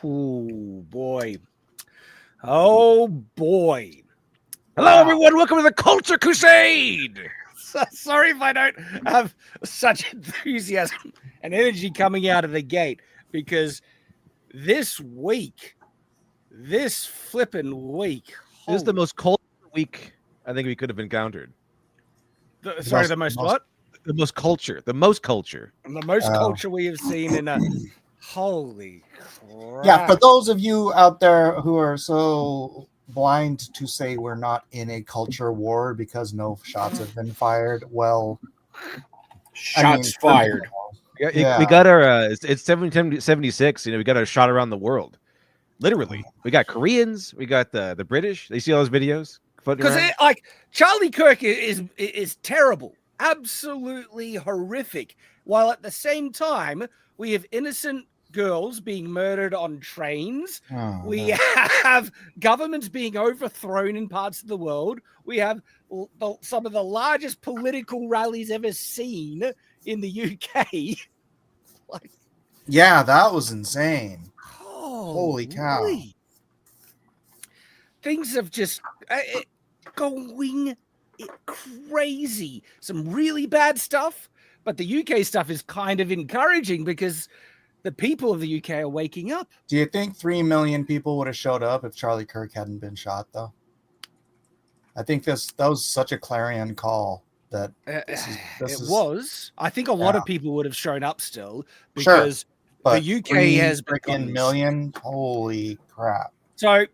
Oh boy. Oh boy. Hello, everyone. Welcome to the Culture Crusade. Sorry if I don't have such enthusiasm and energy coming out of the gate, because this flippin' week, this is the most culture week I think we could have encountered. The most what? The most culture. The most culture. The most culture we have seen in a holy crap. Yeah, for those of you out there who are so blind to say we're not in a culture war because no shots have been fired, well, shots fired. Yeah, we got our it's 1776. We got our shot around the world. Literally, we got Koreans, we got the British. They see all those videos because like Charlie Kirk is terrible, absolutely horrific. While at the same time, we have innocent girls being murdered on trains. We have governments being overthrown in parts of the world. We have some of the largest political rallies ever seen in the UK. Yeah, that was insane. Holy cow. Things have just going crazy. Some really bad stuff, but the UK stuff is kind of encouraging because the people of the UK are waking up. Do you think 3 million people would have showed up if Charlie Kirk hadn't been shot, though? I think that was such a clarion call that it was. I think a lot of people would have shown up still because the UK has become million. Holy crap! So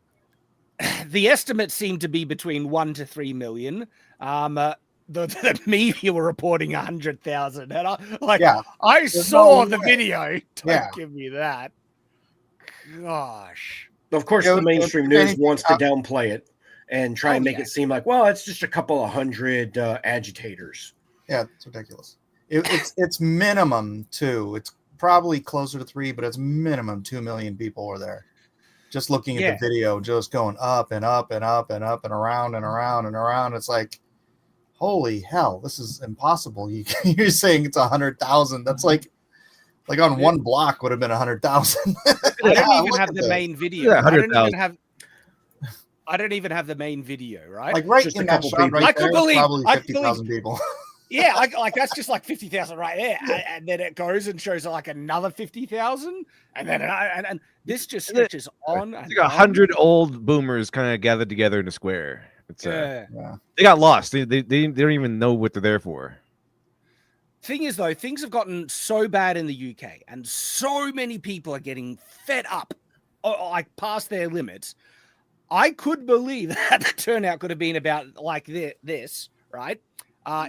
the estimates seem to be between 1 to 3 million. The media were reporting 100,000, and I saw the video. Don't give me that. Gosh. Of course, the mainstream news wants to downplay it and try and make it seem like, well, it's just a couple of hundred agitators. Yeah, it's ridiculous. It's minimum 2. It's probably closer to 3, but it's minimum 2 million people were there. Just looking at the video, just going up and up and up and up and around and around and around. It's like, holy hell, this is impossible. You're saying it's 100,000. That's like on one block would have been 100,000. I don't even have the main video. Yeah, I don't even have the main video, right? Like right in that shot right there, probably 50,000 people. Yeah, like that's just like 50,000 right there, and then it goes and shows like another 50,000, and then and this just stretches on. It's like 100 old boomers kind of gathered together in a square. It's they got lost. They don't even know what they're there for. Thing is, though, things have gotten so bad in the UK, and so many people are getting fed up, like past their limits. I could believe that the turnout could have been about like this, right?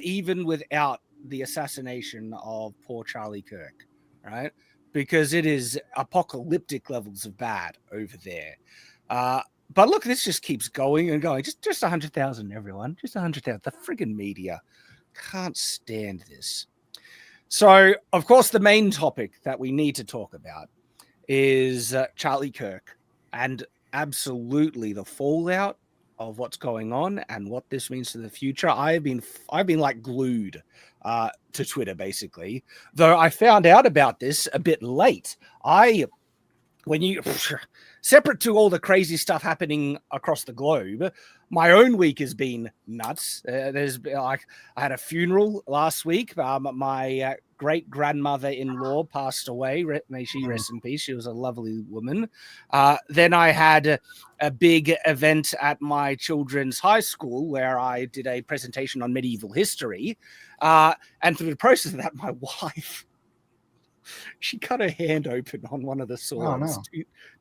Even without the assassination of poor Charlie Kirk, right? Because it is apocalyptic levels of bad over there. But look, this just keeps going and going. Just 100,000, everyone. Just 100,000. The friggin' media can't stand this. So, of course, the main topic that we need to talk about is Charlie Kirk and absolutely the fallout of what's going on and what this means to the future. I've been like glued to Twitter, basically. Though I found out about this a bit late. Separate to all the crazy stuff happening across the globe, my own week has been nuts. I had a funeral last week. My great grandmother-in-law passed away. May she rest in peace. She was a lovely woman. Then I had a big event at my children's high school where I did a presentation on medieval history. And through the process of that, my wife, she cut her hand open on one of the swords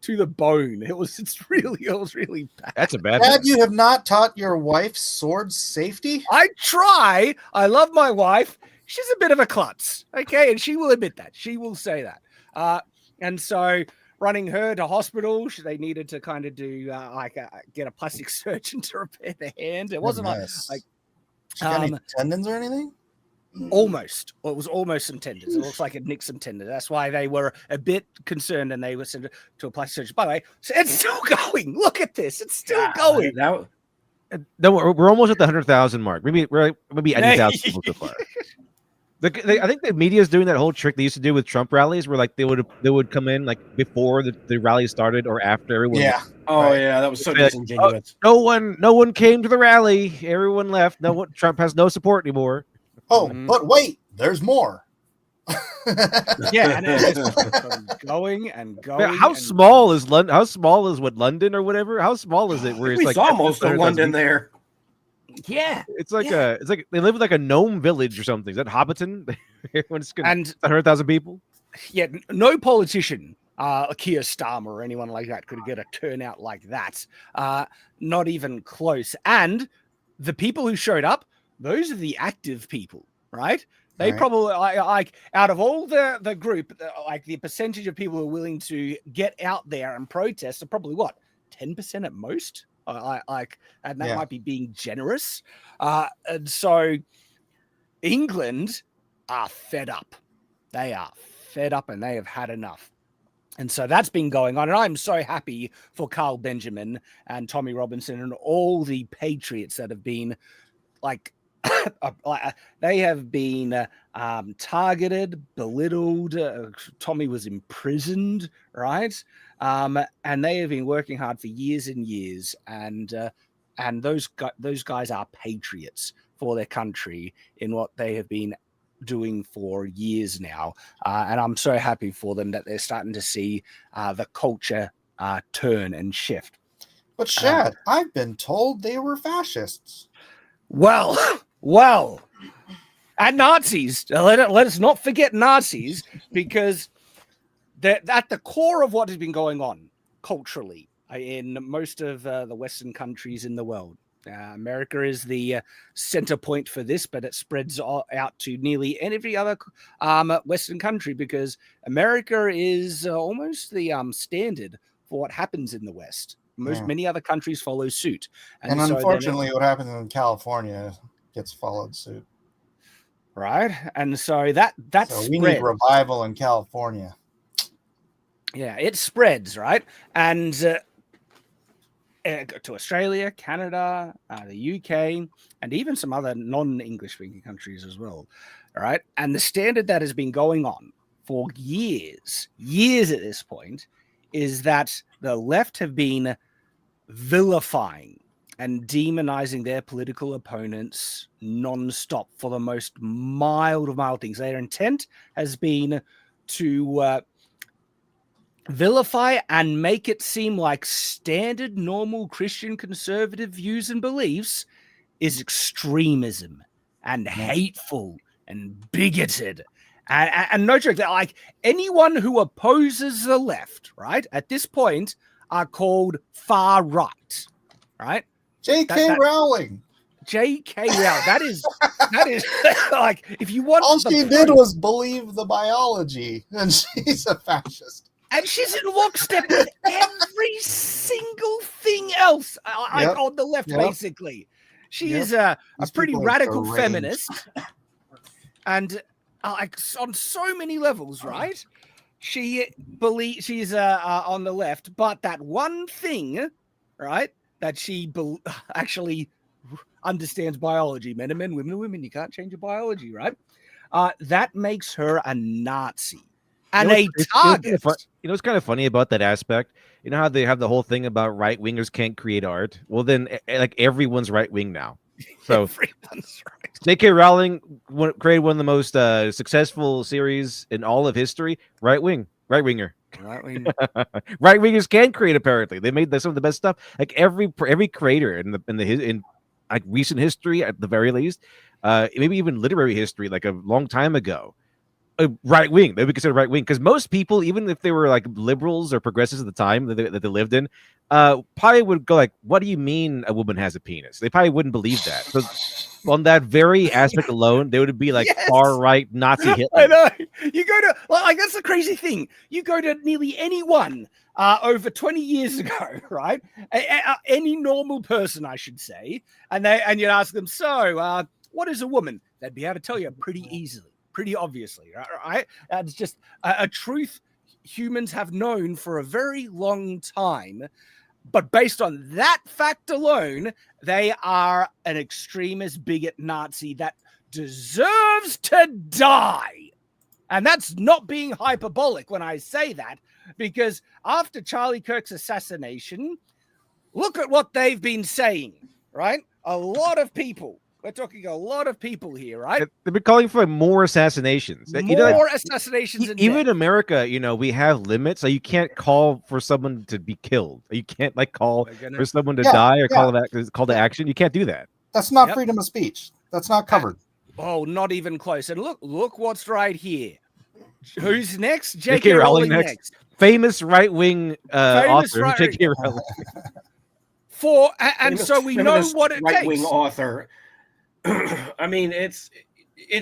to the bone. It was really bad. That's a bad. Dad, you have not taught your wife sword safety? I try. I love my wife. She's a bit of a klutz, okay, and she will admit that. She will say that. And so, running her to hospital, they needed to kind of do get a plastic surgeon to repair the hand. It wasn't like she got any tendons or anything. Almost. Well, it was almost some tendons. It looks like it nicked some tendons. That's why they were a bit concerned and they were sent to a plastic surgeon. By the way, so it's still going. Look at this. It's still going. No, we're almost at the 100,000 mark. Maybe 80,000 people so far. I think the media is doing that whole trick they used to do with Trump rallies, where like they would come in like before the rally started or after everyone. Yeah. Oh Right. yeah, that was so Like, disingenuous. no one came to the rally. Everyone left. No one. Trump has no support anymore. Oh, Mhm. but wait, there's more. Yeah, and it just keeps on going and going. Man, how and small is London? How small is London or whatever? How small is it? Where it's We like saw most of 100,000 London people? there. Yeah, It's like Yeah. it's like they live in like a gnome village or something. Is that Hobbiton? Everyone's and 100,000 people. yeah, no politician, Keir Starmer or anyone like that, could get a turnout like that. Not even close. And the people who showed up, those are the active people, right? They Right. probably like out of all the group, like the percentage of people who are willing to get out there and protest are probably what 10% at most. And that Yeah. might be being generous. And so England are fed up. They are fed up and they have had enough. And so that's been going on. And I'm so happy for Carl Benjamin and Tommy Robinson and all the patriots that have been like, they have been targeted, belittled. Tommy was imprisoned, right? And they have been working hard for years and years. And those guys are patriots for their country in what they have been doing for years now. And I'm so happy for them that they're starting to see the culture turn and shift. But Shad, I've been told they were fascists. Well, and Nazis. Let us not forget Nazis, because they're at the core of what has been going on culturally in most of the Western countries in the world. America is the center point for this, but it spreads out to nearly every other Western country, because America is almost the standard for what happens in the West. Many other countries follow suit. And so unfortunately, what happens in California gets followed suit. Right. And so that's so we need revival in California. Yeah, it spreads, right? And to Australia, Canada, the UK, and even some other non-English speaking countries as well. All right. And the standard that has been going on for years at this point, is that the left have been vilifying and demonizing their political opponents non-stop for the most mild of mild things. Their intent has been to vilify and make it seem like standard, normal Christian conservative views and beliefs is extremism and hateful and bigoted. And no joke, that like anyone who opposes the left, right, at this point are called far right, right? J.K. Rowling. J.K. Rowling. That is like, if you want, all she did was believe the biology, and she's a fascist. And she's in lockstep with every single thing else on the left, basically. She is a pretty radical feminist. And on so many levels, right? She believes she's on the left, but that one thing, right, that she actually understands biology, men are men, women are women. You can't change your biology, right? That makes her a Nazi and a target. What's kind of funny about that aspect? You know how they have the whole thing about right wingers can't create art? Well, then like everyone's right wing now. So everyone's right. J.K. Rowling created one of the most successful series in all of history. Right winger. Right wingers can create. Apparently, they made some of the best stuff. Like every creator in like recent history, at the very least, maybe even literary history, like a long time ago, right wing. They would consider right wing, because most people, even if they were like liberals or progressives at the time that they lived in, probably would go like, "What do you mean a woman has a penis?" They probably wouldn't believe that. So on that very aspect alone, they would be like far right Nazi Hitler. I know. You go to that's the crazy thing. You go to nearly anyone over 20 years ago, right? Any normal person, I should say, and you ask them, so what is a woman? They'd be able to tell you pretty easily, pretty obviously, right? It's just a truth humans have known for a very long time. But based on that fact alone, they are an extremist, bigot, Nazi that deserves to die. And that's not being hyperbolic when I say that, because after Charlie Kirk's assassination, look at what they've been saying, right? A lot of people. We're talking a lot of people here, right? They've been calling for more assassinations. More assassinations. Even in America, we have limits. So you can't call for someone to be killed. You can't call for someone to die or call to action. You can't do that. That's not freedom of speech. That's not covered. Oh, not even close. And look what's right here. Who's next? J.K. Rowling next. Famous right-wing author, J.K. Rowling. So we know what it right-wing takes. Author. I mean, it's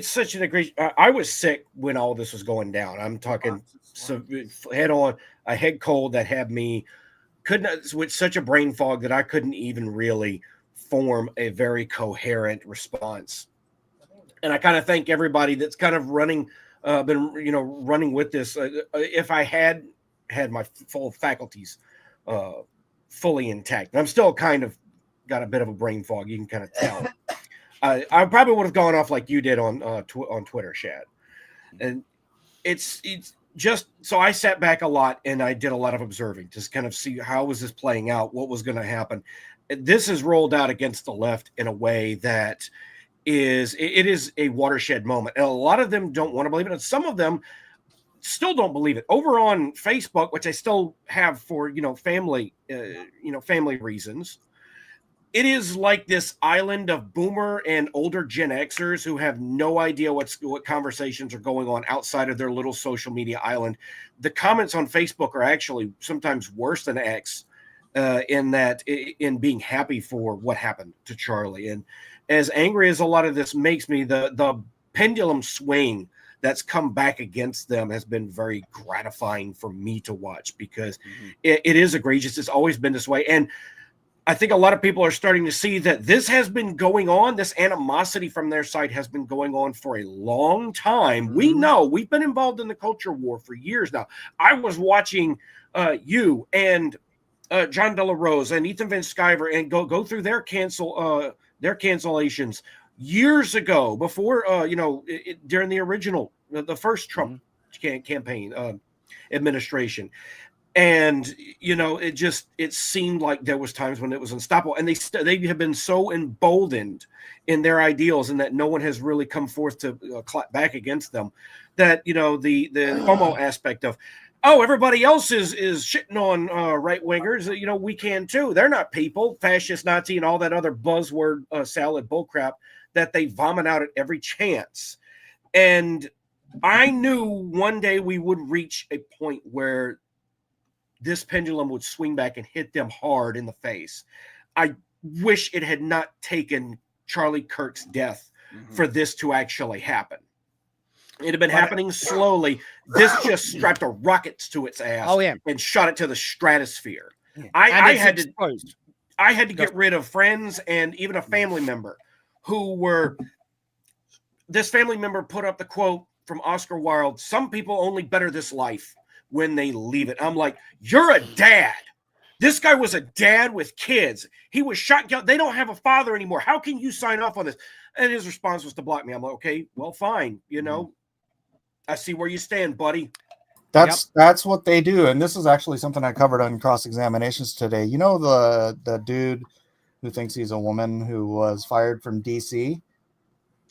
such an egregious. I was sick when all this was going down. I'm talking a head cold that had me with such a brain fog that I couldn't even really form a very coherent response. And I kind of thank everybody that's kind of running with this. If I had my full faculties fully intact, and I'm still kind of got a bit of a brain fog. You can kind of tell. I probably would have gone off like you did on Twitter, Shad. And it's just so I sat back a lot and I did a lot of observing to kind of see how was this playing out, what was going to happen. This is rolled out against the left in a way that is a watershed moment, and a lot of them don't want to believe it, and some of them still don't believe it. Over on Facebook, which I still have for family reasons. It is like this island of boomer and older Gen Xers who have no idea what conversations are going on outside of their little social media island. The comments on Facebook are actually sometimes worse than X in being happy for what happened to Charlie. And as angry as a lot of this makes me, the pendulum swing that's come back against them has been very gratifying for me to watch, because it is egregious. It's always been this way. And I think a lot of people are starting to see that this has been going on. This animosity from their side has been going on for a long time. We know we've been involved in the culture war for years now. I was watching you and John De La Rose and Ethan Van Sciver and go through their cancellations years ago, before during the original, the first Trump campaign administration. And, it seemed like there was times when it was unstoppable, and they have been so emboldened in their ideals, and that no one has really come forth to clap back against them, that, the FOMO aspect of, oh, everybody else is shitting on right wingers, we can too. They're not people, fascist, Nazi, and all that other buzzword salad bullcrap that they vomit out at every chance. And I knew one day we would reach a point where this pendulum would swing back and hit them hard in the face. I wish it had not taken Charlie Kirk's death for this to actually happen. It had been happening slowly. This just strapped a rocket to its ass and shot it to the stratosphere. I had to get rid of friends and even a family member who were, this family member put up the quote from Oscar Wilde, "Some people only better this life when they leave it." I'm like, you're a dad. This guy was a dad with kids. He was shot. They don't have a father anymore. How can you sign off on this? And his response was to block me. I'm like, okay, well, fine. I see where you stand, buddy. That's what they do. And this is actually something I covered on cross-examinations today. The dude who thinks he's a woman who was fired from DC?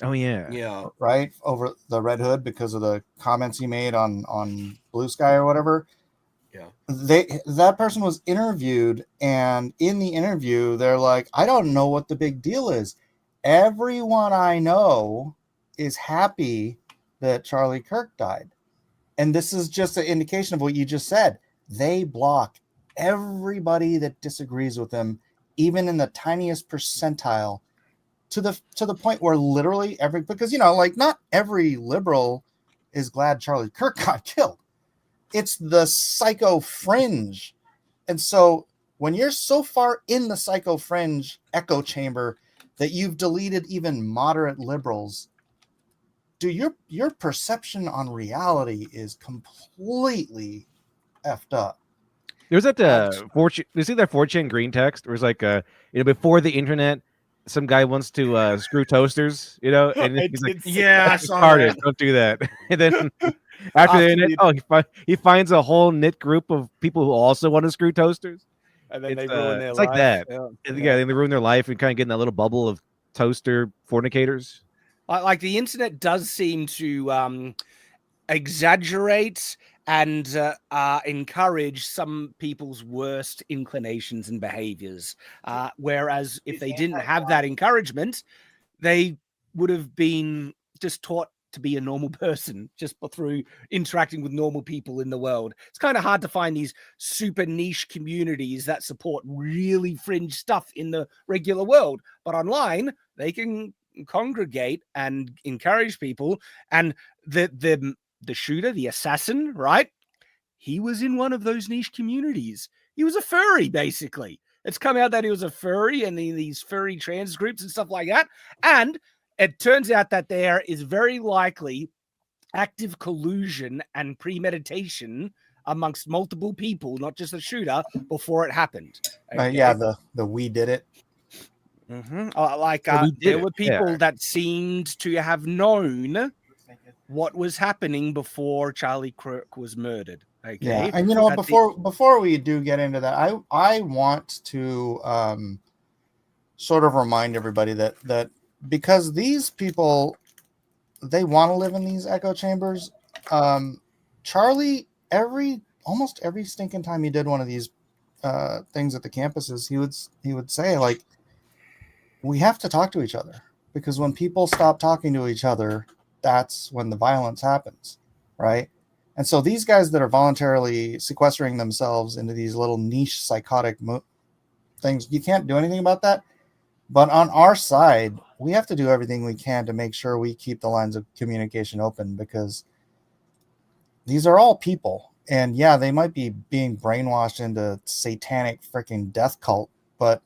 Oh, yeah. Yeah. Right? Over the Red Hood because of the comments he made on Blue Sky or whatever. Yeah. That person was interviewed, and in the interview, they're like, I don't know what the big deal is. Everyone I know is happy that Charlie Kirk died. And this is just an indication of what you just said. They block everybody that disagrees with them, even in the tiniest percentile, to the point where literally because not every liberal is glad Charlie Kirk got killed. It's the psycho fringe. And so when you're so far in the psycho fringe echo chamber that you've deleted even moderate liberals, your perception on reality is completely effed up. There was that 4chan green text where it's like before the internet, some guy wants to screw toasters, you know, and he's like, Yeah, I saw "Retarded, that. don't do that." And then after the internet, he finds a whole knit group of people who also want to screw toasters. And then they ruin their It's life. like that. Yeah. Yeah, they ruin their life and kind of get in that little bubble of toaster fornicators. Like the internet does seem to exaggerate and encourage some people's worst inclinations and behaviors. Whereas if they didn't have that encouragement, they would have been just taught to be a normal person just through interacting with normal people in the world. It's kind of hard to find these super niche communities that support really fringe stuff in the regular world, but online they can congregate and encourage people. And the shooter, the assassin, right? He was in one of those niche communities. He was a furry, basically. It's come out that he was a furry and these furry trans groups and stuff like that. And it turns out that there is very likely active collusion and premeditation amongst multiple people, not just the shooter, before it happened. Okay? Yeah, the we did it. There were people that seemed to have known what was happening before Charlie Kirk was murdered. Okay. Yeah, and before we do get into that, I want to sort of remind everybody that because these people, they want to live in these echo chambers. Charlie, almost every stinking time he did one of these things at the campuses, he would say, like, we have to talk to each other, because when people stop talking to each other, that's when the violence happens, right? And so these guys that are voluntarily sequestering themselves into these little niche psychotic things, you can't do anything about that. But on our side, we have to do everything we can to make sure we keep the lines of communication open, because these are all people. And yeah, they might be being brainwashed into satanic freaking death cult, but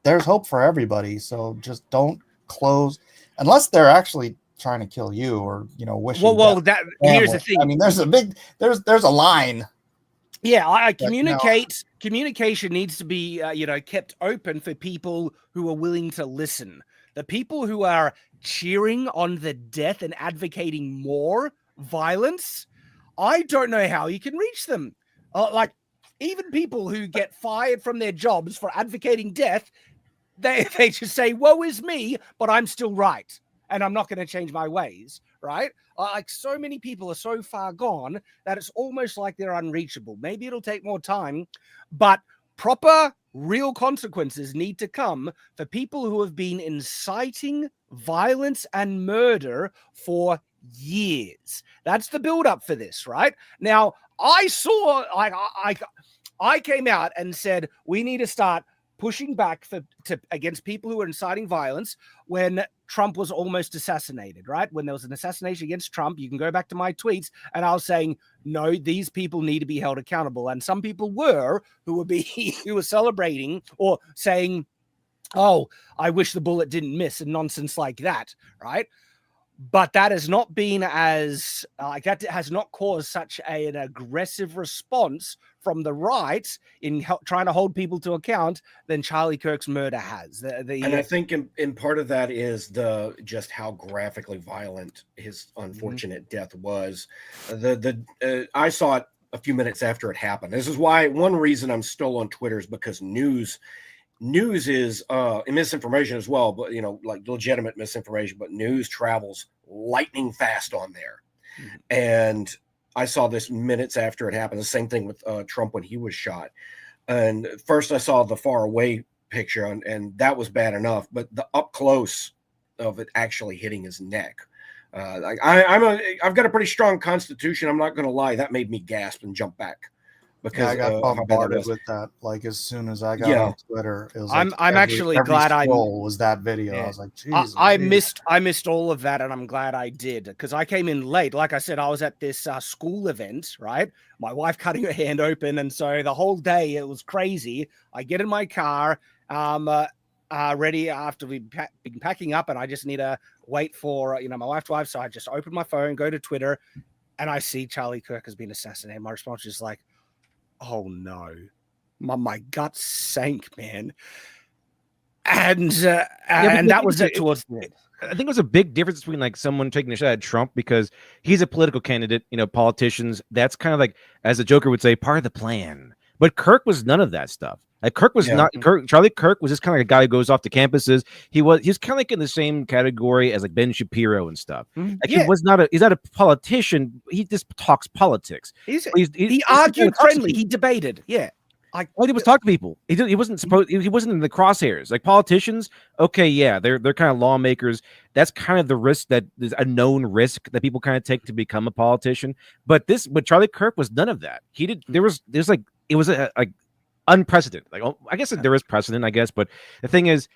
there's hope for everybody. So just don't close, unless they're actually trying to kill you or wishing. Here's the thing. I mean, there's a line. Yeah, communication needs to be kept open for people who are willing to listen. The people who are cheering on the death and advocating more violence, I don't know how you can reach them. Even people who get fired from their jobs for advocating death, they just say, woe is me, but I'm still right. And I'm not going to change my ways, right? So many people are so far gone that it's almost like they're unreachable. Maybe it'll take more time, but proper, real consequences need to come for people who have been inciting violence and murder for years. That's the build-up for this, right? Now, I came out and said we need to start pushing back against people who are inciting violence when Trump was almost assassinated, right? When there was an assassination against Trump, you can go back to my tweets, and I was saying, no, these people need to be held accountable. And some people who were celebrating or saying, oh, I wish the bullet didn't miss, and nonsense like that, right? But that has not been that has not caused such an aggressive response from the right in trying to hold people to account than Charlie Kirk's murder has. And I think in part of that is just how graphically violent his unfortunate death was. I saw it a few minutes after it happened. This is why one reason I'm still on Twitter is because news is misinformation as well, but like legitimate misinformation, but news travels lightning fast on there. And I saw this minutes after it happened. The same thing with Trump when he was shot. And first I saw the far away picture, and that was bad enough, but the up close of it actually hitting his neck. I've got a pretty strong constitution. I'm not going to lie. That made me gasp and jump back. Because I got bombarded with that. Like as soon as I got on Twitter, it was like I'm actually glad was that video. Yeah. I was like, Jesus, I missed all of that, and I'm glad I did, because I came in late. Like I said, I was at this school event, right? My wife cutting her hand open, and so the whole day it was crazy. I get in my car, ready after we've been packing up, and I just need to wait for my wife to arrive. So I just open my phone, go to Twitter, and I see Charlie Kirk has been assassinated. My response is like, oh no, my gut sank, man. and but that was it towards the end. I think there's a big difference between like someone taking a shot at Trump because he's a political candidate, politicians, that's kind of like, as the Joker would say, part of the plan. But Kirk was none of that stuff. Like Kirk was not Charlie Kirk was just kind of like a guy who goes off to campuses. He's kind of like in the same category as like Ben Shapiro and stuff. Like he's not a politician. He just talks politics. He argued friendly. He debated. Yeah. All he was talking to people. He wasn't supposed. He wasn't in the crosshairs. Like politicians, okay, yeah, they're kind of lawmakers. That's kind of the risk that is a known risk that people kind of take to become a politician. But Charlie Kirk was none of that. There's like it was like unprecedented. Like I guess there is precedent, I guess. But the thing is,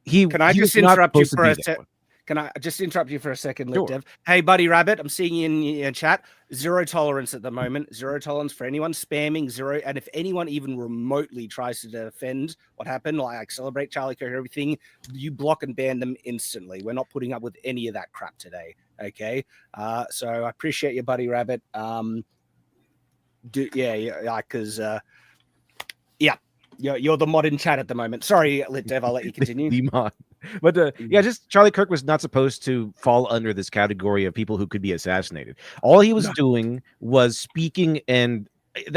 Can I just interrupt you for a second? Can I just interrupt you for a second, Sure. Dev? Hey, Buddy Rabbit, I'm seeing you in your chat. Zero tolerance at the moment. Zero tolerance for anyone spamming. Zero. And if anyone even remotely tries to defend what happened, like celebrate Charlie Kirk, everything, you block and ban them instantly. We're not putting up with any of that crap today. Okay. So I appreciate you, Buddy Rabbit. You're the mod in chat at the moment. Sorry, Lit Dev, I'll let you continue. The mod. But just Charlie Kirk was not supposed to fall under this category of people who could be assassinated. All he was doing was speaking, and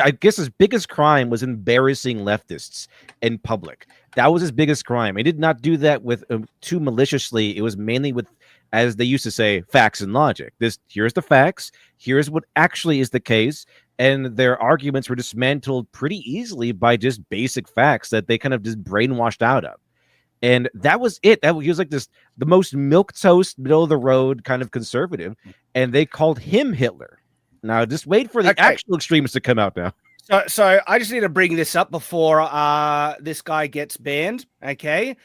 I guess his biggest crime was embarrassing leftists in public. That was his biggest crime. He did not do that with too maliciously. It was mainly with, as they used to say, facts and logic. Here's the facts. Here's what actually is the case. And their arguments were dismantled pretty easily by just basic facts that they kind of just brainwashed out of. And that was it. He was like the most milquetoast, middle of the road kind of conservative. And they called him Hitler. Now just wait for the actual extremists to come out now. So I just need to bring this up before this guy gets banned. Okay.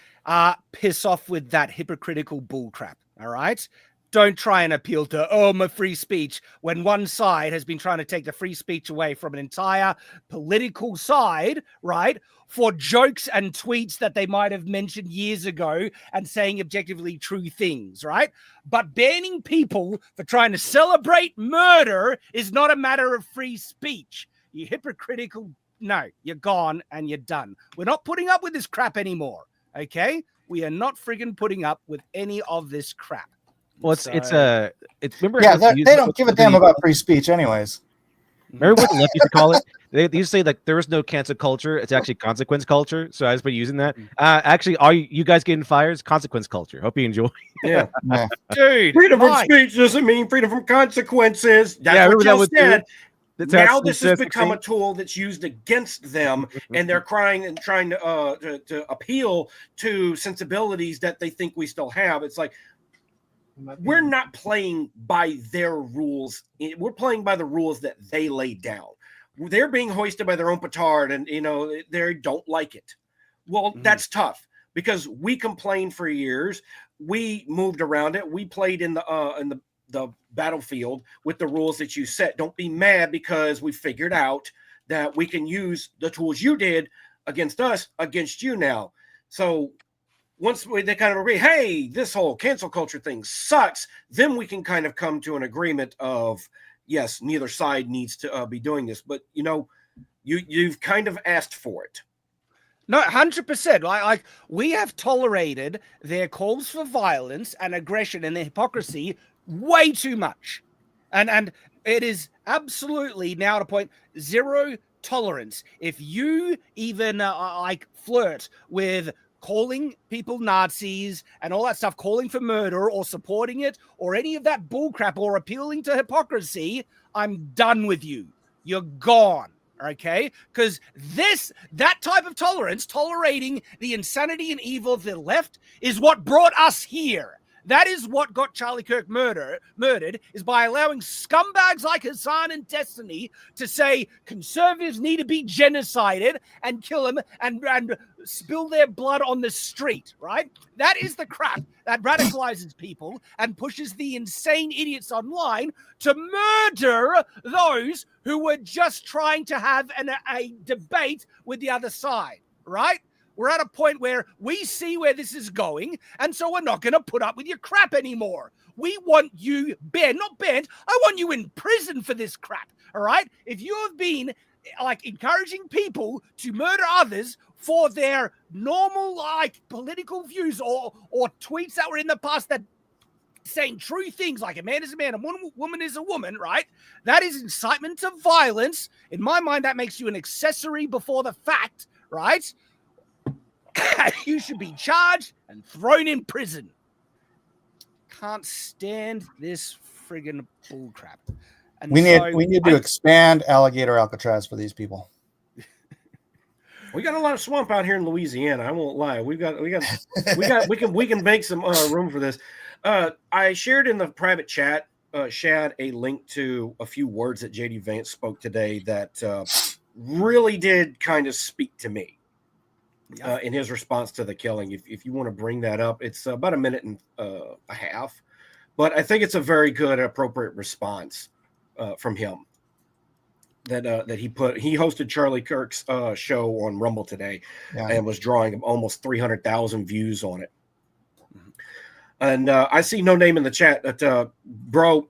Piss off with that hypocritical bullcrap. All right. Don't try and appeal to, my free speech, when one side has been trying to take the free speech away from an entire political side, right, for jokes and tweets that they might have mentioned years ago and saying objectively true things, right? But banning people for trying to celebrate murder is not a matter of free speech. You hypocritical, no, you're gone and you're done. We're not putting up with this crap anymore, okay? We are not friggin' putting up with any of this crap. Well, remember? Yeah, they don't give a damn about free speech, anyways. Remember what the left used to call it? They used to say like there is no cancel culture; it's actually consequence culture. So I just been using that. Actually, are you guys getting fired? It's consequence culture. Hope you enjoy. Yeah, dude. Freedom from speech doesn't mean freedom from consequences. That's what you said. Now this has become a tool that's used against them, and they're crying and trying to appeal to sensibilities that they think we still have. It's like, we're not playing by their rules. We're playing by the rules that they laid down. They're being hoisted by their own petard, and they don't like it. Well, that's tough because we complained for years. We moved around it. We played in the battlefield with the rules that you set. Don't be mad because we figured out that we can use the tools you did against us, against you now. So once they kind of agree, hey, this whole cancel culture thing sucks, then we can kind of come to an agreement of, yes, neither side needs to be doing this. But, you've kind of asked for it. No, 100%. Like we have tolerated their calls for violence and aggression and their hypocrisy way too much. And it is absolutely now to point zero tolerance. If you even flirt with calling people Nazis and all that stuff, calling for murder or supporting it or any of that bullcrap or appealing to hypocrisy, I'm done with you. You're gone. Okay? Because that type of tolerance, tolerating the insanity and evil of the left, is what brought us here. That is what got Charlie Kirk murdered, is by allowing scumbags like Hassan and Destiny to say conservatives need to be genocided and kill them and spill their blood on the street, right? That is the crap that radicalizes people and pushes the insane idiots online to murder those who were just trying to have a debate with the other side, right? We're at a point where we see where this is going, and so we're not going to put up with your crap anymore. We want you banned, not banned. I want you in prison for this crap, all right? If you have been like encouraging people to murder others for their normal like political views or tweets that were in the past that saying true things like a man is a man, a woman is a woman, right? That is incitement to violence. In my mind, that makes you an accessory before the fact, right? You should be charged and thrown in prison. Can't stand this friggin' bullcrap. And we need to expand alligator Alcatraz for these people. We got a lot of swamp out here in Louisiana. I won't lie. We can make some room for this. I shared in the private chat, Shad, a link to a few words that JD Vance spoke today that really did kind of speak to me in his response to the killing. If you want to bring that up, it's about a minute and a half, but I think it's a very good, appropriate response from him. That he hosted Charlie Kirk's show on Rumble today, and was drawing almost 300,000 views on it. And I see no name in the chat that bro,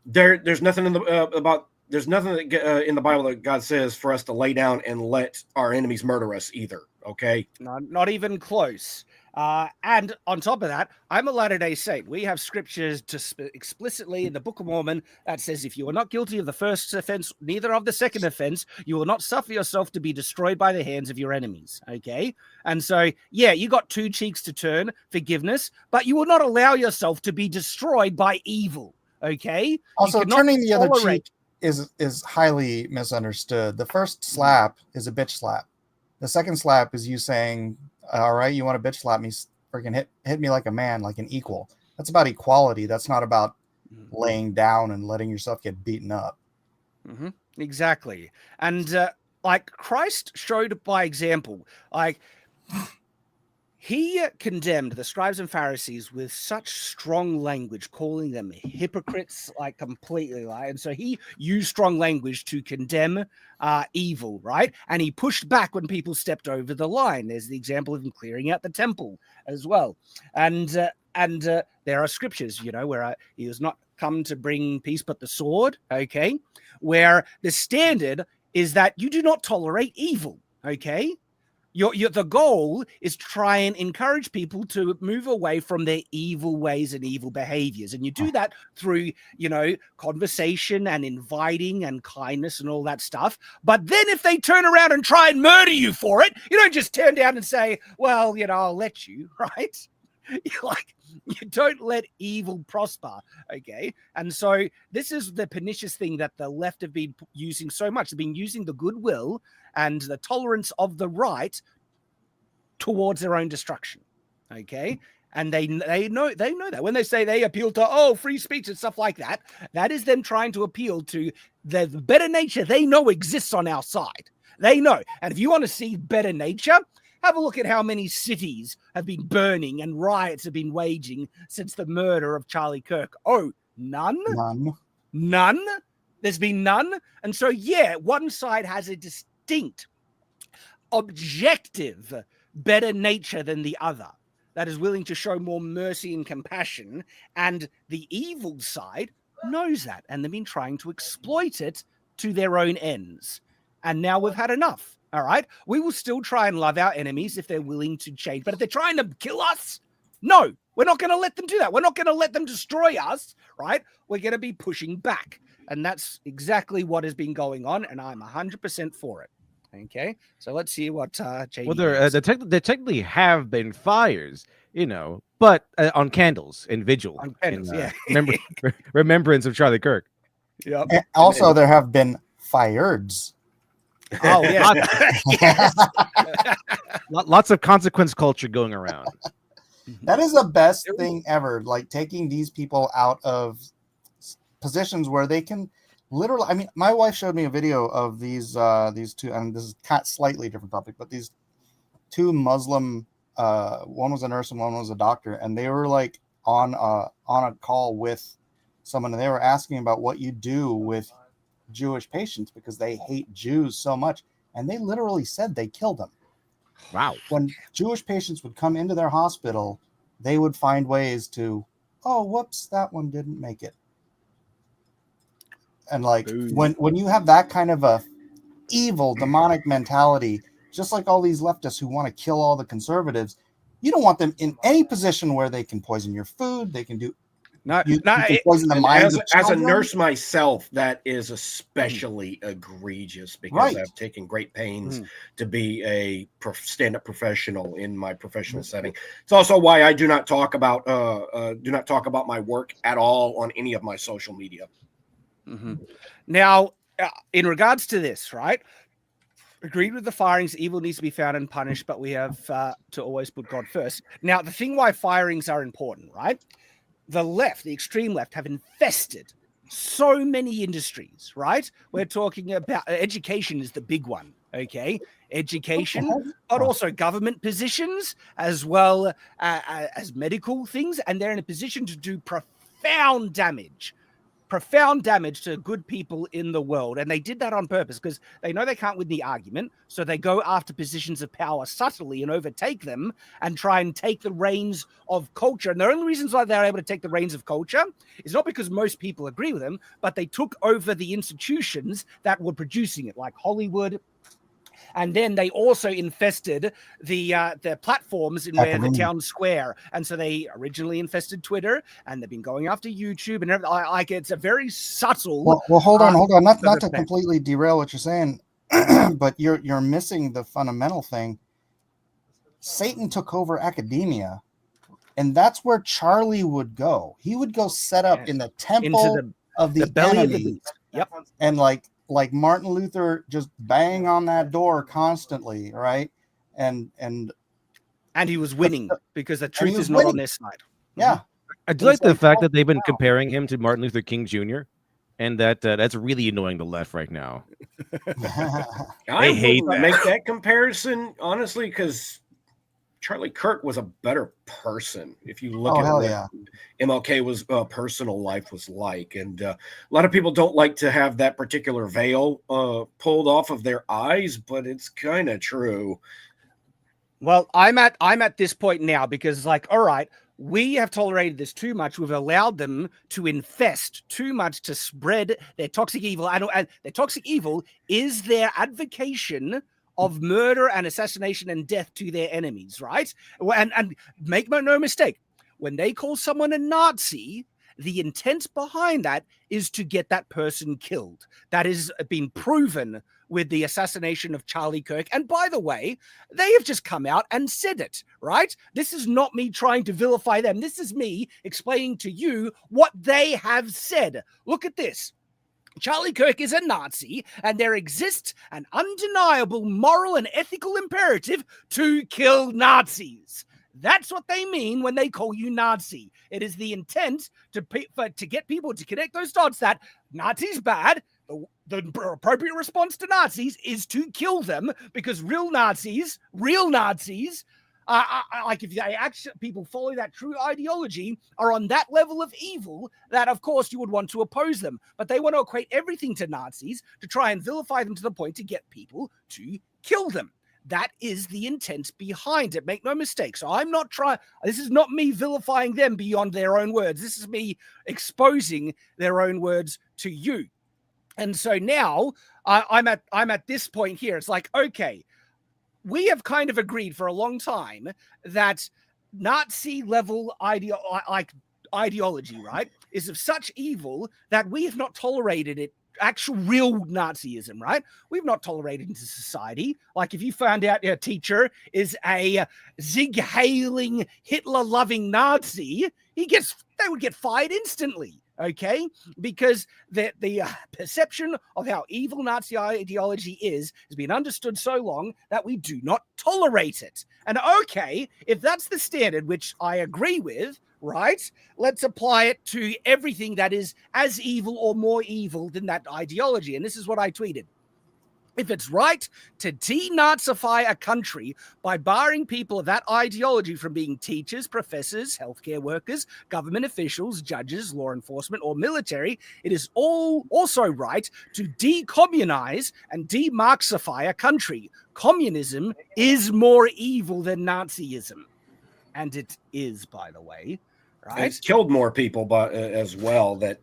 there's nothing in the there's nothing in the Bible that God says for us to lay down and let our enemies murder us either. Okay, not even close. And on top of that, I'm a Latter-day Saint. We have scriptures explicitly in the Book of Mormon that says if you are not guilty of the first offense, neither of the second offense, you will not suffer yourself to be destroyed by the hands of your enemies. Okay? And so, yeah, you got two cheeks to turn, forgiveness, but you will not allow yourself to be destroyed by evil. Okay? Also, turning the other cheek is highly misunderstood. The first slap is a bitch slap. The second slap is you saying, all right, you want to bitch slap me, freaking hit me like a man, like an equal. That's about equality. That's not about laying down and letting yourself get beaten up. Mm-hmm. Exactly. And like Christ showed by example, like he condemned the scribes and Pharisees with such strong language, calling them hypocrites, like completely, like, and so he used strong language to condemn evil, right? And he pushed back when people stepped over the line. There's the example of him clearing out the temple as well. And there are scriptures, you know, where he was not come to bring peace but the sword, okay? Where the standard is that you do not tolerate evil, okay? The goal is try and encourage people to move away from their evil ways and evil behaviors. And you do that through, you know, conversation and inviting and kindness and all that stuff. But then if they turn around and try and murder you for it, you don't just turn down and say, well, you know, I'll let you, right? Like, you don't let evil prosper, okay? And so this is the pernicious thing that the left have been using so much. They've been using the goodwill and the tolerance of the right towards their own destruction, okay? And they know that when they say they appeal to free speech and stuff like that, that is them trying to appeal to the better nature they know exists on our side. They know. And if you want to see better nature, have a look at how many cities have been burning and riots have been waging since the murder of Charlie Kirk. Oh, none? None? There's been none? And so, yeah, one side has a distinct, objective, better nature than the other that is willing to show more mercy and compassion. And the evil side knows that. And they've been trying to exploit it to their own ends. And now we've had enough. All right. We will still try and love our enemies if they're willing to change. But if they're trying to kill us, no, we're not going to let them do that. We're not going to let them destroy us. Right. We're going to be pushing back. And that's exactly what has been going on. And I'm 100% for it. Okay. So let's see what JD. Well, there technically have been fires, you know, but on candles and vigil. On candles, yeah. Remembrance of Charlie Kirk. Yep. And also, there have been fireds. Oh, yeah. Lots of consequence culture going around. That is the best thing ever. Like taking these people out of positions where they can literally. I mean, my wife showed me a video of these two, and this is slightly different topic, but these two Muslim. One was a nurse and one was a doctor, and they were like on a call with someone, and they were asking about what you do with Jewish patients because they hate Jews so much, and they literally said they killed them. Wow. When Jewish patients would come into their hospital, they would find ways to, oh, whoops, that one didn't make it. And like when you have that kind of a evil, demonic mentality, just like all these leftists who want to kill all the conservatives. You don't want them in any position where they can poison your food. They can do you can poison the minds of as a children. nurse myself, that is especially egregious because I've taken great pains to be a stand-up professional in my professional setting. It's also why I do not talk about my work at all on any of my social media. Now, in regards to this, right? Agreed with the firings. Evil needs to be found and punished, but we have to always put God first. Now, the thing why firings are important, right? The left, the extreme left, have infested so many industries, right? We're talking about education is the big one, okay? Education, but also government positions as well as medical things. And they're in a position to do profound damage to good people in the world. And they did that on purpose because they know they can't win the argument. So they go after positions of power subtly and overtake them and try and take the reins of culture. And the only reasons why they're able to take the reins of culture is not because most people agree with them, but they took over the institutions that were producing it, like Hollywood. And then they also infested the platforms in where the town square. And so they originally infested Twitter, and they've been going after YouTube and everything. Like, it's a very subtle. Well, hold on. Not to completely derail what you're saying, but you're missing the fundamental thing. Satan took over academia, and that's where Charlie would go. He would go set up in the temple of the belly enemy, of the beast. Yep. And like Martin Luther, just bang on that door constantly, right? And he was winning because the truth is not on their side. Yeah. I do like the fact that they've been comparing him to Martin Luther King Jr. and that's really annoying the left right now. I hate that. Make that comparison, honestly, because Charlie Kirk was a better person. If you look at what MLK's personal life was like, and a lot of people don't like to have that particular veil pulled off of their eyes, but it's kind of true. Well, I'm at this point now because, like, all right, we have tolerated this too much. We've allowed them to infest too much, to spread their toxic evil, and their toxic evil is their advocation of murder and assassination and death to their enemies, right? And make no mistake, when they call someone a Nazi, the intent behind that is to get that person killed. That has been proven with the assassination of Charlie Kirk. And by the way, they have just come out and said it, right? This is not me trying to vilify them. This is me explaining to you what they have said. Look at this. Charlie Kirk is a Nazi, and there exists an undeniable moral and ethical imperative to kill Nazis. That's what they mean when they call you Nazi. It is the intent to get people to connect those dots that Nazis bad. The appropriate response to Nazis is to kill them, because real Nazis, like if they actually people follow that true ideology, are on that level of evil that, of course, you would want to oppose them. But they want to equate everything to Nazis to try and vilify them to the point to get people to kill them. That is the intent behind it. Make no mistake. So I'm not trying. This is not me vilifying them beyond their own words. This is me exposing their own words to you. And so now I'm at this point here. It's like, okay, we have kind of agreed for a long time that Nazi level ideology, right, is of such evil that we have not tolerated it. Actual real Nazism, right? We've not tolerated into society. Like if you found out your teacher is a Zig-hailing, Hitler-loving Nazi, they would get fired instantly. Okay, because the perception of how evil Nazi ideology has been understood so long that we do not tolerate it. And okay, if that's the standard, which I agree with, right, let's apply it to everything that is as evil or more evil than that ideology. And this is what I tweeted. If it's right to denazify a country by barring people of that ideology from being teachers, professors, healthcare workers, government officials, judges, law enforcement, or military, it is also right to decommunize and demarxify a country. Communism is more evil than Nazism. And it is, by the way. right? It's killed more people, but as well that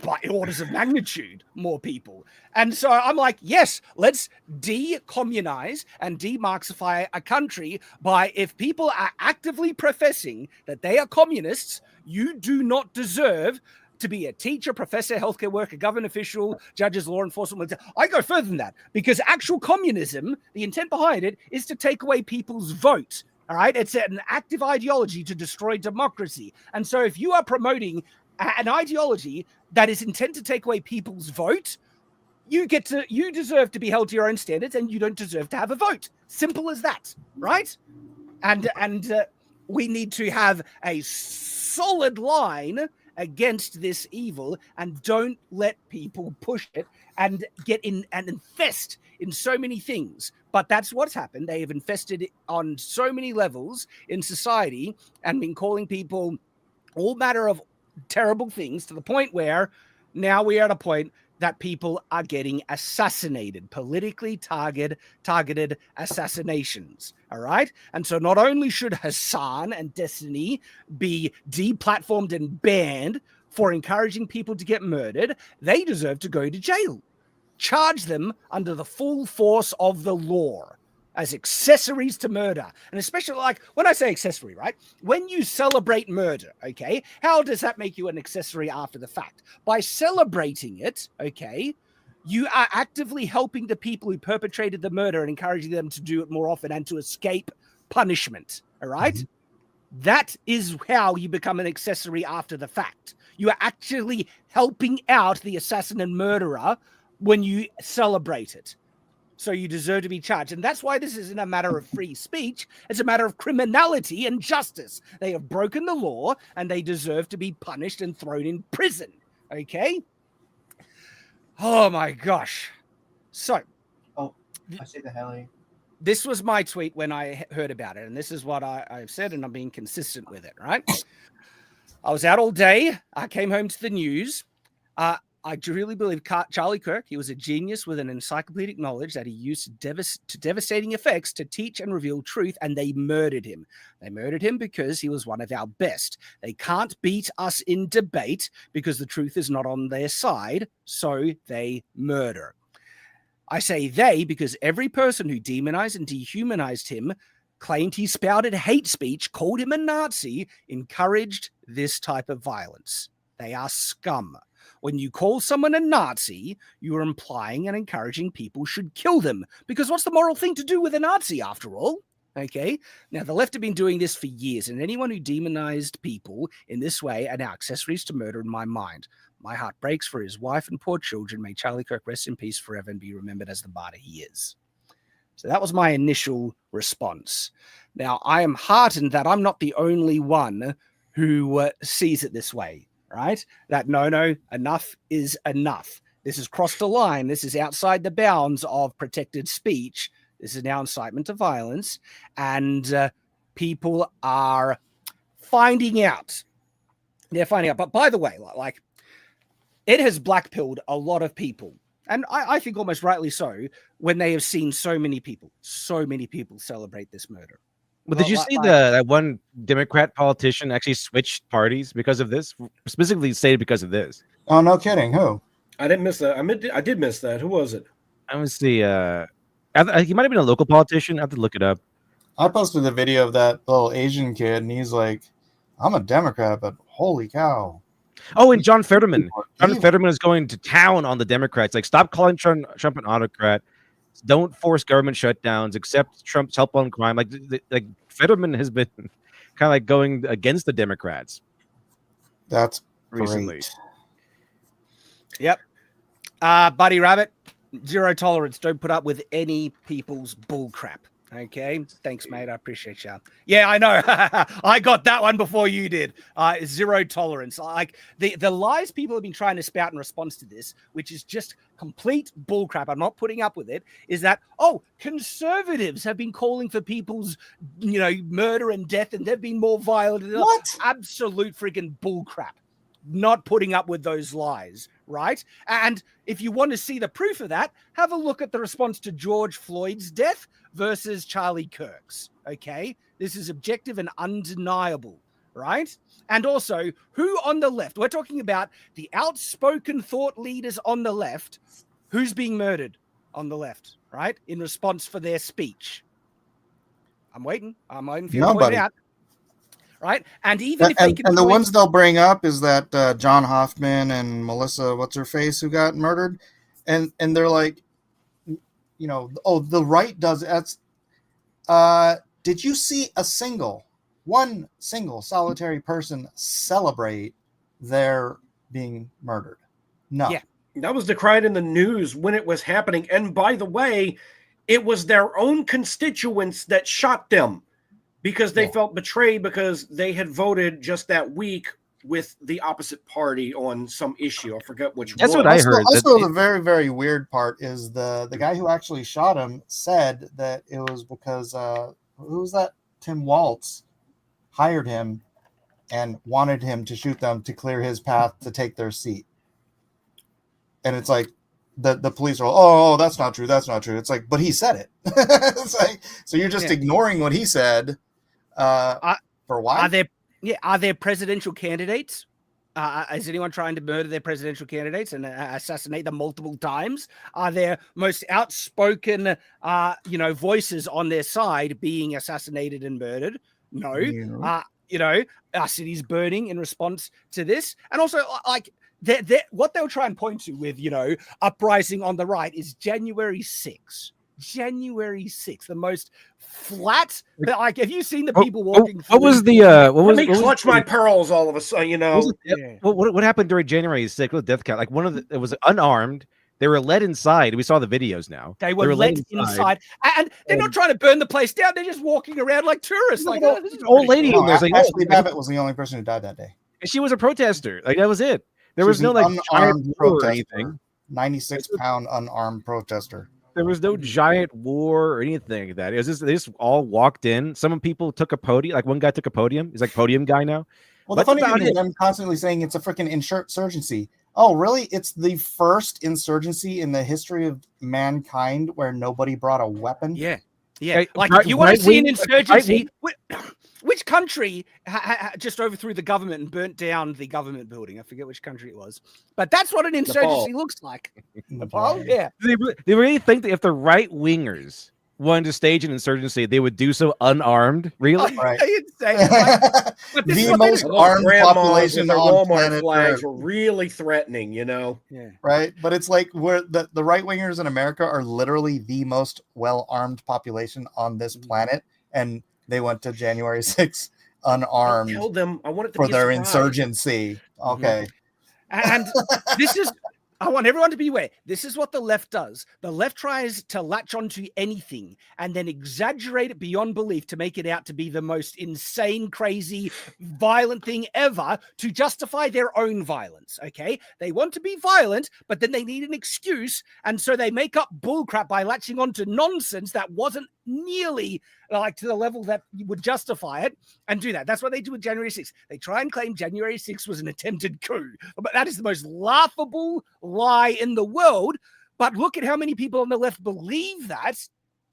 by orders of magnitude more people. And so I'm like, yes, let's de-communize and de-Marxify a country by, if people are actively professing that they are communists, you do not deserve to be a teacher, professor, healthcare worker, government official, judges, law enforcement. I go further than that, because actual communism, the intent behind it is to take away people's vote. All right, it's an active ideology to destroy democracy. And so if you are promoting an ideology that is intent to take away people's vote, you deserve to be held to your own standards, and you don't deserve to have a vote. Simple as that, right? And we need to have a solid line against this evil, and don't let people push it and get in and infest in so many things. But that's what's happened. They have infested on so many levels in society and been calling people all manner of terrible things, to the point where now we are at a point that people are getting assassinated, politically targeted assassinations. All right. And so not only should Hassan and Destiny be deplatformed and banned for encouraging people to get murdered, they deserve to go to jail. Charge them under the full force of the law as accessories to murder. And especially, like, when I say accessory, right? When you celebrate murder, okay, how does that make you an accessory after the fact? By celebrating it, okay, you are actively helping the people who perpetrated the murder and encouraging them to do it more often and to escape punishment, all right? Mm-hmm. That is how you become an accessory after the fact. You are actually helping out the assassin and murderer when you celebrate it. So you deserve to be charged. And that's why this isn't a matter of free speech. It's a matter of criminality and justice. They have broken the law, and they deserve to be punished and thrown in prison. Okay? Oh, my gosh. So. Oh, I see the heli. This was my tweet when I heard about it. And this is what I've said, and I'm being consistent with it, right? I was out all day. I came home to the news. I truly believe Charlie Kirk, he was a genius with an encyclopedic knowledge that he used to devastating effects to teach and reveal truth, and they murdered him. They murdered him because he was one of our best. They can't beat us in debate because the truth is not on their side, so they murder. I say they because every person who demonized and dehumanized him, claimed he spouted hate speech, called him a Nazi, encouraged this type of violence. They are scum. When you call someone a Nazi, you are implying and encouraging people should kill them. Because what's the moral thing to do with a Nazi, after all? Okay? Now, the left have been doing this for years, and anyone who demonized people in this way are now accessories to murder in my mind. My heart breaks for his wife and poor children. May Charlie Kirk rest in peace forever and be remembered as the martyr he is. So that was my initial response. Now, I am heartened that I'm not the only one who sees it this way. Right? That no, enough is enough. This has crossed a line. This is outside the bounds of protected speech. This is now incitement to violence. And people are finding out. They're finding out. But by the way, like, it has blackpilled a lot of people. And I think almost rightly so, when they have seen so many people celebrate this murder. But did you see that one Democrat politician actually switched parties because of this? Specifically stated because of this. Oh, no kidding. Who? I didn't miss that. I did miss that. Who was it? I was the he might have been a local politician. I have to look it up. I posted the video of that little Asian kid, and he's like, I'm a Democrat, but holy cow. Oh, and John Fetterman. John Fetterman is going to town on the Democrats. Like, stop calling Trump an autocrat. Don't force government shutdowns. Accept Trump's help on crime. Like Fetterman has been kind of like going against the Democrats. That's recently. Great. Yep. Buddy Rabbit, zero tolerance. Don't put up with any people's bull crap. Okay. Thanks, mate. I appreciate you. Yeah, I know. I got that one before you did. Zero tolerance. Like the lies people have been trying to spout in response to this, which is just complete bullcrap. I'm not putting up with it. Is that, conservatives have been calling for people's, murder and death, and they've been more violent. What? Absolute freaking bullcrap. Not putting up with those lies, right? And if you want to see the proof of that, have a look at the response to George Floyd's death versus Charlie Kirk's, okay? This is objective and undeniable, right? And also, who on the left? We're talking about the outspoken thought leaders on the left. Who's being murdered on the left, right? In response for their speech. I'm waiting for you to point Nobody. it out. Right? And even if they can and the point- ones they'll bring up is that John Hoffman and Melissa, what's her face, who got murdered, and they're like, you know, oh, the right does that's. Did you see one single solitary person celebrate their being murdered? No. Yeah. That was decried in the news when it was happening. And by the way, it was their own constituents that shot them because they felt betrayed because they had voted just that week with the opposite party on some issue. I forget which That's one. what I heard. Also, the very, very weird part is the guy who actually shot him said that it was because who was that? Tim Waltz hired him and wanted him to shoot them to clear his path to take their seat. And it's like the police are, oh, that's not true. That's not true. It's like, but he said it. It's like, so you're just ignoring what he said. For why? Are there presidential candidates? Is anyone trying to murder their presidential candidates and assassinate them multiple times? Are there most outspoken, voices on their side being assassinated and murdered? No. Our city's burning in response to this. And also, like, what they'll try and point to with, uprising on the right is January 6th. January 6th, the most flat. Like, have you seen the people walking? What was the? Let me clutch my pearls all of a sudden. What happened during January 6th with death count? Like it was unarmed. They were led inside. We saw the videos now. They were led inside, and they're not trying to burn the place down. They're just walking around like tourists. Like, this is old lady in there. Ashley Babbitt was the only person who died that day. She was a protester. Like, that was it. There was no unarmed protester or anything. 96-pound unarmed protester. There was no giant war or anything like that. It was just, they just all walked in. Some people took a podium. Like, one guy took a podium. He's like podium guy now. Well, the funny thing is I'm constantly saying it's a freaking insurgency. Oh, really? It's the first insurgency in the history of mankind where nobody brought a weapon? Yeah. Like, you want to see an insurgency? Which country just overthrew the government and burnt down the government building? I forget which country it was. But that's what an insurgency looks like. Nepal? Yeah. They really think that if the right wingers wanted to stage an insurgency, they would do so unarmed? Really? Right. But the most armed population on Walmart planet flags Earth. were really threatening, Yeah. Right? But it's like where the right wingers in America are literally the most well-armed population on this planet. And they went to January 6th unarmed Tell them I want it to for be their a surprise. insurgency. Okay. And this is, I want everyone to be aware. This is what the left does. The left tries to latch onto anything and then exaggerate it beyond belief to make it out to be the most insane, crazy, violent thing ever to justify their own violence. Okay. They want to be violent, but then they need an excuse. And so they make up bullcrap by latching onto nonsense that wasn't nearly like to the level that would justify it and do that. That's what they do with January 6th. They try and claim January 6th was an attempted coup, but that is the most laughable lie in the world. But look at how many people on the left believe that.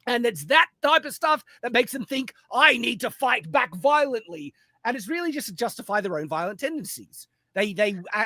And it's that type of stuff that makes them think, I need to fight back violently. And it's really just to justify their own violent tendencies. They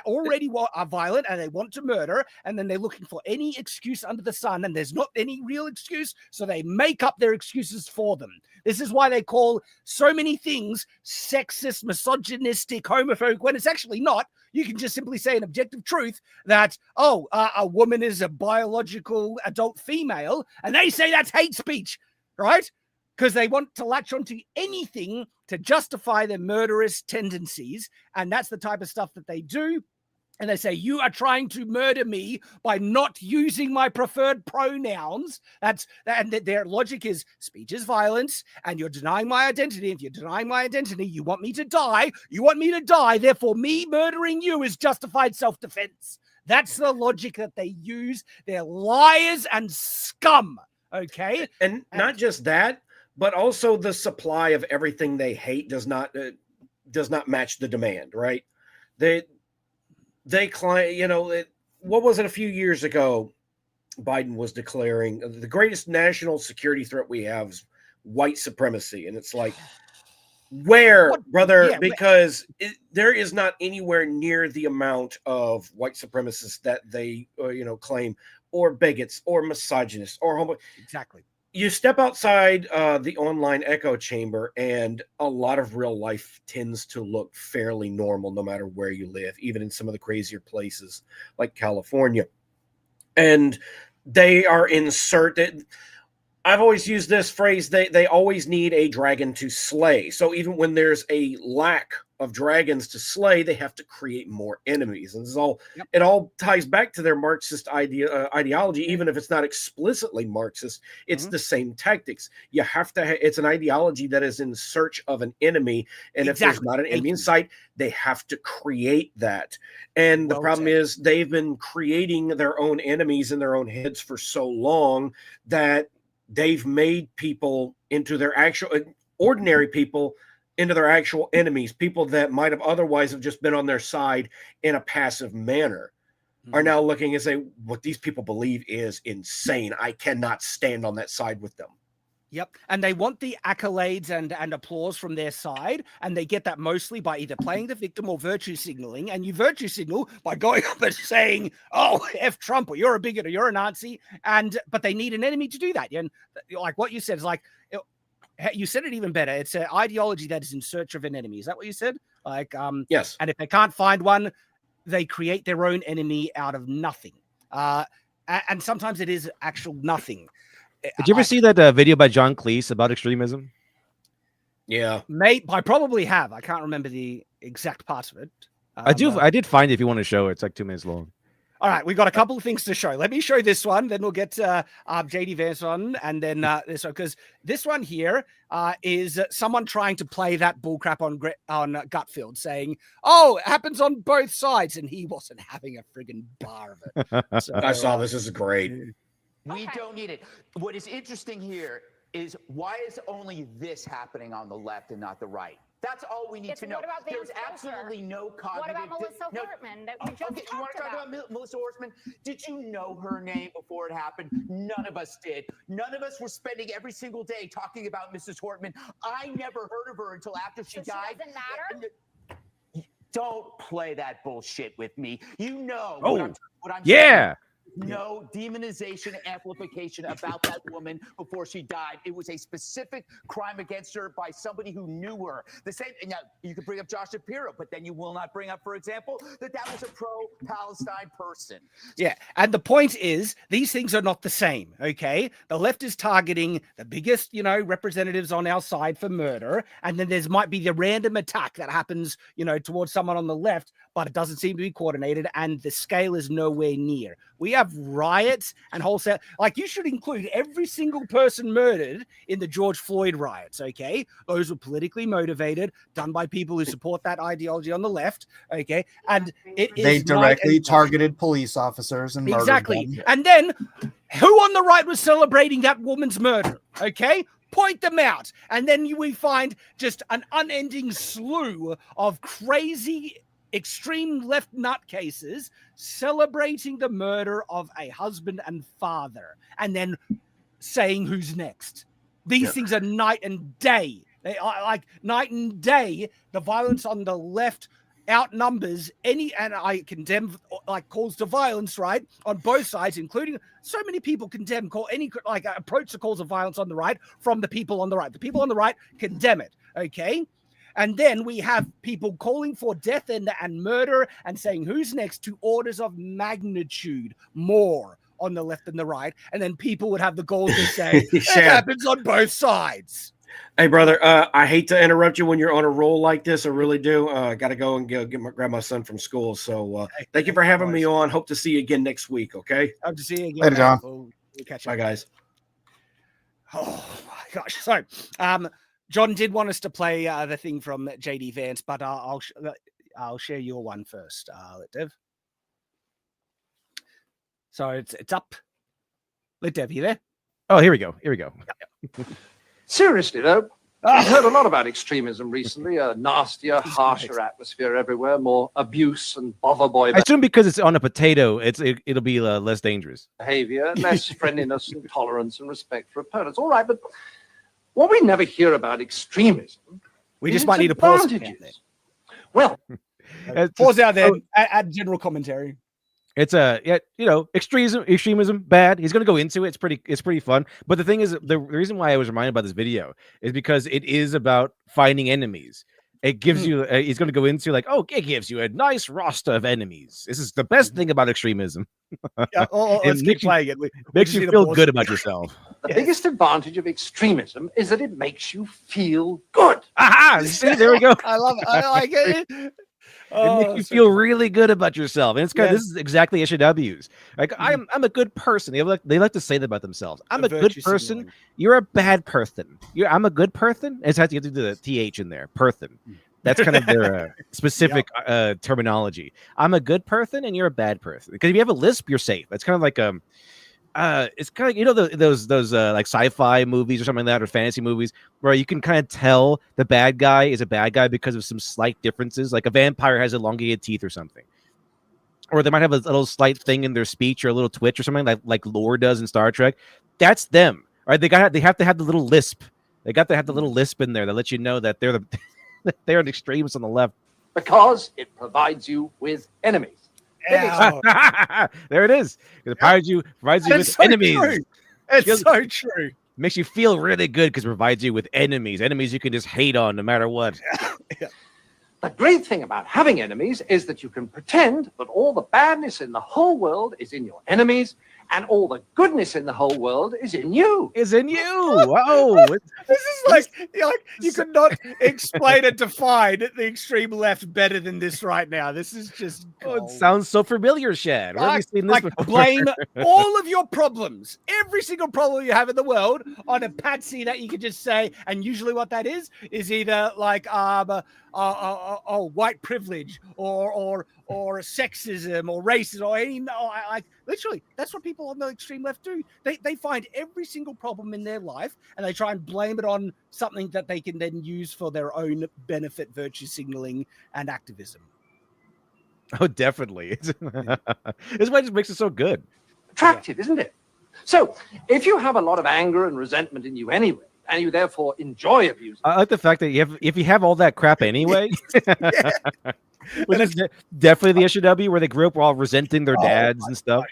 already are violent and they want to murder, and then they're looking for any excuse under the sun, and there's not any real excuse, so they make up their excuses for them. This is why they call so many things sexist, misogynistic, homophobic, when it's actually not. You can just simply say an objective truth that, a woman is a biological adult female, and they say that's hate speech, right? Because they want to latch onto anything to justify their murderous tendencies. And that's the type of stuff that they do. And they say, you are trying to murder me by not using my preferred pronouns. And their logic is speech is violence, and you're denying my identity. If you're denying my identity, you want me to die. You want me to die. Therefore, me murdering you is justified self-defense. That's the logic that they use. They're liars and scum. Okay. And not just that, but also the supply of everything they hate does not match the demand, right? They claim, what was it a few years ago? Biden was declaring the greatest national security threat we have is white supremacy. And it's like, Where, What- brother? yeah, where- Because there is not anywhere near the amount of white supremacists that they, claim, or bigots, or misogynists, or homo. Exactly. You step outside the online echo chamber, and a lot of real life tends to look fairly normal, no matter where you live, even in some of the crazier places like California. And they are inserted. I've always used this phrase, they always need a dragon to slay. So even when there's a lack of dragons to slay, they have to create more enemies. And this is all, it all ties back to their Marxist ideology, even if it's not explicitly Marxist. It's the same tactics. You have to, it's an ideology that is in search of an enemy. And if there's not an enemy in sight, they have to create that. And the problem is they've been creating their own enemies in their own heads for so long that they've made people into their actual ordinary people into their actual enemies. People that might have otherwise have just been on their side in a passive manner are now looking and say, what these people believe is insane. I cannot stand on that side with them. Yep. And they want the accolades and applause from their side. And they get that mostly by either playing the victim or virtue signaling. And you virtue signal by going up and saying, oh, F Trump, or you're a bigot, or you're a Nazi. But they need an enemy to do that. And like what you said is like, you said it even better. It's an ideology that is in search of an enemy. Is that what you said? Like, yes. And if they can't find one, they create their own enemy out of nothing. And sometimes it is actual nothing. Did you ever see that video by John Cleese about extremism? Yeah, mate, I probably have. I can't remember the exact parts of it. I did find it if you want to show it. It's like 2 minutes long. All right, we got a couple of things to show. Let me show this one, then we'll get JD Vance on, and then this one, because this one here is someone trying to play that bullcrap on Gutfield, saying, "Oh, it happens on both sides," and he wasn't having a friggin' bar of it. So, I saw this. This is great. We don't need it. What is interesting here is why is only this happening on the left and not the right? That's all we need to know. What about There's absolutely no cognitive. What about Melissa Hortman that we just you want to talk about Melissa Hortman? Did you know her name before it happened? None of us did. None of us were spending every single day talking about Mrs. Hortman. I never heard of her until after she died. Doesn't matter. Don't play that bullshit with me. You know what I'm yeah. saying. No demonization, amplification about that woman before she died. It was a specific crime against her by somebody who knew her. The same. Now you could bring up Josh Shapiro, but then you will not bring up, for example, that was a pro-Palestine person. Yeah, and the point is, these things are not the same. Okay, the left is targeting the biggest, representatives on our side for murder, and then there's might be the random attack that happens, towards someone on the left, but it doesn't seem to be coordinated, and the scale is nowhere near. We have riots and wholesale. Like, you should include every single person murdered in the George Floyd riots, okay? Those were politically motivated, done by people who support that ideology on the left, okay? And they directly targeted police officers and murdered them. And then, who on the right was celebrating that woman's murder, okay? Point them out. And then we find just an unending slew of crazy extreme left nutcases celebrating the murder of a husband and father, and then saying who's next. These things are night and day. They are like night and day. The violence on the left outnumbers any, and I condemn calls to violence, right, on both sides, including so many people call any approach the calls of violence on the right from the people on the right. The people on the right condemn it, okay? And then we have people calling for death and murder and saying who's next to orders of magnitude more on the left and the right. And then people would have the goal to say it happens on both sides. Hey, brother, I hate to interrupt you when you're on a roll like this. I really do. I got to go and grab my son from school. So thank you for having me on. Hope to see you again next week, okay? Hope to see you again. Later, John. We'll catch up. Bye, guys. Oh, my gosh. So, John did want us to play the thing from JD Vance, but I'll share your one first. Let Dev. So it's up. Let Dev, you there? Oh, here we go. Yeah. Seriously, though, I've heard a lot about extremism recently. A nastier, harsher atmosphere everywhere, more abuse and bother boy I assume because it's on a potato, it'll be less dangerous. behavior, less friendliness and tolerance and respect for opponents. All right, but what we never hear about extremism We is just its might need to pause it down there. advantages. Well, Pause out there. Add general commentary. It's extremism bad. He's gonna go into it. It's pretty fun. But the thing is, the reason why I was reminded about this video is because it is about finding enemies. It gives you. He's gonna go into like, it gives you a nice roster of enemies. This is the best thing about extremism. Yeah, let's keep playing it. Makes you feel good about yourself. the biggest advantage of extremism is that it makes you feel good. Aha! See, there we go. I love it. I like it. It makes you feel really good about yourself, and it's kind of this is exactly SJWs. Like I'm a good person. They like to say that about themselves. I'm a good person. Signaling. You're a bad person. I'm a good person. It's have to do the th in there. Person. That's kind of their specific terminology. I'm a good person, and you're a bad person. Because if you have a lisp, you're safe. It's kind of like it's kind of those like sci-fi movies or something like that, or fantasy movies where you can kind of tell the bad guy is a bad guy because of some slight differences, like a vampire has elongated teeth or something, or they might have a little slight thing in their speech or a little twitch or something like Lore does in Star Trek. That's them, right? They have to have the little lisp. They got to have the little lisp in there that lets you know that they're an extremist on the left Because it provides you with enemies. There it is. It provides you with enemies. True. It's so true. Makes you feel really good because it provides you with enemies. Enemies you can just hate on no matter what. The great thing about having enemies is that you can pretend that all the badness in the whole world is in your enemies, and all the goodness in the whole world is in you. Is in you. Oh, This is like you could not explain and define the extreme left better than this right now. This is just it sounds so familiar, Shad. Where have you seen this before? Blame all of your problems, every single problem you have in the world, on a patsy that you could just say. And usually, what that is either like white privilege or sexism or racism or any like literally that's what people on the extreme left do. They find every single problem in their life and they try and blame it on something that they can then use for their own benefit, virtue signaling, and activism. Oh, definitely. This is why it just makes it so good. Attractive, isn't it? So, if you have a lot of anger and resentment in you anyway, and you therefore enjoy abusing, I like the fact that if you have all that crap anyway, which is definitely the SJW where they grew up all resenting their dads and stuff.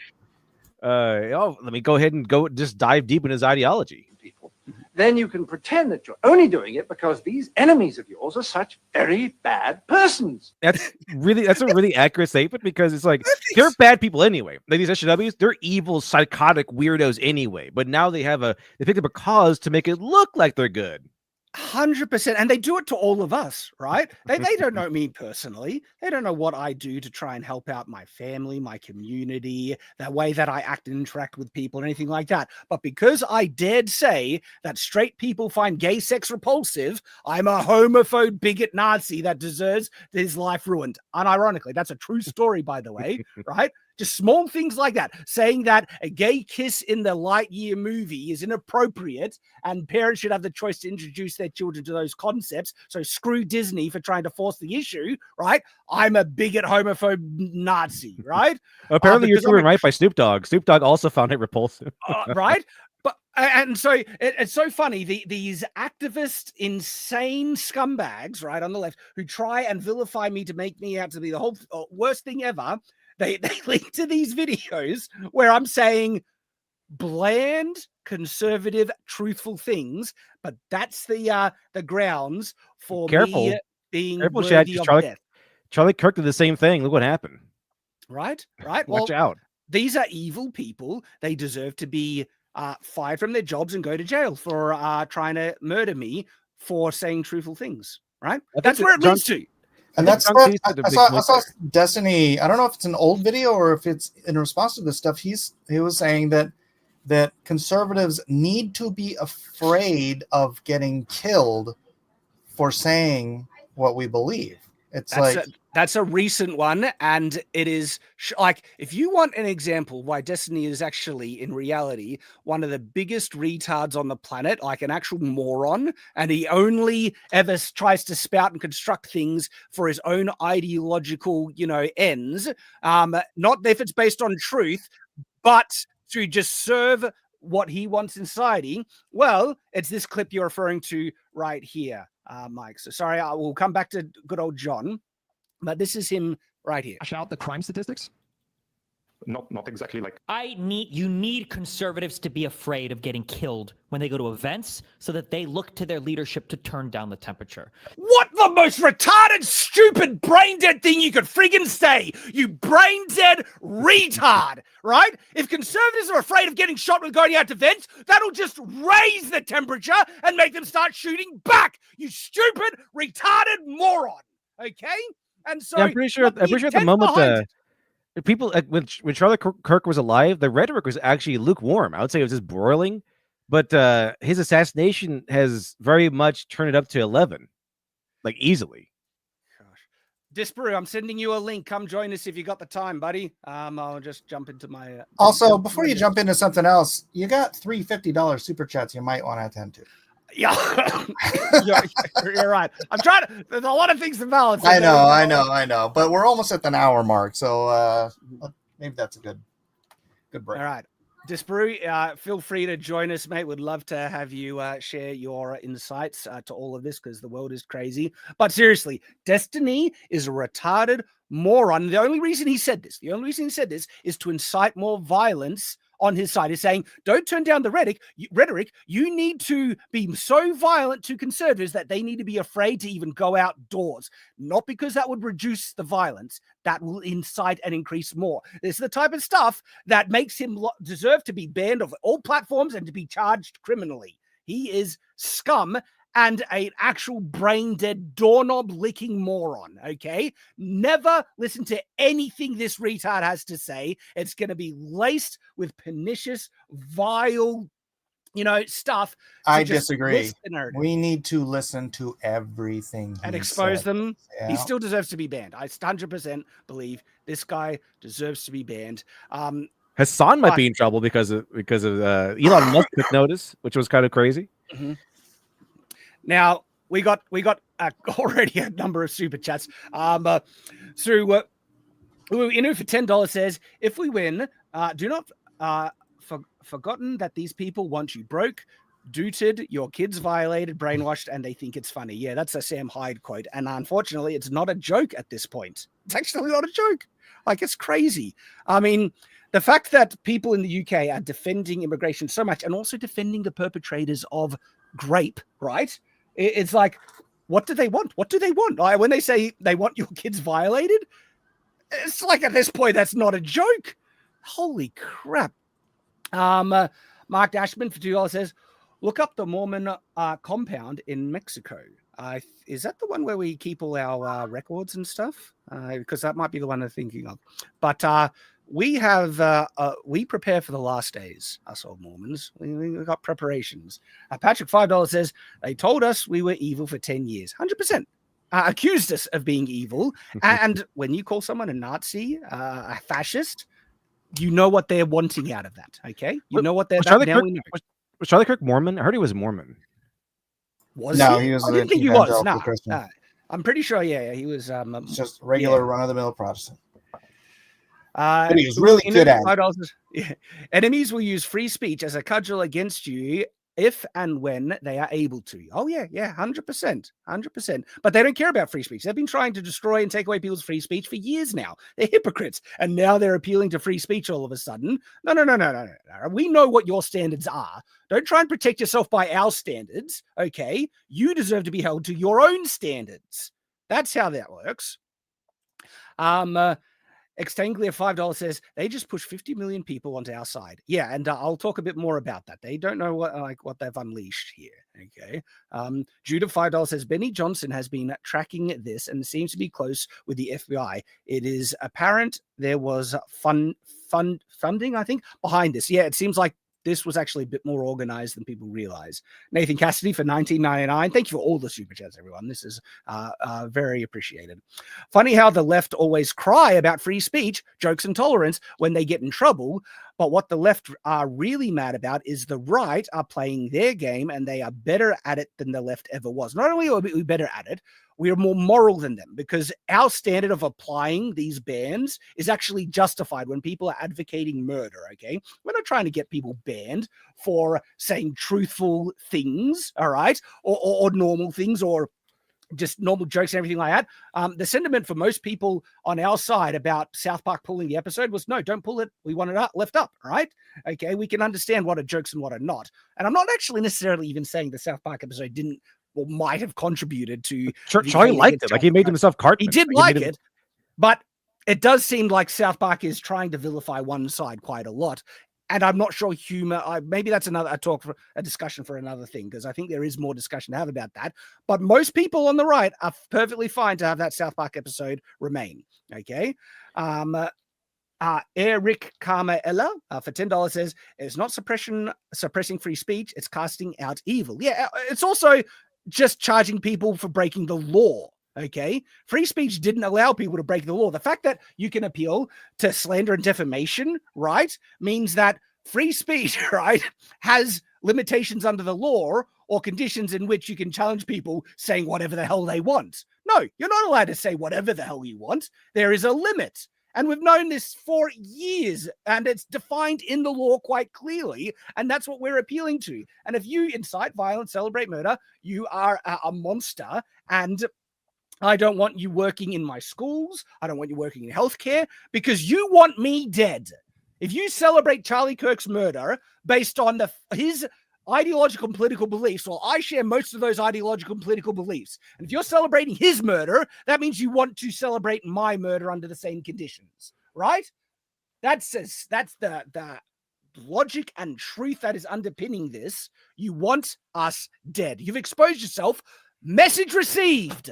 Let me go ahead and just dive deep in his ideology. people, then you can pretend that you're only doing it because these enemies of yours are such very bad persons. That's a really accurate statement because it's like they're bad people anyway. Like these SJWs, they're evil, psychotic weirdos anyway. But now they picked up a cause to make it look like they're good. 100%, and they do it to all of us, right? They don't know me personally. They don't know what I do to try and help out my family, my community, the way that I act and interact with people, and anything like that. But because I dared say that straight people find gay sex repulsive, I'm a homophobe, bigot, Nazi that deserves his life ruined. Unironically, that's a true story, by the way, right? Just small things like that. Saying that a gay kiss in the Lightyear movie is inappropriate and parents should have the choice to introduce their children to those concepts. So screw Disney for trying to force the issue, right? I'm a bigot, homophobe, Nazi, right? Apparently you're proven right by Snoop Dogg. Snoop Dogg also found it repulsive. Right? But and so it's so funny. These activist, insane scumbags, right, on the left, who try and vilify me to make me out to be the whole worst thing ever. They link to these videos where I'm saying bland, conservative, truthful things, but that's the grounds for me being worthy of death. Charlie Kirk did the same thing. Look what happened. Right? Watch out. These are evil people. They deserve to be fired from their jobs and go to jail for trying to murder me for saying truthful things. Right? That's where it leads to. And that's what I saw Destiny. I don't know if it's an old video or if it's in response to this stuff. He was saying that conservatives need to be afraid of getting killed for saying what we believe. That's a recent one, and it is like, if you want an example why Destiny is actually in reality one of the biggest retards on the planet, like an actual moron, and he only ever tries to spout and construct things for his own ideological, ends, not if it's based on truth, but to just serve what he wants in society. Well, it's this clip you're referring to right here. Mike. So sorry, I will come back to good old John, but this is him right here. Out the crime statistics? Not exactly like You need conservatives to be afraid of getting killed when they go to events so that they look to their leadership to turn down the temperature. What the most retarded, stupid, brain dead thing you could friggin' say, you brain dead retard, right? If conservatives are afraid of getting shot when going out to events, that'll just raise the temperature and make them start shooting back, you stupid, retarded moron, okay? And so I'm pretty sure at the moment, people when Charlie Kirk was alive, the rhetoric was actually lukewarm. I would say it was just broiling, but his assassination has very much turned it up to 11, like easily. Gosh, Disparu, I'm sending you a link. Come join us if you got the time, buddy. I'll just jump into my. Also, before you jump into something else, you got three $50 super chats you might want to attend to. Yeah, you're right. I'm trying to. There's a lot of things to balance. I know. But we're almost at an hour mark, so maybe that's a good break. All right, Disparu, feel free to join us, mate. Would love to have you share your insights to all of this because the world is crazy. But seriously, Destiny is a retarded moron. The only reason he said this is to incite more violence on his side. Is saying, don't turn down the rhetoric. You need to be so violent to conservatives that they need to be afraid to even go outdoors. Not because that would reduce the violence, that will incite and increase more. This is the type of stuff that makes him deserve to be banned off all platforms and to be charged criminally. He is scum and an actual brain-dead, doorknob-licking moron, okay? Never listen to anything this retard has to say. It's going to be laced with pernicious, vile, stuff. I disagree. We need to listen to everything and expose them. Yeah. He still deserves to be banned. I 100% believe this guy deserves to be banned. Hassan might be in trouble because of Elon Musk took notice, which was kind of crazy. Mm-hmm. Now we got already a number of super chats. Inu for $10 says, if we win, do not forgotten that these people want you broke, dooted, your kids violated, brainwashed, and they think it's funny. Yeah, that's a Sam Hyde quote. And unfortunately, it's not a joke at this point. It's actually not a joke. Like, it's crazy. I mean, the fact that people in the UK are defending immigration so much and also defending the perpetrators of grape, right? It's like, what do they want? What do they want? Like, when they say they want your kids violated, it's like at this point, that's not a joke. Holy crap. Mark Dashman for $2 says, look up the Mormon compound in Mexico. Is that the one where we keep all our records and stuff? Because that might be the one I'm thinking of. But we prepare for the last days, us old Mormons. We got preparations. Patrick $5 says, they told us we were evil for 10 years. 100%. Accused us of being evil. And when you call someone a Nazi, a fascist, you know what they're wanting out of that, okay? You know what they're... Was Charlie Kirk Mormon? I heard he was Mormon. Was he? He was. I didn't think he was. No, I'm pretty sure, yeah, he was... just regular run-of-the-mill Protestant. But he was really good at it. Yeah. Enemies will use free speech as a cudgel against you if and when they are able to. Oh, yeah, 100%. But they don't care about free speech. They've been trying to destroy and take away people's free speech for years now. They're hypocrites. And now they're appealing to free speech all of a sudden. No. We know what your standards are. Don't try and protect yourself by our standards, okay? You deserve to be held to your own standards. That's how that works. Extanglia $5 says they just push 50 million people onto our side. Yeah, and I'll talk a bit more about that. They don't know what they've unleashed here. Okay. Judah $5 says Benny Johnson has been tracking this and seems to be close with the FBI. It is apparent there was funding, I think, behind this. Yeah, it seems like this was actually a bit more organized than people realize. Nathan Cassidy for $19.99. Thank you for all the super chats, everyone. This is very appreciated. Funny how the left always cry about free speech, jokes, and tolerance when they get in trouble, But what the left are really mad about is the right are playing their game, and they are better at it than the left ever was. Not only are we better at it, we are more moral than them, because our standard of applying these bans is actually justified when people are advocating murder, okay? We're not trying to get people banned for saying truthful things, all right? Or normal things, or just normal jokes and everything like that. The sentiment for most people on our side about South Park pulling the episode was, no, don't pull it. We want it left up, all right? Okay, we can understand what are jokes and what are not. And I'm not actually necessarily even saying the South Park episode didn't or might have contributed to... Charlie liked it. Like, he made himself Cartman. He did like it, but it does seem like South Park is trying to vilify one side quite a lot. And I'm not sure humor, maybe that's a discussion for another thing, because I think there is more discussion to have about that. But most people on the right are perfectly fine to have that South Park episode remain. Okay. Eric Carmaella for $10 says, it's not suppressing free speech, it's casting out evil. Yeah, it's also just charging people for breaking the law. Okay, free speech didn't allow people to break the law. The fact that you can appeal to slander and defamation, right, means that free speech, right, has limitations under the law or conditions in which you can challenge people saying whatever the hell they want. No, you're not allowed to say whatever the hell you want. There is a limit. And we've known this for years, and it's defined in the law quite clearly, and that's what we're appealing to. And if you incite violence, celebrate murder, you are a monster, and I don't want you working in my schools. I don't want you working in healthcare, because you want me dead. If you celebrate Charlie Kirk's murder based on his ideological and political beliefs, well, I share most of those ideological and political beliefs. And if you're celebrating his murder, that means you want to celebrate my murder under the same conditions, right? That's the logic and truth that is underpinning this. You want us dead. You've exposed yourself. Message received.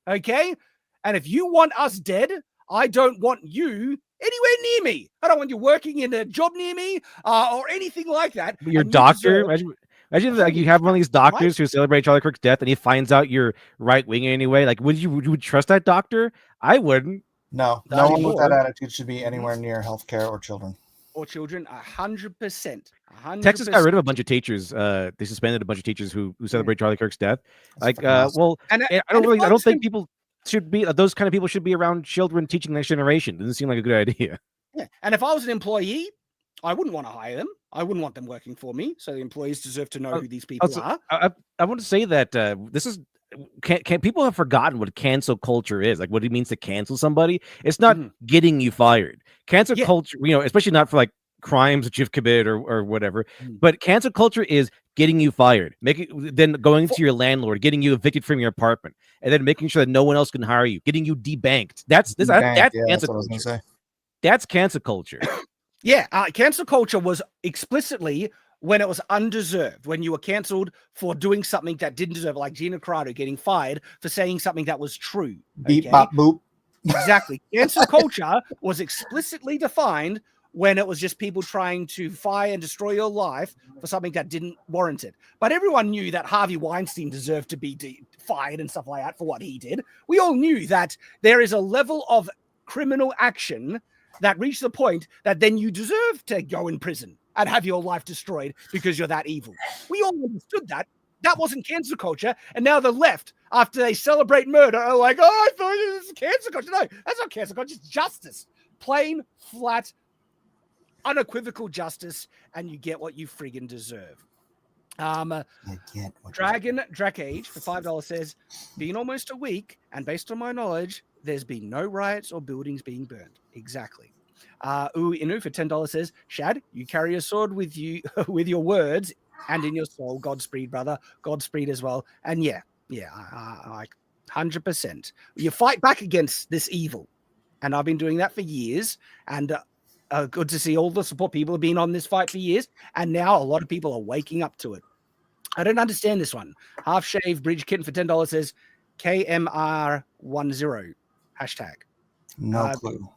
Okay? And if you want us dead, I don't want you anywhere near me. I don't want you working in a job near me or anything like that. Your doctor, imagine like you have one of these doctors who celebrate Charlie Kirk's death, and he finds out you're right wing anyway. Like, would you trust that doctor? I wouldn't. No one with that attitude should be anywhere near healthcare or children. 100%. Texas got rid of a bunch of teachers. They suspended a bunch of teachers who celebrate Charlie Kirk's death. Like, I don't think people should be those kind of people should be around children teaching the next generation. Doesn't seem like a good idea. Yeah, and if I was an employee, I wouldn't want to hire them. I wouldn't want them working for me. So the employees deserve to know who these people are. I want to say that this is. Can people have forgotten what cancel culture is? Like, what it means to cancel somebody? It's not getting you fired. Cancel culture, especially not for like crimes that you've committed or whatever. But cancel culture is getting you fired, then going to your landlord, getting you evicted from your apartment, and then making sure that no one else can hire you, getting you debanked. That's cancel culture. That's cancel culture. Yeah, cancel culture was explicitly when it was undeserved, when you were canceled for doing something that didn't deserve, like Gina Carano getting fired for saying something that was true. Beep, bop, boop. Exactly. Cancel culture was explicitly defined when it was just people trying to fire and destroy your life for something that didn't warrant it. But everyone knew that Harvey Weinstein deserved to be fired and stuff like that for what he did. We all knew that there is a level of criminal action that reached the point that then you deserve to go in prison and have your life destroyed because you're that evil. We all understood that. That wasn't cancel culture. And now the left, after they celebrate murder, are like, oh, I thought this was cancel culture. No, that's not cancel culture. It's justice. Plain, flat, unequivocal justice, and you get what you friggin' deserve. Dragon Drakage for $5 says, been almost a week, and based on my knowledge, there's been no riots or buildings being burned. Exactly. Inu for $10 says, Shad, you carry a sword with you with your words and in your soul. Godspeed, brother. Godspeed as well. And I 100%. You fight back against this evil. And I've been doing that for years. And good to see all the support. People have been on this fight for years. And now a lot of people are waking up to it. I don't understand this one. Half Shave Bridge Kitten for $10 says, KMR10 hashtag. No clue.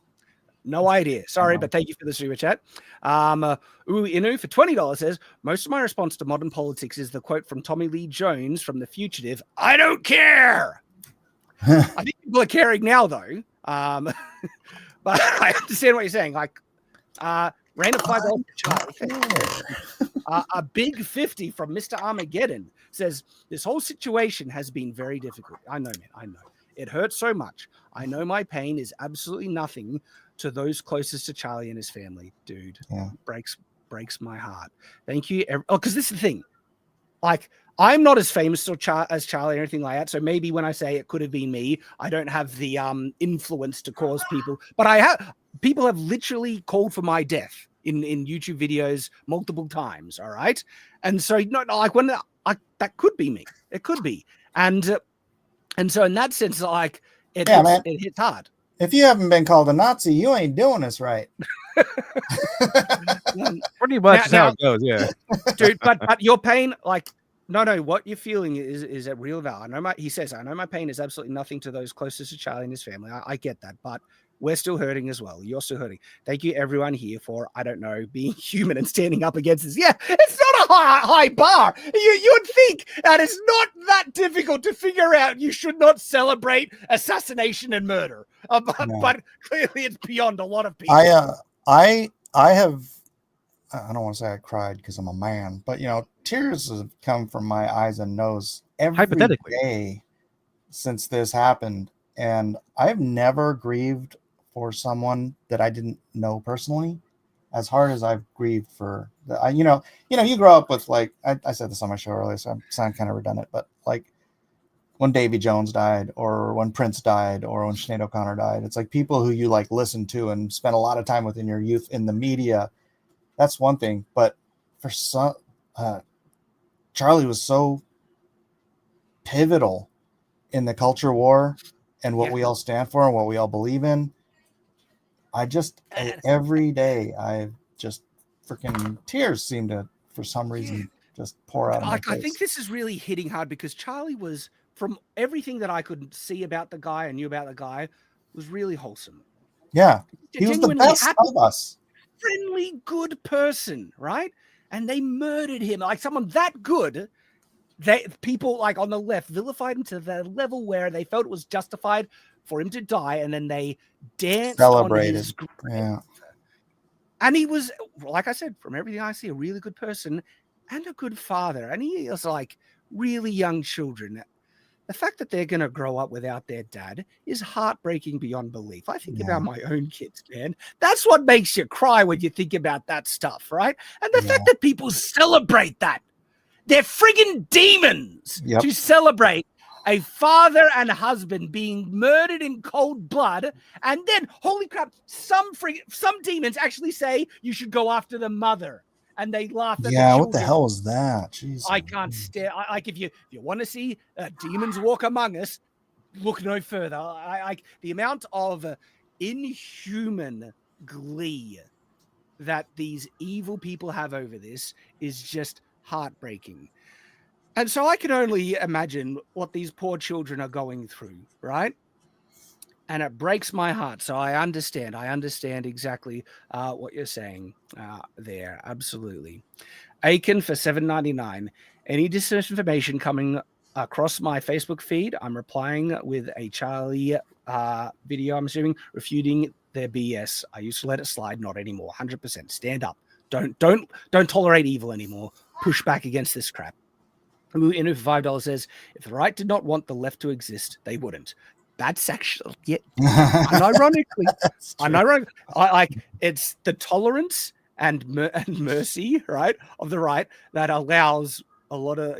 No idea. Sorry, but thank you for the super chat. Inu for $20 says, most of my response to modern politics is the quote from Tommy Lee Jones from The Fugitive, I don't care. I think people are caring now, though. But I understand what you're saying. Like, Random $5 for Charlie. Yeah. A big 50 from Mr. Armageddon says, this whole situation has been very difficult. I know, man. I know. It hurts so much. I know my pain is absolutely nothing to those closest to Charlie and his family. Dude, Yeah. breaks my heart. Thank you. Because this is the thing. Like, I'm not as famous as Charlie or anything like that. So maybe when I say it could have been me, I don't have the influence to cause people. But people have literally called for my death in YouTube videos multiple times. All right. And so like when that could be me. It could be. And so in that sense, like it hits hard. If you haven't been called a Nazi, you ain't doing this right. Pretty much how it goes, yeah. Dude, but your pain, like, no, what you're feeling is a real value. He says, I know my pain is absolutely nothing to those closest to Charlie and his family. I get that, but we're still hurting as well. You're still hurting. Thank you, everyone here, for, I don't know, being human and standing up against this. Yeah, it's not a high bar. You would think that it's not that difficult to figure out. You should not celebrate assassination and murder. But clearly it's beyond a lot of people. I have, I don't want to say I cried because I'm a man, but tears have come from my eyes and nose every day since this happened. And I've never grieved for someone that I didn't know personally as hard as I've grieved for you grow up with, like, I said this on my show earlier, so I sound kind of redundant, but like when Davy Jones died, or when Prince died, or when Sinead O'Connor died, it's like people who you like listen to and spend a lot of time with in your youth in the media. That's one thing. But for some, Charlie was so pivotal in the culture war and what we all stand for and what we all believe in. Every day I just freaking tears seem to, for some reason, just pour out of my face. I think this is really hitting hard because Charlie was, from everything that I could see about the guy and knew about the guy, was really wholesome. Yeah, he was the best of us. Friendly, good person, right? And they murdered him. Like someone that good, people like on the left vilified him to the level where they felt it was justified for him to die, and then they danced on his grave. Yeah. And he was, like I said, from everything I see, a really good person and a good father. And he was like really young children. The fact that they're going to grow up without their dad is heartbreaking beyond belief. I think about my own kids, man. That's what makes you cry when you think about that stuff, right? And the fact that people celebrate that. They're friggin' demons to celebrate a father and a husband being murdered in cold blood. And then, holy crap, some demons actually say you should go after the mother. And they laugh at the children. What the hell was that? Jeez. I can't stare. Like if you want to see demons walk among us, look no further. The amount of inhuman glee that these evil people have over this is just heartbreaking. And so I can only imagine what these poor children are going through, right? And it breaks my heart. So I understand exactly what you're saying there. Absolutely. Aiken for $7.99. Any disinformation coming across my Facebook feed, I'm replying with a Charlie video, I'm assuming, refuting their BS. I used to let it slide, not anymore. 100%. Stand up. Don't tolerate evil anymore. Push back against this crap. Inu for $5 says, if the right did not want the left to exist, they wouldn't. That's actually, unironically, it's the tolerance and mercy, right, of the right that allows a lot of,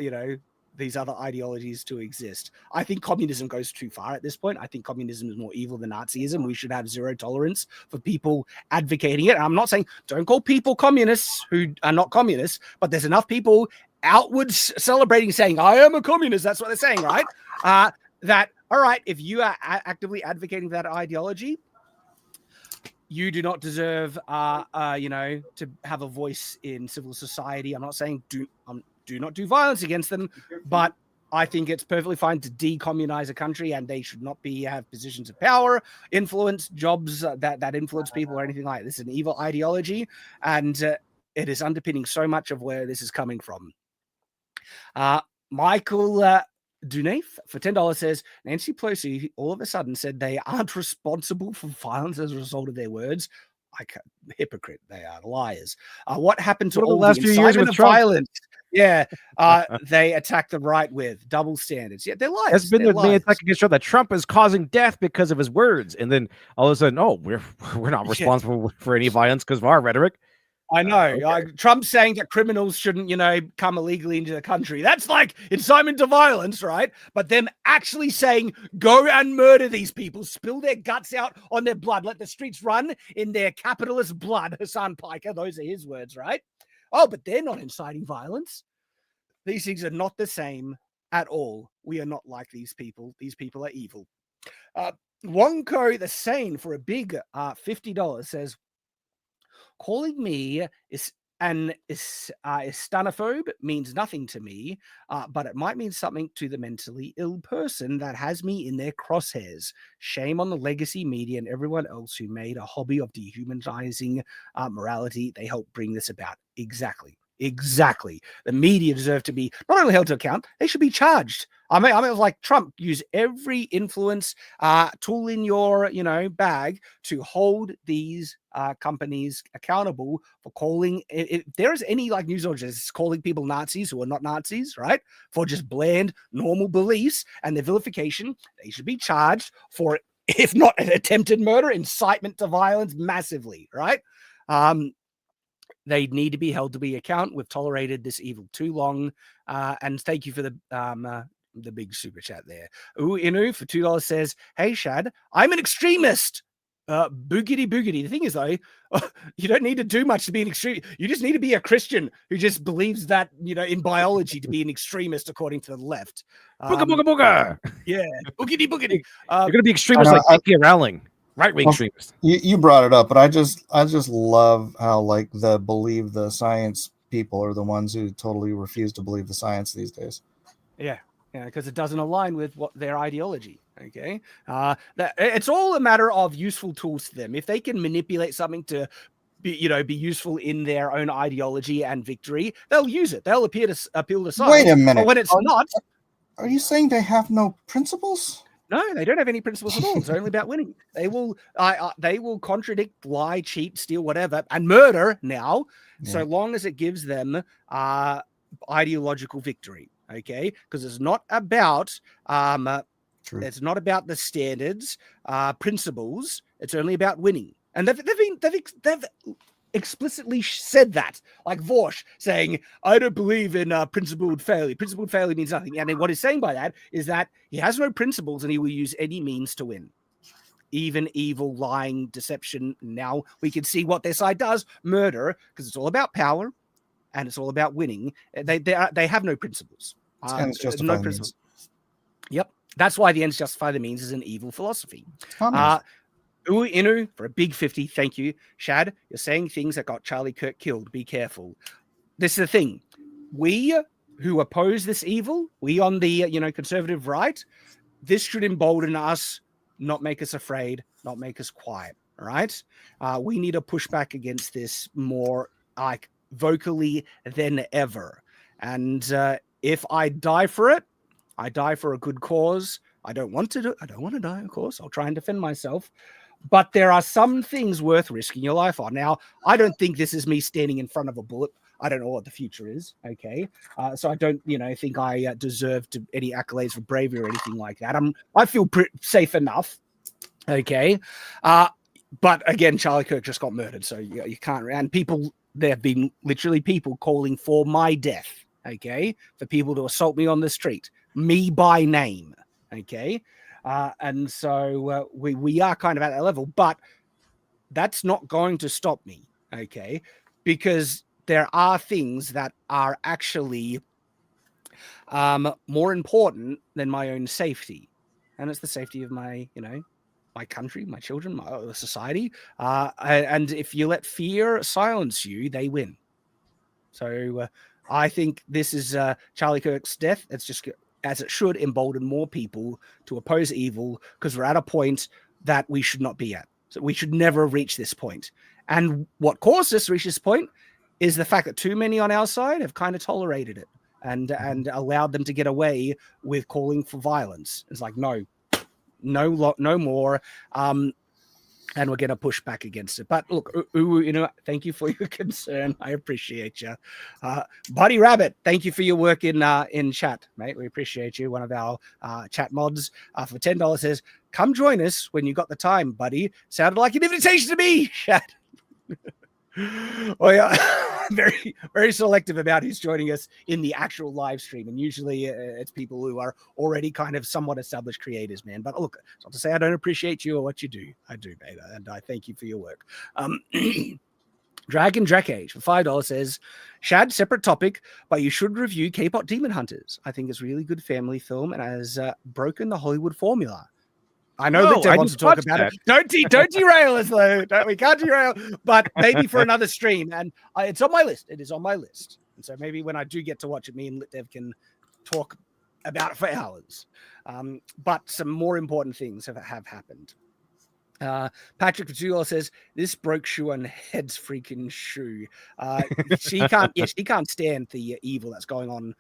these other ideologies to exist. I think communism goes too far at this point. I think communism is more evil than Nazism. We should have zero tolerance for people advocating it. And I'm not saying don't call people communists who are not communists, but there's enough people outwards celebrating, saying, I am a communist. That's what they're saying, right? That, all right, if you are actively advocating that ideology, you do not deserve, to have a voice in civil society. I'm not saying do not do violence against them, but I think it's perfectly fine to decommunize a country, and they should not have positions of power, influence, jobs that influence people or anything like that. This is an evil ideology, and it is underpinning so much of where this is coming from. Michael Dunafe for $10 says, Nancy Pelosi all of a sudden said they aren't responsible for violence as a result of their words. hypocrite. They are liars. What happened to What are the all last the few years incitement with of Trump? violence? Yeah, they attack the right with double standards. Yeah, they're liars. That's been They're the main liars. attack against Trump, that Trump is causing death because of his words, and then all of a sudden, oh, we're not responsible for any violence because of our rhetoric. I know. Okay. Trump's saying that criminals shouldn't, come illegally into the country. That's like incitement to violence, right? But them actually saying, go and murder these people, spill their guts out on their blood, let the streets run in their capitalist blood, Hassan Piker, those are his words, right? Oh, but they're not inciting violence. These things are not the same at all. We are not like these people. These people are evil. Wonko the Sane for a big $50 says, calling me Islamophobe means nothing to me, but it might mean something to the mentally ill person that has me in their crosshairs. Shame on the legacy media and everyone else who made a hobby of dehumanizing morality. They helped bring this about. Exactly. The media deserve to be not only held to account, they should be charged. I mean, like Trump, use every influence tool in your, bag to hold these companies accountable for calling. If there is any news organizations calling people Nazis who are not Nazis, right, for just bland normal beliefs and their vilification, they should be charged for, if not attempted murder, incitement to violence, massively, right? They need to be held to be account. We've tolerated this evil too long. And thank you for the big super chat there. Inu for $2 says, hey, Shad, I'm an extremist. Boogity boogity. The thing is, though, you don't need to do much to be an extremist. You just need to be a Christian who just believes that, in biology to be an extremist according to the left. Booga, booga, booga. Yeah. Boogity boogity. You're going to be extremists like J.K. Rowling. Right-wing extremists. You brought it up, but I just love how the science people are the ones who totally refuse to believe the science these days. Yeah, because it doesn't align with what their ideology. Okay, that it's all a matter of useful tools to them. If they can manipulate something to be useful in their own ideology and victory, they'll use it. They'll appeal to science. Wait a minute. But when it's not, are you saying they have no principles? No, they don't have any principles at all. It's only about winning. They will contradict, lie, cheat, steal, whatever, and murder now, so long as it gives them ideological victory. Okay, because it's not about it's not about the standards, principles. It's only about winning, and they've explicitly said that, like Vorsh saying, I don't believe in principled failure. Principled failure means nothing. And what he's saying by that is that he has no principles and he will use any means to win. Even evil, lying, deception. Now we can see what their side does, murder, because it's all about power and it's all about winning. They have no principles. Ends justify the means. Yep. That's why the ends justify the means is an evil philosophy. Inu for a big 50. Thank you. Shad, you're saying things that got Charlie Kirk killed. Be careful. This is the thing. We who oppose this evil, we on the conservative right, this should embolden us, not make us afraid, not make us quiet. All right. We need to push back against this more vocally than ever. And if I die for it, I die for a good cause. I don't want to die, of course. I'll try and defend myself. But there are some things worth risking your life on. Now, I don't think this is me standing in front of a bullet. I don't know what the future is. Okay. So I don't, think I deserve any accolades for bravery or anything like that. I feel safe enough. Okay. But again, Charlie Kirk just got murdered. So you can't, and there have been literally people calling for my death. Okay. For people to assault me on the street, me by name. Okay. And so we are kind of at that level, but that's not going to stop me, okay? Because there are things that are actually more important than my own safety, and it's the safety of my, my country, my children, my society. And if you let fear silence you, they win. So I think this is Charlie Kirk's death. It's just, as it should, embolden more people to oppose evil, because we're at a point that we should not be at. So we should never reach this point. And what caused us to reach this point is the fact that too many on our side have kind of tolerated it and allowed them to get away with calling for violence. It's like, no more. and we're going to push back against it. But look, thank you for your concern. I appreciate you. Buddy Rabbit, thank you for your work in chat, mate. We appreciate you. One of our chat mods for $10 says, come join us when you got the time, buddy. Sounded like an invitation to me, Shad. Oh yeah, very, very selective about who's joining us in the actual live stream, and usually it's people who are already kind of somewhat established creators, man. But look, it's not to say I don't appreciate you or what you do. I do, mate, and I thank you for your work. Dragon Drakage for $5 says, Shad, separate topic, but you should review K-pop Demon Hunters. I think it's a really good family film and has broken the Hollywood formula. I know that Deb wants to talk about it. Don't derail us, though. We can't derail, but maybe for another stream. And it's on my list. It is on my list. And so maybe when I do get to watch it, me and Dev can talk about it for hours. But some more important things have happened. Patrick Petula says, this broke shoe on head's freaking shoe. She can't stand the evil that's going on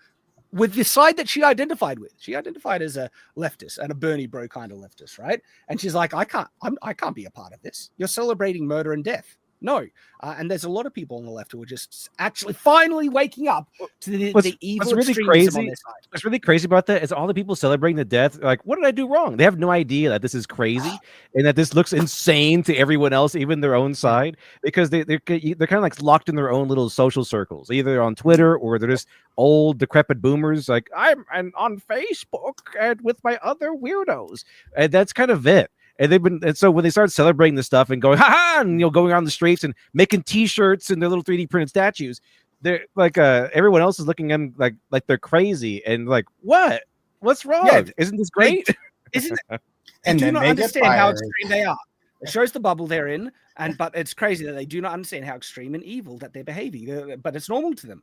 with the side that she identified with. She identified as a leftist and a Bernie bro kind of leftist, right? And she's like, I can't be a part of this. You're celebrating murder and death. No. And there's a lot of people on the left who are just actually finally waking up to the evil extremism on their side. What's really crazy about that is all the people celebrating the death are like, what did I do wrong? They have no idea that this is crazy and that this looks insane to everyone else, even their own side, because they're kind of like locked in their own little social circles, either on Twitter or they're just old decrepit boomers like, I'm on Facebook and with my other weirdos. And that's kind of it. And so when they start celebrating this stuff and going, ha, and going around the streets and making T-shirts and their little 3D printed statues, they're like, everyone else is looking at them like they're crazy and like, what's wrong? Yeah, isn't this great? Isn't it? And do not understand how extreme they are. It shows the bubble they're in, but it's crazy that they do not understand how extreme and evil that they're behaving. But it's normal to them.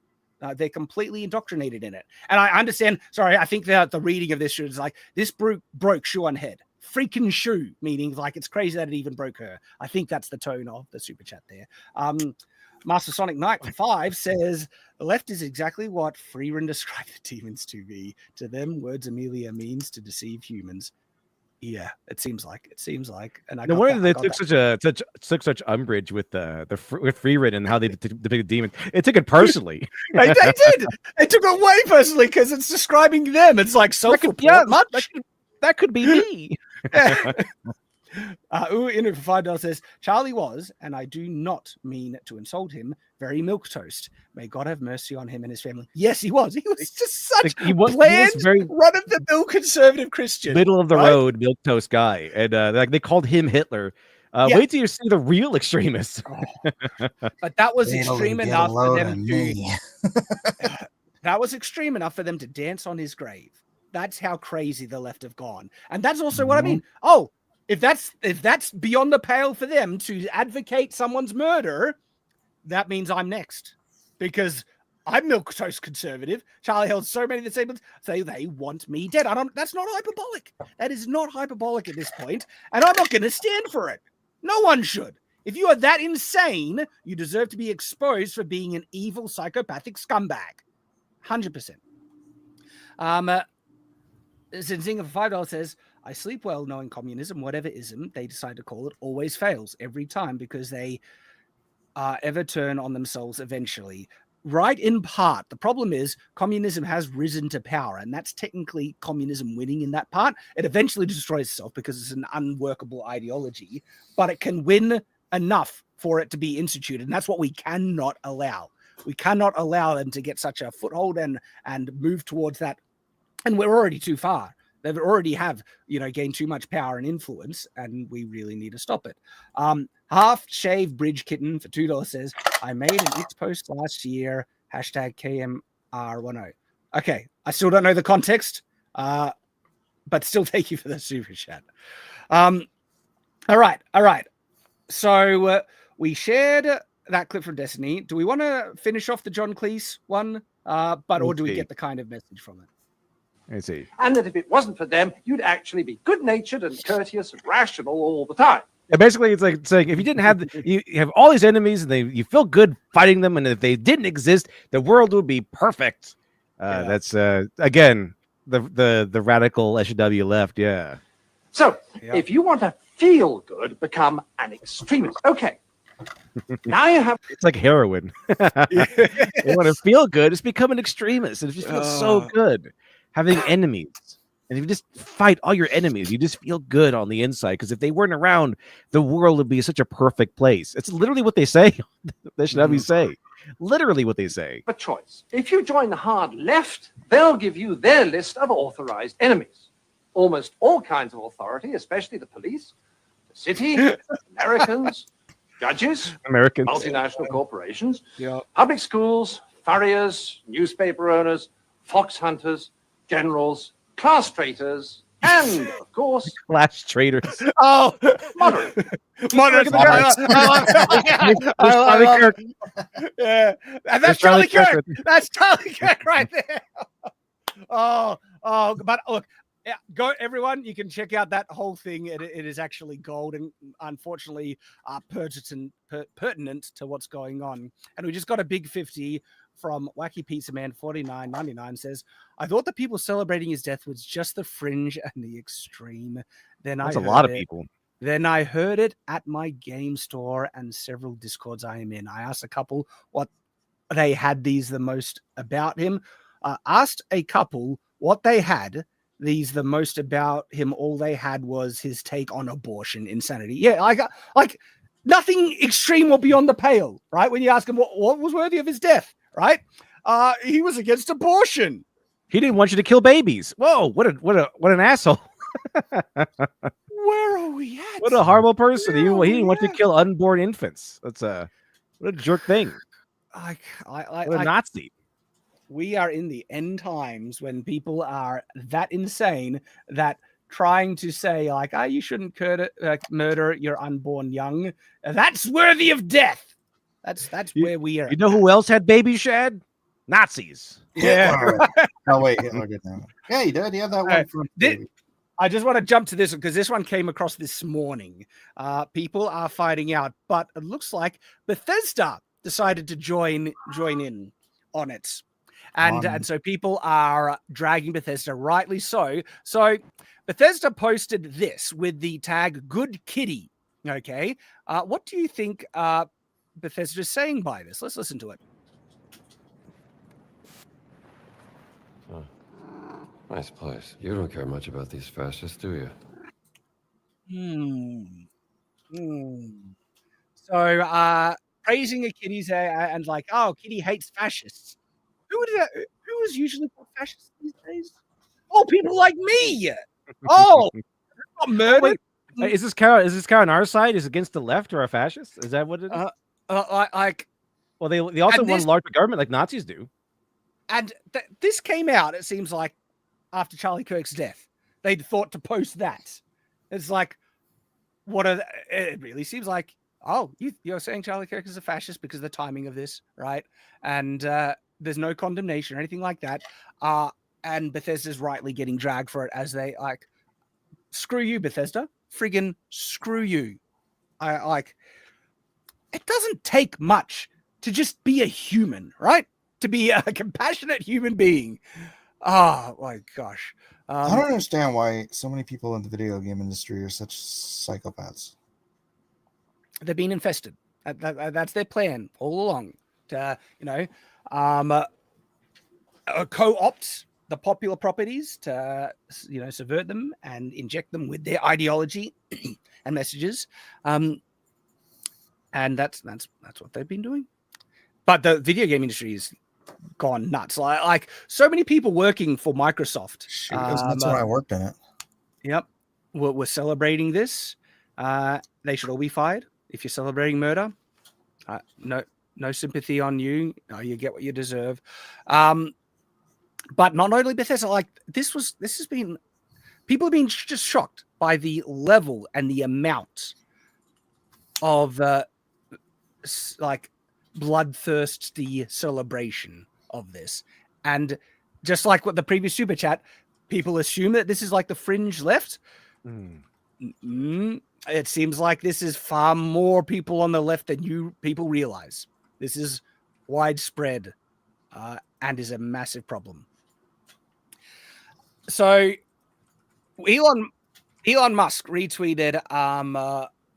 They're completely indoctrinated in it. And I understand. Sorry, I think the reading of this is like, this broke shoe on head. Freaking shoe, meaning like it's crazy that it even broke her. I think that's the tone of the super chat there. Master Sonic Knight for 5 says, the left is exactly what Freeran described the demons to be. To them, words Amelia means to deceive humans. Yeah, it seems like. And no wonder they took such umbrage with with Freeran and how they depicted demons. It took it personally. they did. They took it way personally because it's describing them. It's like self-report. That could be me. In for $5 says, Charlie was, and I do not mean to insult him, very milquetoast. May God have mercy on him and his family. Yes, he was. He was just such a bland, very run-of-the-mill conservative Christian. Middle of the road milquetoast guy. And like they called him Hitler. Wait till you see the real extremists. But that was extreme enough for them that was extreme enough for them to dance on his grave. That's how crazy the left have gone. And that's also what I mean. Oh, if that's beyond the pale for them to advocate someone's murder, that means I'm next. Because I'm milquetoast conservative. Charlie held so many disabled say they want me dead. That's not hyperbolic. That is not hyperbolic at this point. And I'm not going to stand for it. No one should. If you are that insane, you deserve to be exposed for being an evil, psychopathic scumbag. 100%. Zinzinger for $5 says, I sleep well knowing communism, whatever ism they decide to call it, always fails every time because they ever turn on themselves eventually. Right in part. The problem is communism has risen to power, and that's technically communism winning in that part. It eventually destroys itself because it's an unworkable ideology, but it can win enough for it to be instituted, and that's what we cannot allow. We cannot allow them to get such a foothold and move towards that. And we're already too far. They already have, gained too much power and influence, and we really need to stop it. Half-shaved bridge kitten for $2 says, I made an X post last year, #KMR10. Okay, I still don't know the context, but still thank you for the super chat. All right. So we shared that clip from Destiny. Do we want to finish off the John Cleese one, or do we get the kind of message from it? I see. And that if it wasn't for them, you'd actually be good-natured and courteous and rational all the time. Yeah, basically, it's like saying if you didn't have you have all these enemies and you feel good fighting them, and if they didn't exist, the world would be perfect. That's again the radical SJW left. Yeah. So, Yeah. if you want to feel good, become an extremist. Okay. Now you have. It's like heroin. You want to feel good, just become an extremist. And it just feels so good having enemies. And if you just fight all your enemies, you just feel good on the inside. Because if they weren't around, the world would be such a perfect place. It's literally what they say. They should have me say. Literally what they say. A choice. If you join the hard left, they'll give you their list of authorized enemies. Almost all kinds of authority, especially the police, the city, Americans, judges, Americans, multinational corporations, Yeah. public schools, furriers, newspaper owners, fox hunters, generals, class traitors, and, of course, class traitors. Oh, moderate. Moderate. Kirk. Yeah, and that's Charlie Charlie Kirk. Kirk. That's Charlie Kirk right there. But look, yeah, go everyone. You can check out that whole thing. It is actually gold, and unfortunately, pertinent to what's going on. And we just got a big 50 from Wacky Pizza Man 49.99 says, "I thought the people celebrating his death was just the fringe and the extreme. Then That's I a lot of heard it. people. Then I heard it at my game store and several discords I am in. I asked a couple what they had these the most about him. Asked a couple what they had these the most about him. All they had was his take on abortion insanity. Yeah, like nothing extreme or beyond the pale, right? When you ask him what was worthy of his death, right? He was against abortion. He didn't want you to kill babies. Whoa, what an asshole. Where are we at? What a horrible person. He Where are didn't we want to at? kill unborn infants. What a jerk thing. I What a Nazi. We are in the end times when people are that insane that trying to say like, you shouldn't murder your unborn young. That's worthy of death. That's where we are. You know who else had babies, Shad? Nazis. Yeah. Oh wait, Hitler did that. Yeah, he did. He had that one from. I just want to jump to this because this one came across this morning. People are fighting out, but it looks like Bethesda decided to join in on it. And so people are dragging Bethesda, rightly so. So Bethesda posted this with the tag "Good Kitty." Okay, what do you think Bethesda is saying by this? Let's listen to it. Oh, nice place. You don't care much about these fascists, do you? So praising a kitty's and like, oh, kitty hates fascists. Who is usually called fascists these days? Oh, people like me. Oh, not murdered. Wait, is this cow on our side? Is it against the left or a fascist? Is that what it is? Well, they also want larger government like Nazis do. And this came out, it seems like, after Charlie Kirk's death. They'd thought to post that. It's like, it really seems like, oh, you're saying Charlie Kirk is a fascist because of the timing of this, right? And there's no condemnation or anything like that. And Bethesda's rightly getting dragged for it as they like, screw you, Bethesda. Friggin' screw you. It doesn't take much to just be a human, right? To be a compassionate human being. Oh my gosh. I don't understand why so many people in the video game industry are such psychopaths. They're being infested. That's their plan all along. To co-opt the popular properties to subvert them and inject them with their ideology and messages. And that's what they've been doing. But the video game industry is gone nuts. Like so many people working for Microsoft. That's when I worked in it. Yep. We're celebrating this. They should all be fired. If you're celebrating murder, no sympathy on you. You get what you deserve. But not only Bethesda, like people have been just shocked by the level and the amount of bloodthirsty celebration of this. And just like what the previous super chat, people assume that this is like the fringe left. It seems like this is far more people on the left than you people realize. This is widespread and is a massive problem. So Elon Elon Musk retweeted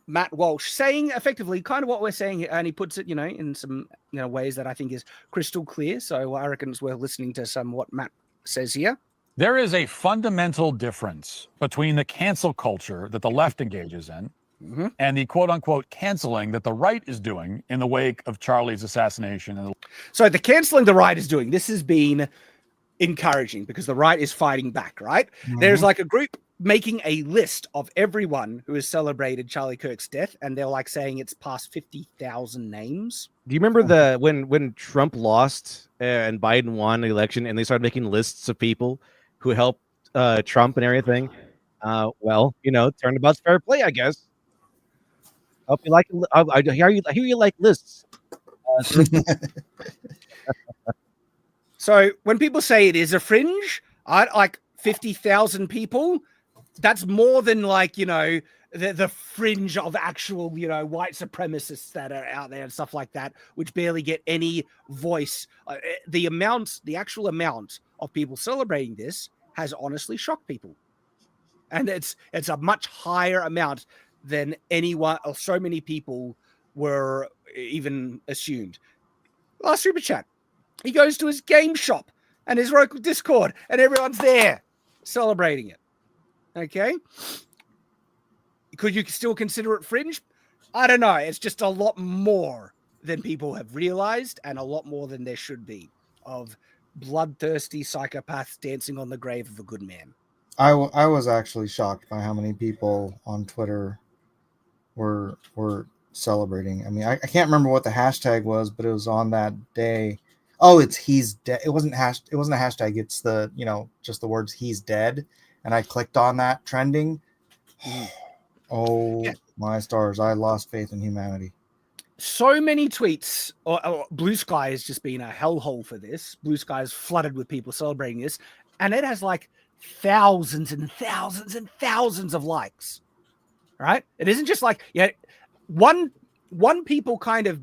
Matt Walsh saying effectively kind of what we're saying here, and he puts it, in some ways that I think is crystal clear. So I reckon it's worth listening to some what Matt says here. There is a fundamental difference between the cancel culture that the left engages in and the quote unquote canceling that the right is doing in the wake of Charlie's assassination. So the canceling the right is doing, this has been encouraging because the right is fighting back, right? There's like a group making a list of everyone who has celebrated Charlie Kirk's death, and they're like saying it's past 50,000 names. Do you remember when Trump lost and Biden won the election, and they started making lists of people who helped Trump and everything? Well, turnabout's fair play, I guess. Hope you like. I hear you like lists. So when people say it is a fringe, I like 50,000 people. That's more than the fringe of actual, white supremacists that are out there and stuff like that, which barely get any voice. The actual amount of people celebrating this has honestly shocked people. And it's a much higher amount than anyone or so many people were even assumed. Last super chat. He goes to his game shop and his local Discord, and everyone's there celebrating it. Okay. Could you still consider it fringe? I don't know. It's just a lot more than people have realized, and a lot more than there should be of bloodthirsty psychopaths dancing on the grave of a good man. I was actually shocked by how many people on Twitter were celebrating. I mean, I can't remember what the hashtag was, but it was on that day. Oh, it's he's dead. It wasn't a hashtag. It's the, just the words he's dead. And I clicked on that trending. Oh, my stars. I lost faith in humanity. So many tweets. Blue Sky has just been a hellhole for this. Blue Sky is flooded with people celebrating this. And it has like thousands and thousands and thousands of likes. Right? It isn't just like, one people kind of,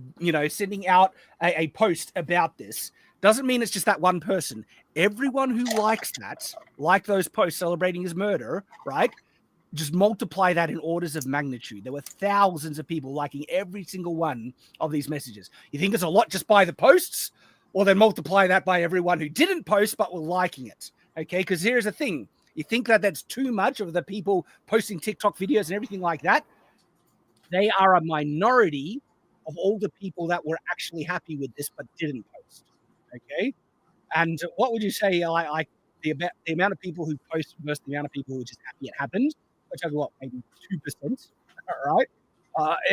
sending out a post about this doesn't mean it's just that one person. Everyone who likes that, like those posts celebrating his murder, right? Just multiply that in orders of magnitude. There were thousands of people liking every single one of these messages. You think it's a lot just by the posts, or then multiply that by everyone who didn't post but were liking it. Okay, because here's the thing. You think that that's too much of the people posting TikTok videos and everything like that? They are a minority of all the people that were actually happy with this but didn't post. Okay, and what would you say, like the amount of people who post versus the amount of people who are just happy it happened? Which is what, maybe 2%, right?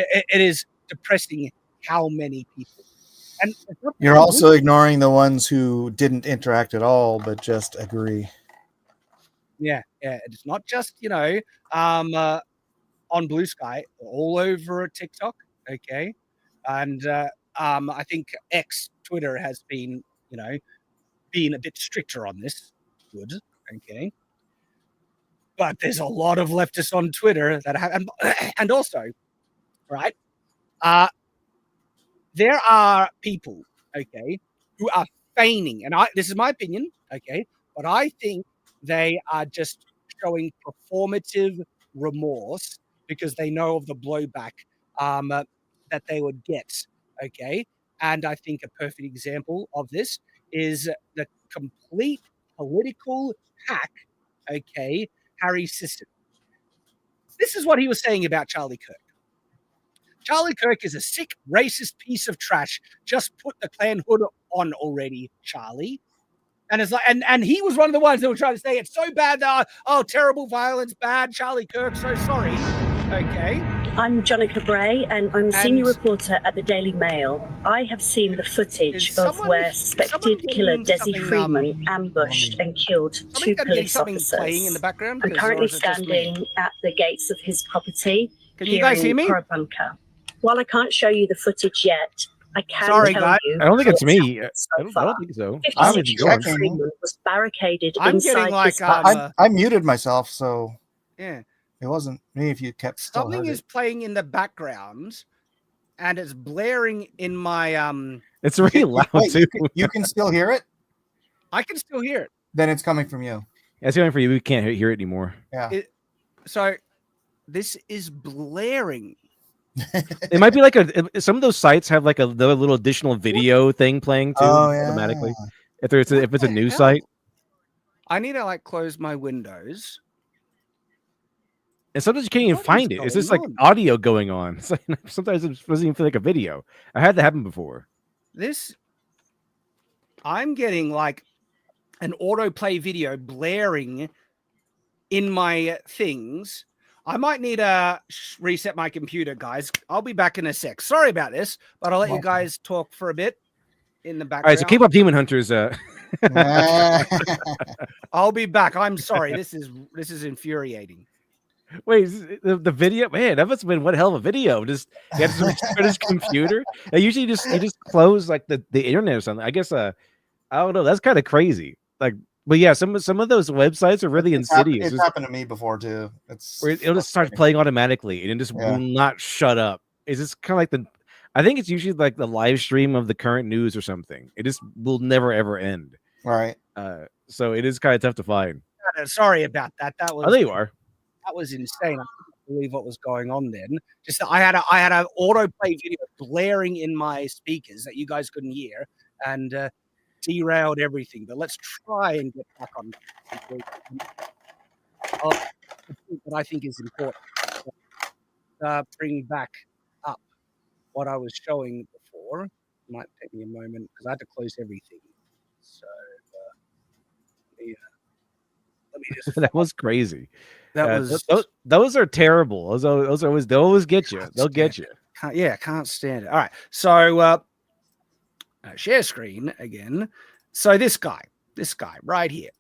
It is depressing how many people. And you're also ignoring the ones who didn't interact at all but just agree. Yeah, it's not just on Blue Sky, all over TikTok, okay? And I think Twitter has been, being a bit stricter on this. Good, okay? But there's a lot of leftists on Twitter that have, and also, right? There are people, okay, who are feigning, and this is my opinion, okay, but I think they are just showing performative remorse because they know of the blowback that they would get, okay? And I think a perfect example of this is the complete political hack, okay, Harry Sisson. This is what he was saying about Charlie Kirk. Charlie Kirk is a sick, racist piece of trash. Just put the Klan hood on already, Charlie. And it's like, and he was one of the ones that were trying to say it's so bad that terrible violence, bad. Charlie Kirk, so sorry. Okay. I'm Jonica Bray, and I'm senior reporter at the Daily Mail. I have seen the footage of where suspected killer Desi Freeman ambushed and killed two police officers. In the background, I'm currently standing at the gates of his property. Can you guys hear me? Bunker. While I can't show you the footage yet, I can tell you. I don't think it's me. I don't think so. Freeman was barricaded inside his house. I muted myself, so yeah. It wasn't me if you kept something is playing in the background and it's blaring in my it's really loud too. You can still hear it? I can still hear it. Then it's coming from you. Yeah, it's coming from you. We can't hear it anymore. Yeah. So This is blaring. It might be like some of those sites have like the little additional video thing playing too automatically. If it's a news site. I need to like close my windows. And sometimes you can't even find it. It's just like audio going on. It's like, sometimes it doesn't even feel like a video. I had that happen before. I'm getting like an autoplay video blaring in my things. I might need to reset my computer, guys. I'll be back in a sec. Sorry about this, but I'll let you guys talk for a bit in the background. All right, so keep up, Demon Hunters. I'll be back. I'm sorry. This is infuriating. Wait, the video, man, that must have been one hell of a video. Just you have to restart his computer. And usually you just close like the internet or something. I guess I don't know. That's kind of crazy. Like, but yeah, some of those websites are really insidious. It's happened to me before too. It'll just start playing automatically and it just will not shut up. It's just kind of like I think it's usually like the live stream of the current news or something. It just will never ever end. Right. So it is kind of tough to find. Sorry about that. That was. Oh, there you are. That was insane. I couldn't believe what was going on then. Just I had an autoplay video blaring in my speakers that you guys couldn't hear and derailed everything. But let's try and get back on. What I think is important. Bring back up what I was showing before. It might take me a moment because I had to close everything. So let me just. That was crazy. Those are terrible. They'll always get you. They'll get you. Can't stand it. All right. So share screen again. So this guy right here.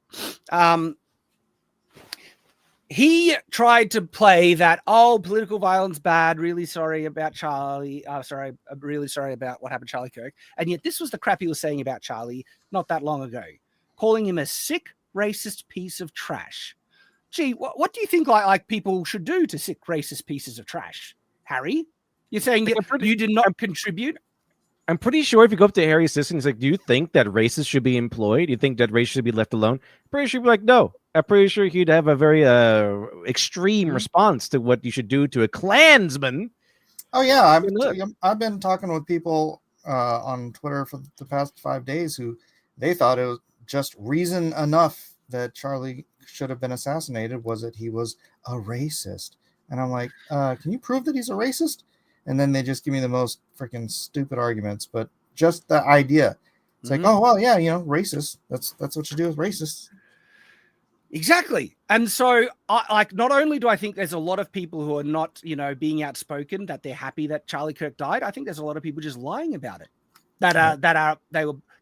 He tried to play that, political violence bad. Really sorry about Charlie. I'm really sorry about what happened to Charlie Kirk. And yet this was the crap he was saying about Charlie not that long ago, calling him a sick, racist piece of trash. Gee, what do you think like people should do to sick, racist pieces of trash? Harry, you're saying you did not contribute? I'm pretty sure if you go up to Harry's sister and he's like, do you think that racists should be employed? Do you think that race should be left alone? Pretty sure he'd be like, no. I'm pretty sure he'd have a very extreme response to what you should do to a Klansman. Oh, yeah. I've been talking with people on Twitter for the past 5 days who they thought it was just reason enough that Charlie should have been assassinated was that he was a racist. And I'm like, can you prove that he's a racist? And then they just give me the most freaking stupid arguments. But just the idea. It's like, oh, well, yeah, racist. That's what you do with racists. Exactly. And so not only do I think there's a lot of people who are not, being outspoken that they're happy that Charlie Kirk died, I think there's a lot of people just lying about it.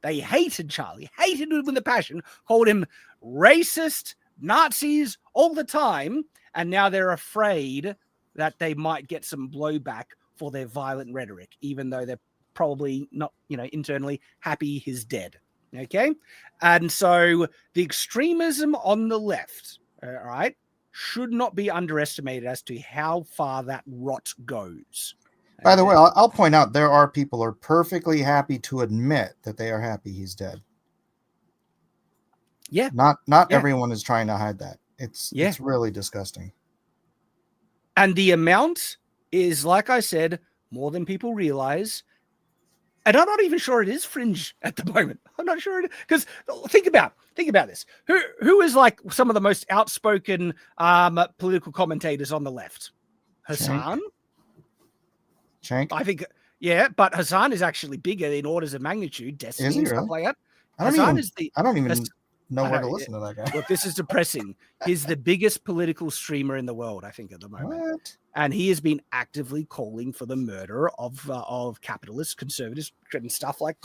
They hated Charlie, hated him with a passion, called him racist, Nazis all the time, and now they're afraid that they might get some blowback for their violent rhetoric, even though they're probably not, internally happy he's dead. Okay? And so the extremism on the left, all right, should not be underestimated as to how far that rot goes. By the way, I'll point out there are people who are perfectly happy to admit that they are happy he's dead. Yeah. Not everyone is trying to hide that. It's really disgusting. And the amount is, like I said, more than people realize. And I'm not even sure it is fringe at the moment. I'm not sure because think about this. Who is like some of the most outspoken political commentators on the left? Hassan. Shank. I think, but Hassan is actually bigger in orders of magnitude. Destiny and stuff like that. I don't even know where to listen to that guy. Look, this is depressing. He's the biggest political streamer in the world, I think, at the moment. What? And he has been actively calling for the murder of capitalists, conservatives, and stuff like.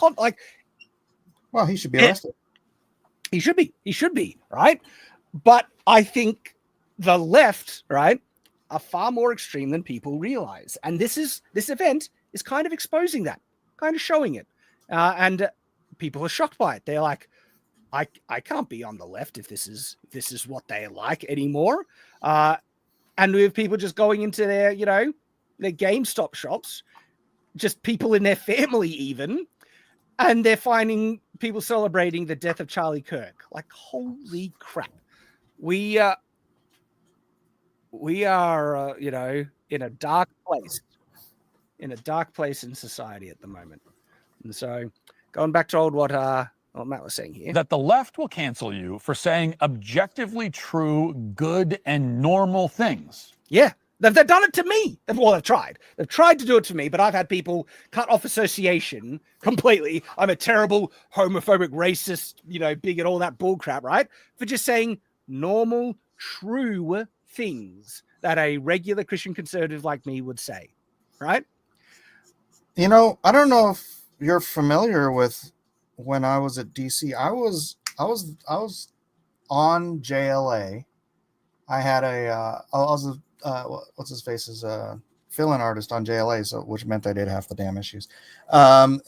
Well, he should be arrested. He should be, right? But I think the left, right, are far more extreme than people realize. And this event is kind of exposing that, kind of showing it. And people are shocked by it. They're like, I can't be on the left if this is what they like anymore. And we have people just going into their GameStop shops, just people in their family even, and they're finding people celebrating the death of Charlie Kirk. Like, holy crap. we are, in a dark place, in society at the moment. And so, going back to what Matt was saying here, that the left will cancel you for saying objectively true, good, and normal things. Yeah. They've done it to me. They've tried. They've tried to do it to me, but I've had people cut off association completely. I'm a terrible homophobic, racist, bigot, all that bullcrap, right? For just saying normal, true things that a regular Christian conservative like me would say, right? I don't know if you're familiar with when I was at DC. I was on JLA. I had I was a what's his face is a fill-in artist on JLA, so which meant I did half the damn issues. And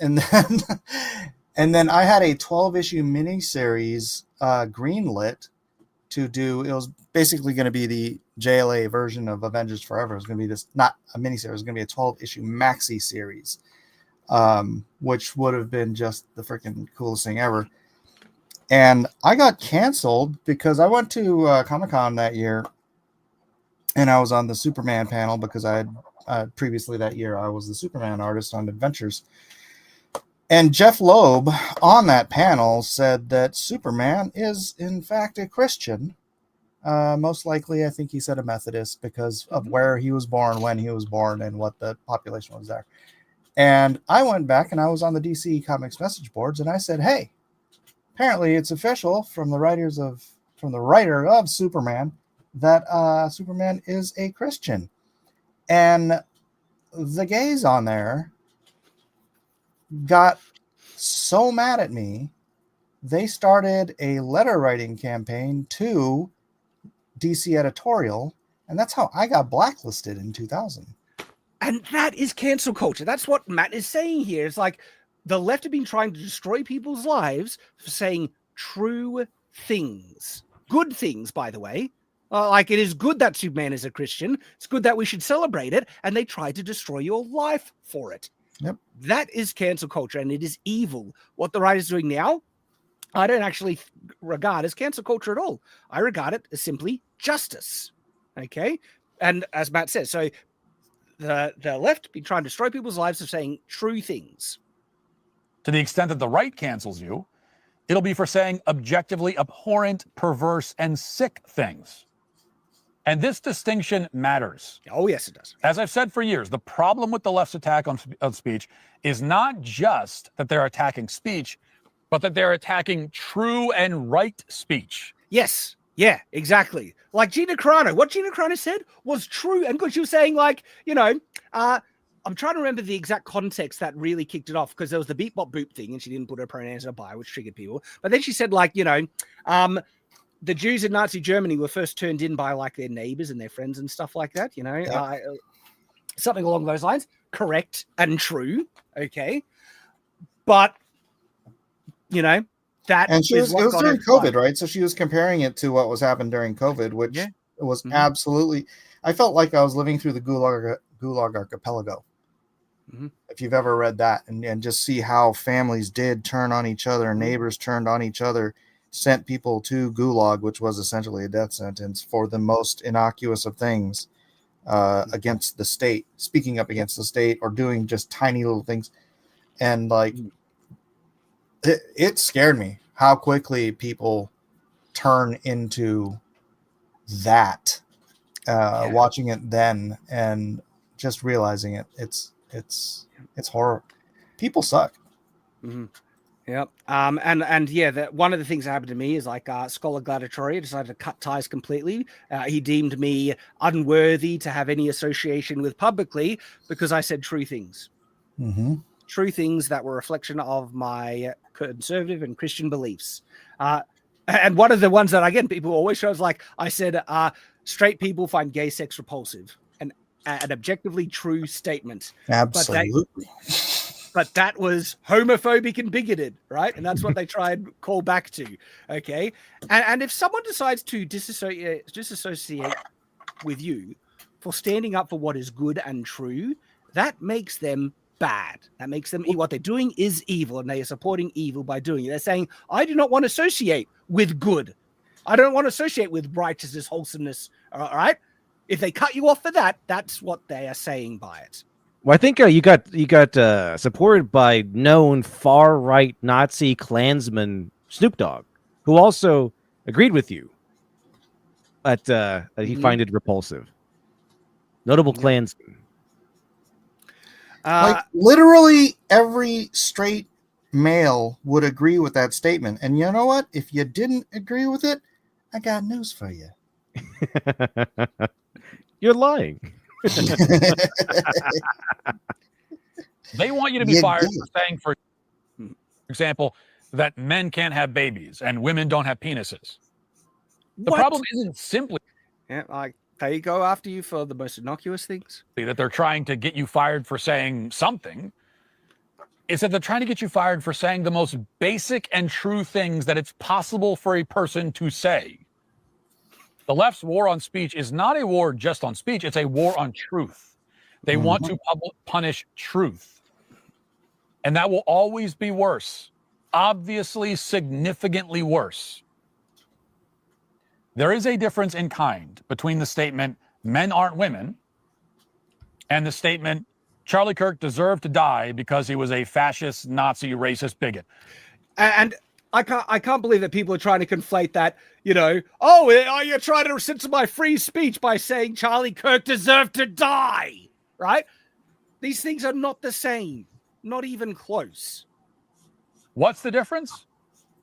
then I had a 12-issue miniseries greenlit to do. It was basically going to be the JLA version of Avengers Forever. It was going to be this, not a miniseries. It was going to be a 12-issue maxi series, which would have been just the freaking coolest thing ever. And I got canceled because I went to Comic-Con that year, and I was on the Superman panel because I had previously that year I was the Superman artist on Adventures. And Jeff Loeb on that panel said that Superman is in fact a Christian. Most likely, I think he said a Methodist because of where he was born, when he was born, and what the population was there. And I went back and I was on the DC Comics message boards and I said, hey, apparently it's official from the writer of Superman that Superman is a Christian. And the gays on there got so mad at me, they started a letter writing campaign to DC Editorial, and that's how I got blacklisted in 2000. And that is cancel culture. That's what Matt is saying here. It's like the left have been trying to destroy people's lives for saying true things. Good things, by the way. Like, it is good that Superman is a Christian. It's good that we should celebrate it. And they try to destroy your life for it. Yep. That is cancel culture, and it is evil. What the right is doing now, I don't actually regard as cancel culture at all. I regard it as simply justice. Okay? And as Matt says, so the left be trying to destroy people's lives of saying true things. To the extent that the right cancels you, it'll be for saying objectively abhorrent, perverse, and sick things. And this distinction matters. Oh, yes, it does. As I've said for years, the problem with the left's attack on speech is not just that they're attacking speech, but that they're attacking true and right speech. Yes. Yeah, exactly. Like Gina Carano. What Gina Carano said was true and good. She was saying, like, I'm trying to remember the exact context that really kicked it off, because there was the beep bop boop thing and she didn't put her pronouns in a bio, which triggered people. But then she said, like, the Jews in Nazi Germany were first turned in by like their neighbors and their friends and stuff like that, something along those lines. Correct and true. Okay. But, that and it was during COVID, right? So she was comparing it to what was happened during COVID, which was absolutely, I felt like I was living through the Gulag Archipelago. Mm-hmm. If you've ever read that and just see how families did turn on each other, neighbors turned on each other, sent people to Gulag, which was essentially a death sentence for the most innocuous of things against the state, speaking up against the state or doing just tiny little things. And like, it scared me how quickly people turn into that, watching it then and just realizing it. It's horror. People suck. Mm-hmm. Yep. One of the things that happened to me is like Scholar Gladiatoria decided to cut ties completely. He deemed me unworthy to have any association with publicly because I said true things. Mm-hmm. True things that were a reflection of my conservative and Christian beliefs. And one of the ones that, again, people always show is like, I said, straight people find gay sex repulsive. An objectively true statement. Absolutely. But that was homophobic and bigoted, right? And that's what they try and call back to, okay? And if someone decides to disassociate with you for standing up for what is good and true, that makes them bad. That makes them, what they're doing is evil, and they are supporting evil by doing it. They're saying, I do not want to associate with good. I don't want to associate with righteousness, wholesomeness, all right? If they cut you off for that, that's what they are saying by it. Well, I think you got supported by known far right Nazi Klansman Snoop Dogg, who also agreed with you, but he find it repulsive. Notable Klansman. Like literally every straight male would agree with that statement. And you know what? If you didn't agree with it, I got news for you. You're lying. They want you to be fired for saying, for example, that men can't have babies and women don't have penises. The problem isn't simply they go after you for the most innocuous things. That they're trying to get you fired for saying something. It's that they're trying to get you fired for saying the most basic and true things that it's possible for a person to say. The left's war on speech is not a war just on speech. It's a war on truth. They want to punish truth. And that will always be worse. Obviously, significantly worse. There is a difference in kind between the statement, men aren't women, and the statement, Charlie Kirk deserved to die because he was a fascist, Nazi, racist bigot. And I can't believe that people are trying to conflate that, you're trying to censor my free speech by saying Charlie Kirk deserved to die, right? These things are not the same, not even close. What's the difference?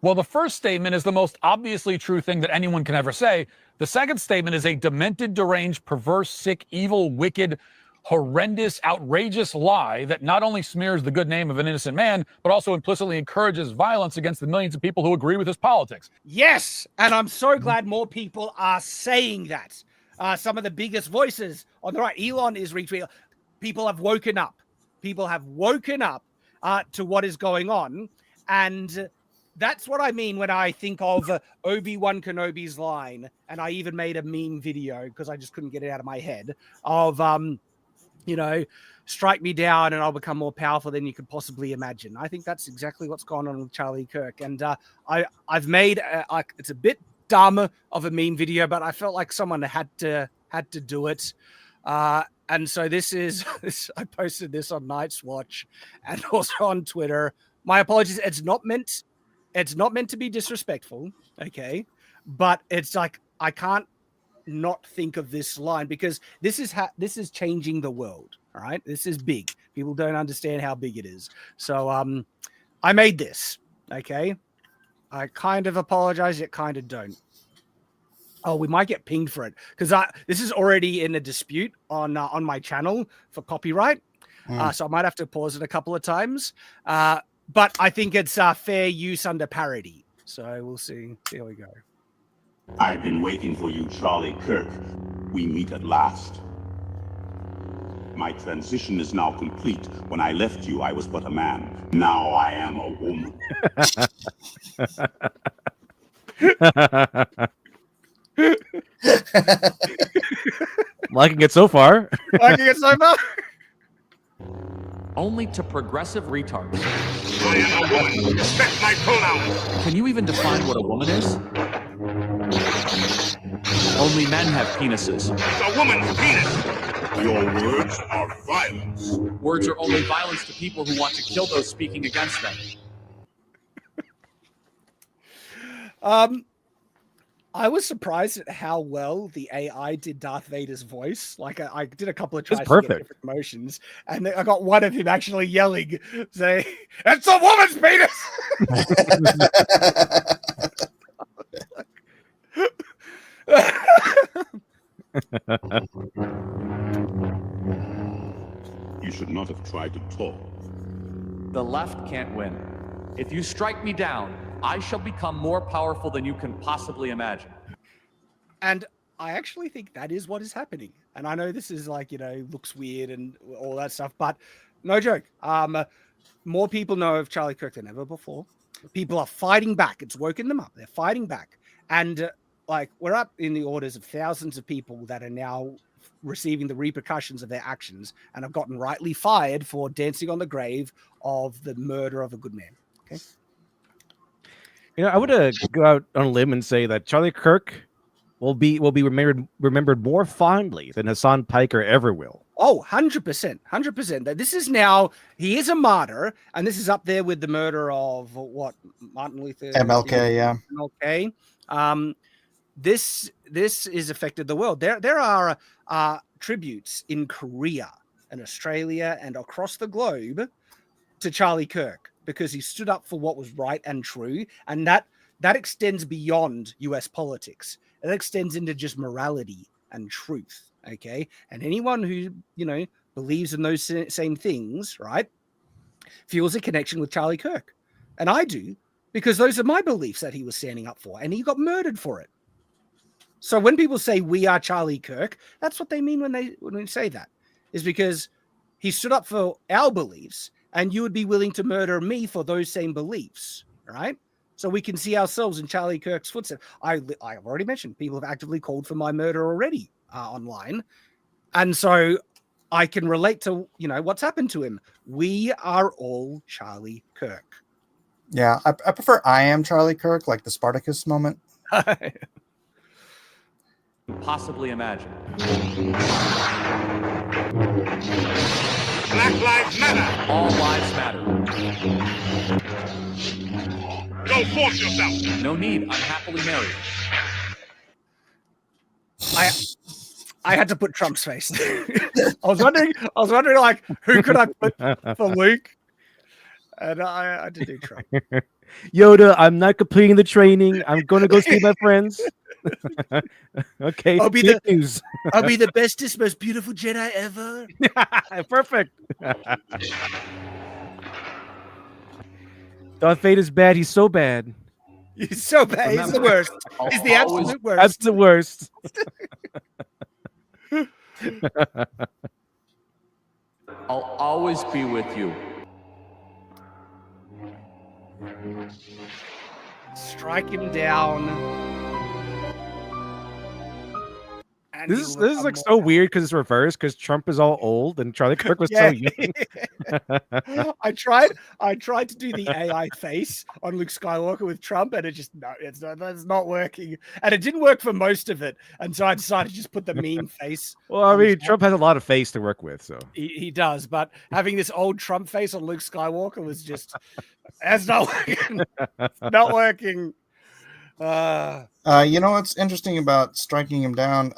Well, the first statement is the most obviously true thing that anyone can ever say. The second statement is a demented, deranged, perverse, sick, evil, wicked, horrendous, outrageous lie that not only smears the good name of an innocent man, but also implicitly encourages violence against the millions of people who agree with his politics. Yes, and I'm so glad more people are saying that. Some of the biggest voices on the right, Elon is retweeting. People have woken up. People have woken up to what is going on, and that's what I mean when I think of Obi-Wan Kenobi's line, and I even made a meme video because I just couldn't get it out of my head of strike me down and I'll become more powerful than you could possibly imagine. I think that's exactly what's going on with Charlie Kirk. And I've made it's a bit dumb of a meme video, but I felt like someone had to do it. And so this is I posted this on Night's Watch and also on Twitter. My apologies. It's not meant to be disrespectful, okay? But it's like I can't not think of this line because this is changing the world. All right, this is big. People don't understand how big it is. So I made this. Okay, I kind of apologize, yet kind of don't. Oh, we might get pinged for it because this is already in a dispute on my channel for copyright. So I might have to pause it a couple of times. But I think it's fair use under parody. So we'll see. Here we go. I've been waiting for you, Charlie Kirk. We meet at last. My transition is now complete. When I left you, I was but a man. Now I am a woman. Liking it so far. Only to progressive retards. I am a woman. Respect my pronouns. Can you even define what a woman is? Only men have penises. It's a woman's penis. Your words are violence. Words are only violence to people who want to kill those speaking against them. I was surprised at how well the AI did Darth Vader's voice. Like I did a couple of tries to get different emotions, and I got one of him actually yelling, saying, "It's a woman's penis!" You should not have tried to talk. The left can't win. If you strike me down, I shall become more powerful than you can possibly imagine. And I actually think that is what is happening. And I know this is like, looks weird and all that stuff, but no joke. More people know of Charlie Kirk than ever before. People are fighting back. It's woken them up. They're fighting back. And we're up in the orders of thousands of people that are now receiving the repercussions of their actions and have gotten rightly fired for dancing on the grave of the murder of a good man. Okay. I would go out on a limb and say that Charlie Kirk will be remembered more fondly than Hassan Piker ever will. Oh, 100%. 100%. This is now, he is a martyr, and this is up there with the murder of what, Martin Luther MLK, yeah. MLK. This has affected the world. There are tributes in Korea and Australia and across the globe to Charlie Kirk because he stood up for what was right and true, and that extends beyond US politics. It extends into just morality and truth. Okay. And anyone who, believes in those same things, right, feels a connection with Charlie Kirk. And I do, because those are my beliefs that he was standing up for, and he got murdered for it. So when people say we are Charlie Kirk, that's what they mean when they say that, is because he stood up for our beliefs, and you would be willing to murder me for those same beliefs, right? So we can see ourselves in Charlie Kirk's footsteps. I've already mentioned people have actively called for my murder already online. And so I can relate to, what's happened to him. We are all Charlie Kirk. Yeah, I prefer I am Charlie Kirk, like the Spartacus moment. Possibly imagine. Black lives matter. All lives matter. Go force yourself. No need. I'm happily married. I had to put Trump's face. I was wondering, like, who could I put for Luke? And I had to do Trump. Yoda, I'm not completing the training. I'm going to go see my friends. Okay. I'll be the bestest, most beautiful Jedi ever. Perfect. Darth Vader's bad. He's so bad. He's so bad. He's the worst. He's the absolute worst. That's the worst. I'll always be with you. Strike him down. This is like so weird because it's reversed because Trump is all old and Charlie Kirk was so young. I tried to do the AI face on Luke Skywalker with Trump, and that's not working. And it didn't work for most of it. And so I decided to just put the mean face. Well, I mean, Trump has a lot of face to work with, so he does, but having this old Trump face on Luke Skywalker was just that's not working. Not working. You know what's interesting about striking him down?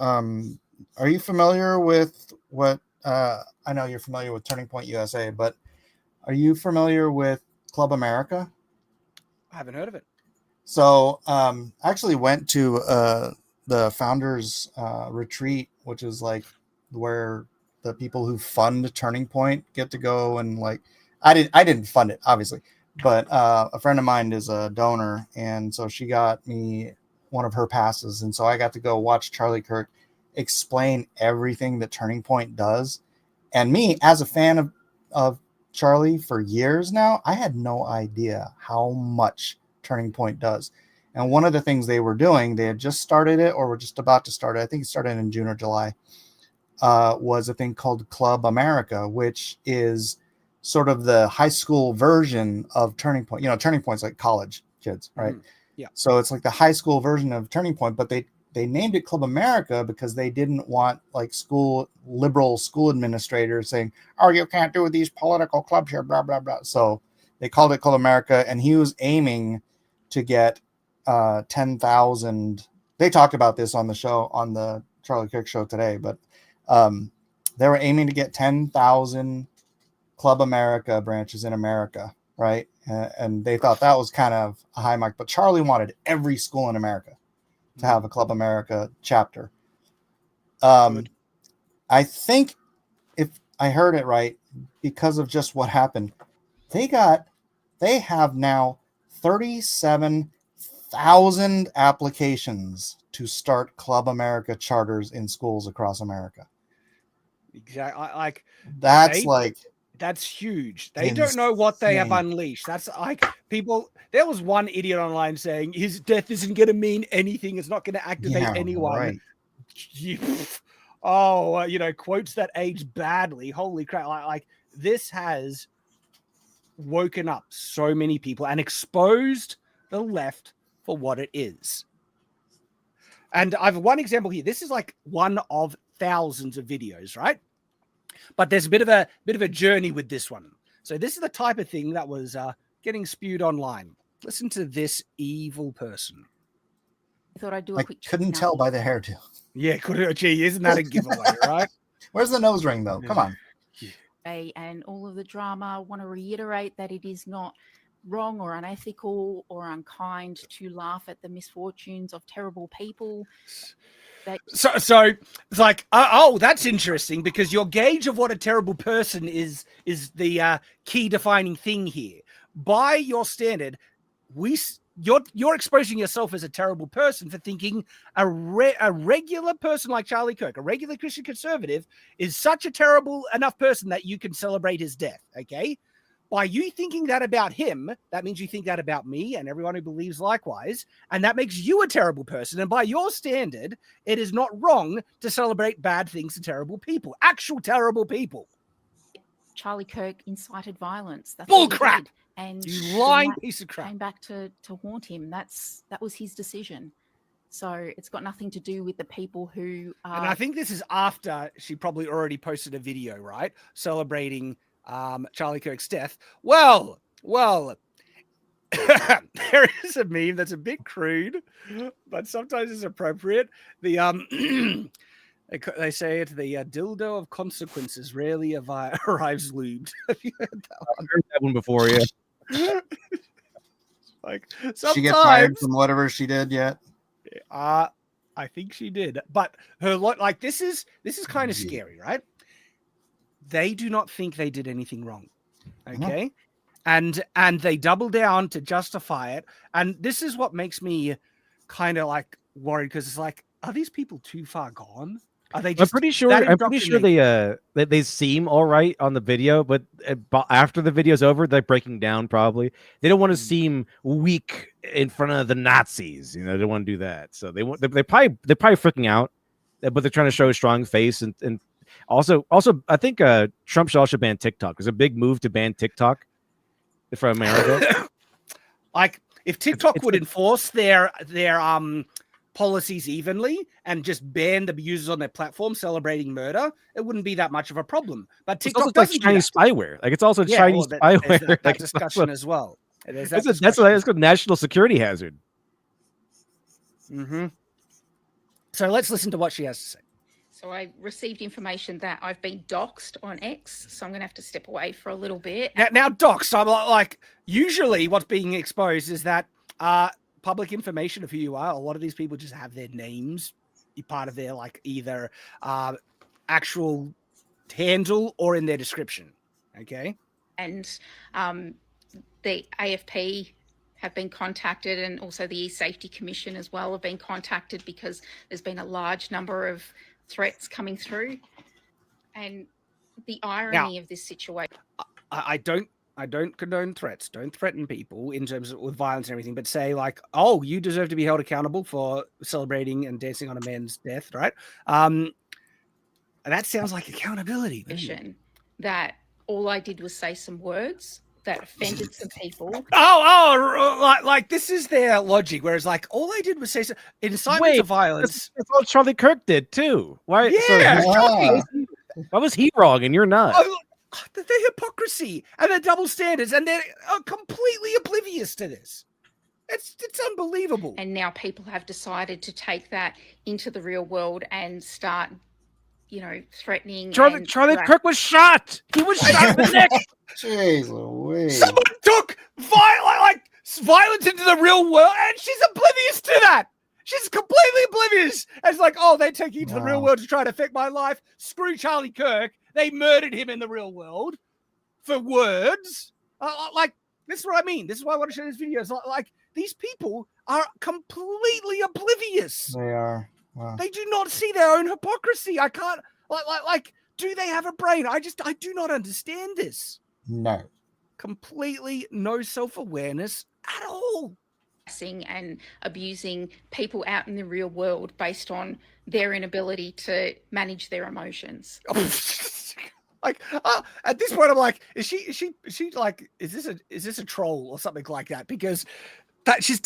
Are you familiar with what? I know you're familiar with Turning Point USA, but are you familiar with Club America? I haven't heard of it. So, I actually went to the founders retreat, which is like where the people who fund Turning Point get to go, and like I didn't fund it, obviously. But a friend of mine is a donor, and so she got me one of her passes, and so I got to go watch Charlie Kirk explain everything that Turning Point does. And me, as a fan of Charlie for years now, I had no idea how much Turning Point does. And one of the things they were doing, they had just started it or were just about to start it, I think it started in June or July, was a thing called Club America, which is sort of the high school version of Turning Point. Turning Point's like college kids, right? Yeah. So it's like the high school version of Turning Point, but they named it Club America because they didn't want like liberal school administrators saying, "Oh, you can't do these political clubs here, blah, blah, blah." So they called it Club America, and he was aiming to get 10,000. They talked about this on the show, on the Charlie Kirk show today, but they were aiming to get 10,000 Club America branches in America, right? And they thought that was kind of a high mark, but Charlie wanted every school in America to have a Club America chapter. I think if I heard it right, because of just what happened, they have now 37,000 applications to start Club America charters in schools across America. Exactly. That's huge. They don't know what they have unleashed. That's like people. There was one idiot online saying his death isn't going to mean anything. It's not going to activate anyone. Right. Quotes that age badly. Holy crap. Like this has woken up so many people and exposed the left for what it is. And I have one example here. This is like one of thousands of videos, right? But there's a bit of a journey with this one. So this is the type of thing that was getting spewed online. Listen to this evil person. I thought I'd do a I quick couldn't tell by the hairdo. Yeah, gee, isn't that a giveaway, right? Where's the nose ring, though? Come on. And all of the drama. Want to reiterate that it is not wrong or unethical or unkind to laugh at the misfortunes of terrible people. So it's like, oh, that's interesting, because your gauge of what a terrible person is the key defining thing here. By your standard, you're exposing yourself as a terrible person for thinking a regular person like Charlie Kirk, a regular Christian conservative, is such a terrible enough person that you can celebrate his death. Okay. By you thinking that about him, that means you think that about me and everyone who believes likewise. And that makes you a terrible person. And by your standard, it is not wrong to celebrate bad things to terrible people, actual terrible people. Charlie Kirk incited violence. That's bull what he crap. did. And You lying that piece of crap. Came back to haunt him. That was his decision. So it's got nothing to do with the people who are... And I think this is after she probably already posted a video, right? Celebrating Charlie Kirk's death. Well, there is a meme that's a bit crude, but sometimes it's appropriate. The they say it, the dildo of consequences rarely arrives lubed. Have you heard that one? I've heard that one before, yeah. Like sometimes she get fired from whatever she did yet? I think she did, but her like this is kind of scary, right? They do not think they did anything wrong. Okay. And they double down to justify it. And this is what makes me kind of like worried, because it's like, are these people too far gone? Are they just I'm pretty sure they seem all right on the video, but after the video's over, they're breaking down probably. They don't want to seem weak in front of the Nazis. You know, they don't want to do that. So they're probably freaking out, but they're trying to show a strong face and also, I think Trump should also ban TikTok. There's a big move to ban TikTok from America. Like, if TikTok would enforce their policies evenly and just ban the users on their platform celebrating murder, it wouldn't be that much of a problem. But TikTok it's also like Chinese spyware. Like, it's also Chinese spyware. That like, discussion as well. That's a national security hazard. Mm-hmm. So let's listen to what she has to say. So I received information that I've been doxxed on X, so I'm going to have to step away for a little bit. Now doxxed, I'm like, usually what's being exposed is that public information of who you are. A lot of these people just have their names part of their like either actual handle or in their description. Okay. And the AFP have been contacted, and also the E-Safety Commission as well have been contacted, because there's been a large number of threats coming through. And the irony of this situation, I don't condone threats. Don't threaten people in terms of with violence and everything, but say like, oh, you deserve to be held accountable for celebrating and dancing on a man's death, right? And that sounds like accountability. that all I did was say some words that offended some people. Like this is their logic. Whereas like all I did was say incitement to violence. That's what Charlie Kirk did too. Why? Yeah. Why was he wrong and you're not? The hypocrisy and the double standards, and they're completely oblivious to this. It's unbelievable. And now people have decided to take that into the real world and start, threatening. Charlie Kirk was shot. He was shot in the neck. Jeez Louise. Someone took violence into the real world, and she's oblivious to that. She's completely oblivious. And it's like, oh, they take you to the real world to try to affect my life. Screw Charlie Kirk. They murdered him in the real world for words. Like, this is what I mean. This is why I want to share these videos. Like, these people are completely oblivious. They are. Wow. They do not see their own hypocrisy. I can't, like, do they have a brain? I do not understand this. No. Completely no self-awareness at all. And abusing people out in the real world based on their inability to manage their emotions. Like at this point, I'm like, is she like, is this a troll or something like that? Because that she's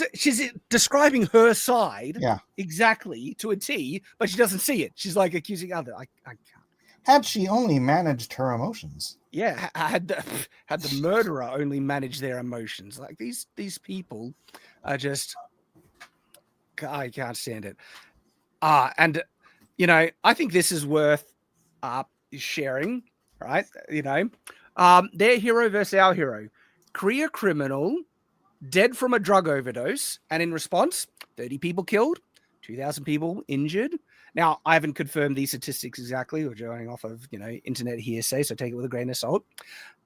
describing her side Yeah. exactly to a T, but she doesn't see it. She's like accusing other. I can't. Had she only managed her emotions. Yeah, had the murderer only managed their emotions. Like these people are just, I can't stand it. And you know, I think this is worth sharing, right? You know, their hero versus our hero. Career criminal, dead from a drug overdose, and in response, 30 people killed, 2,000 people injured. Now, I haven't confirmed these statistics exactly. We're going off of, you know, internet hearsay, so take it with a grain of salt.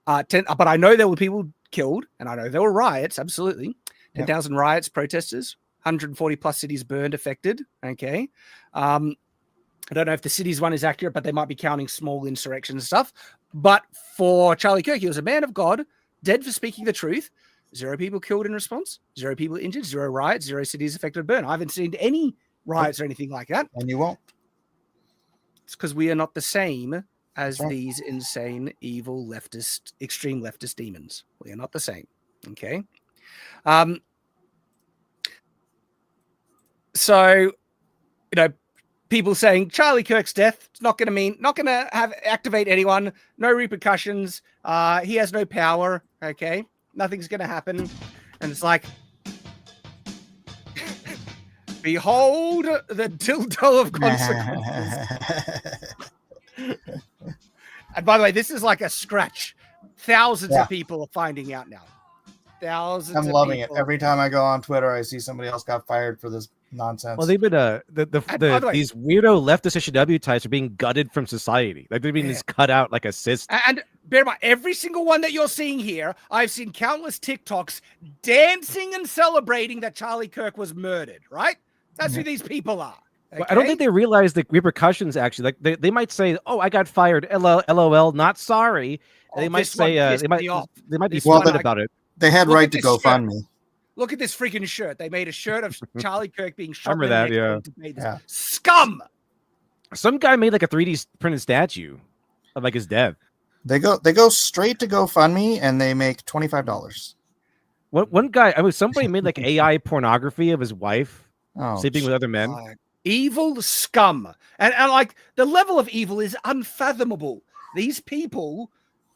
But I know there were people killed, and I know there were riots, absolutely. 10,000 riots, protesters, 140 plus cities burned, affected. Okay. I don't know if the cities one is accurate, but they might be counting small insurrections and stuff. But for Charlie Kirk, he was a man of God, dead for speaking the truth. 0 people killed in response, 0 people injured, 0 riots, 0 cities affected by burn. I haven't seen any riots or anything like that. And you won't. It's because we are not the same as these insane, evil, leftist, extreme leftist demons. We are not the same. Okay. So, you know, people saying Charlie Kirk's death, it's not going to activate anyone, no repercussions. He has no power. Okay. Nothing's going to happen. And it's like, behold the dildo of consequences. And by the way, this is like a scratch. Thousands of people are finding out now. Thousands. I'm loving it. Every time I go on Twitter, I see somebody else got fired for this nonsense. Well, they've been these weirdo leftist SJW types are being gutted from society. Like they're being just cut out like a cyst. And bear in mind, every single one that you're seeing here, I've seen countless TikToks dancing and celebrating that Charlie Kirk was murdered. Right? That's who these people are. Okay? Well, I don't think they realize the repercussions. Actually, like they might say, "Oh, I got fired." LOL, not sorry. And they might say they might be flippant about it. They had right to GoFundMe. Look at this freaking shirt. They made a shirt of Charlie Kirk being shot. Remember that? Yeah. Scum. Some guy made like a 3D printed statue of like his death. They go straight to GoFundMe and they make $25. One guy, I mean, somebody made like AI pornography of his wife sleeping with other men. Evil scum, and like the level of evil is unfathomable. These people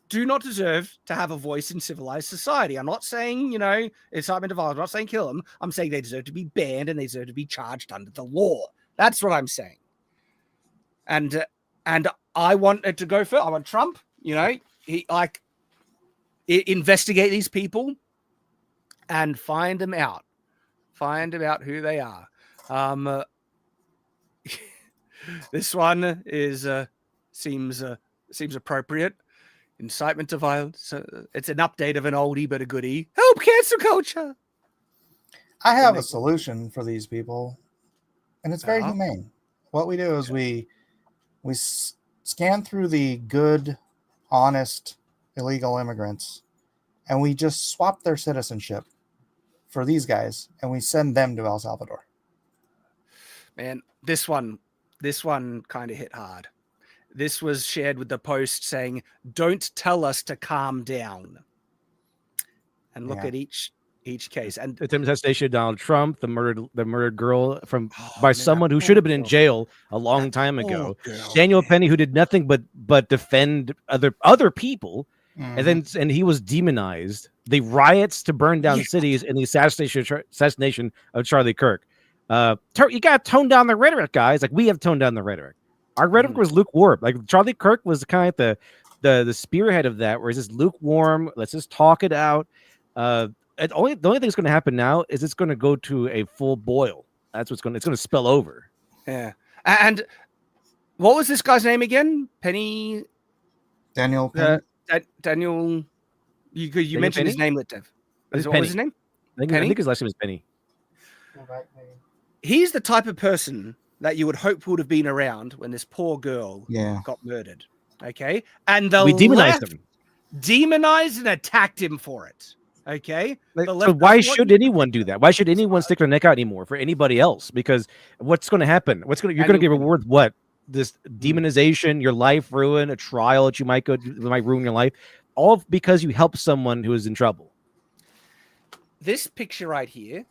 do not deserve to have a voice in civilized society. I'm not saying, you know, incitement to violence. I'm not saying kill them. I'm saying they deserve to be banned and they deserve to be charged under the law. That's what I'm saying. And I want it to go further. I want Trump, you know, investigate these people and find them out. Find out who they are. This one is seems appropriate. Incitement to violence. It's an update of an oldie but a goodie. Help cancel culture. I have a solution for these people, and it's very humane. What we do is we scan through the good, honest, illegal immigrants, and we just swap their citizenship for these guys, and we send them to El Salvador. Man, this one kind of hit hard. This was shared with the post saying, "Don't tell us to calm down." And look at each case. And the assassination of Donald Trump, the murdered girl by someone who should have been in jail a long time ago. Daniel Penny, who did nothing but defend other people, and he was demonized. The riots to burn down cities and the assassination of Charlie Kirk. You got to tone down the rhetoric, guys. Like we have toned down the rhetoric. Our rhetoric was lukewarm. Like Charlie Kirk was kind of the spearhead of that, where it's just lukewarm. Let's just talk it out. The only thing that's going to happen now is it's going to go to a full boil. It's going to spill over. Yeah. And what was this guy's name again? Daniel Penny. Daniel. You mentioned his name, Dev. What was his name? I think his last name is Penny. He's the type of person that you would hope would have been around when this poor girl got murdered. Okay. And we demonized him. Demonized and attacked him for it. Okay. So why should anyone do that? Why should anyone stick their neck out anymore for anybody else? Because what's going to happen? You're going to get rewarded what? This demonization, your life ruin, a trial that you might ruin your life, all because you help someone who is in trouble. this picture right here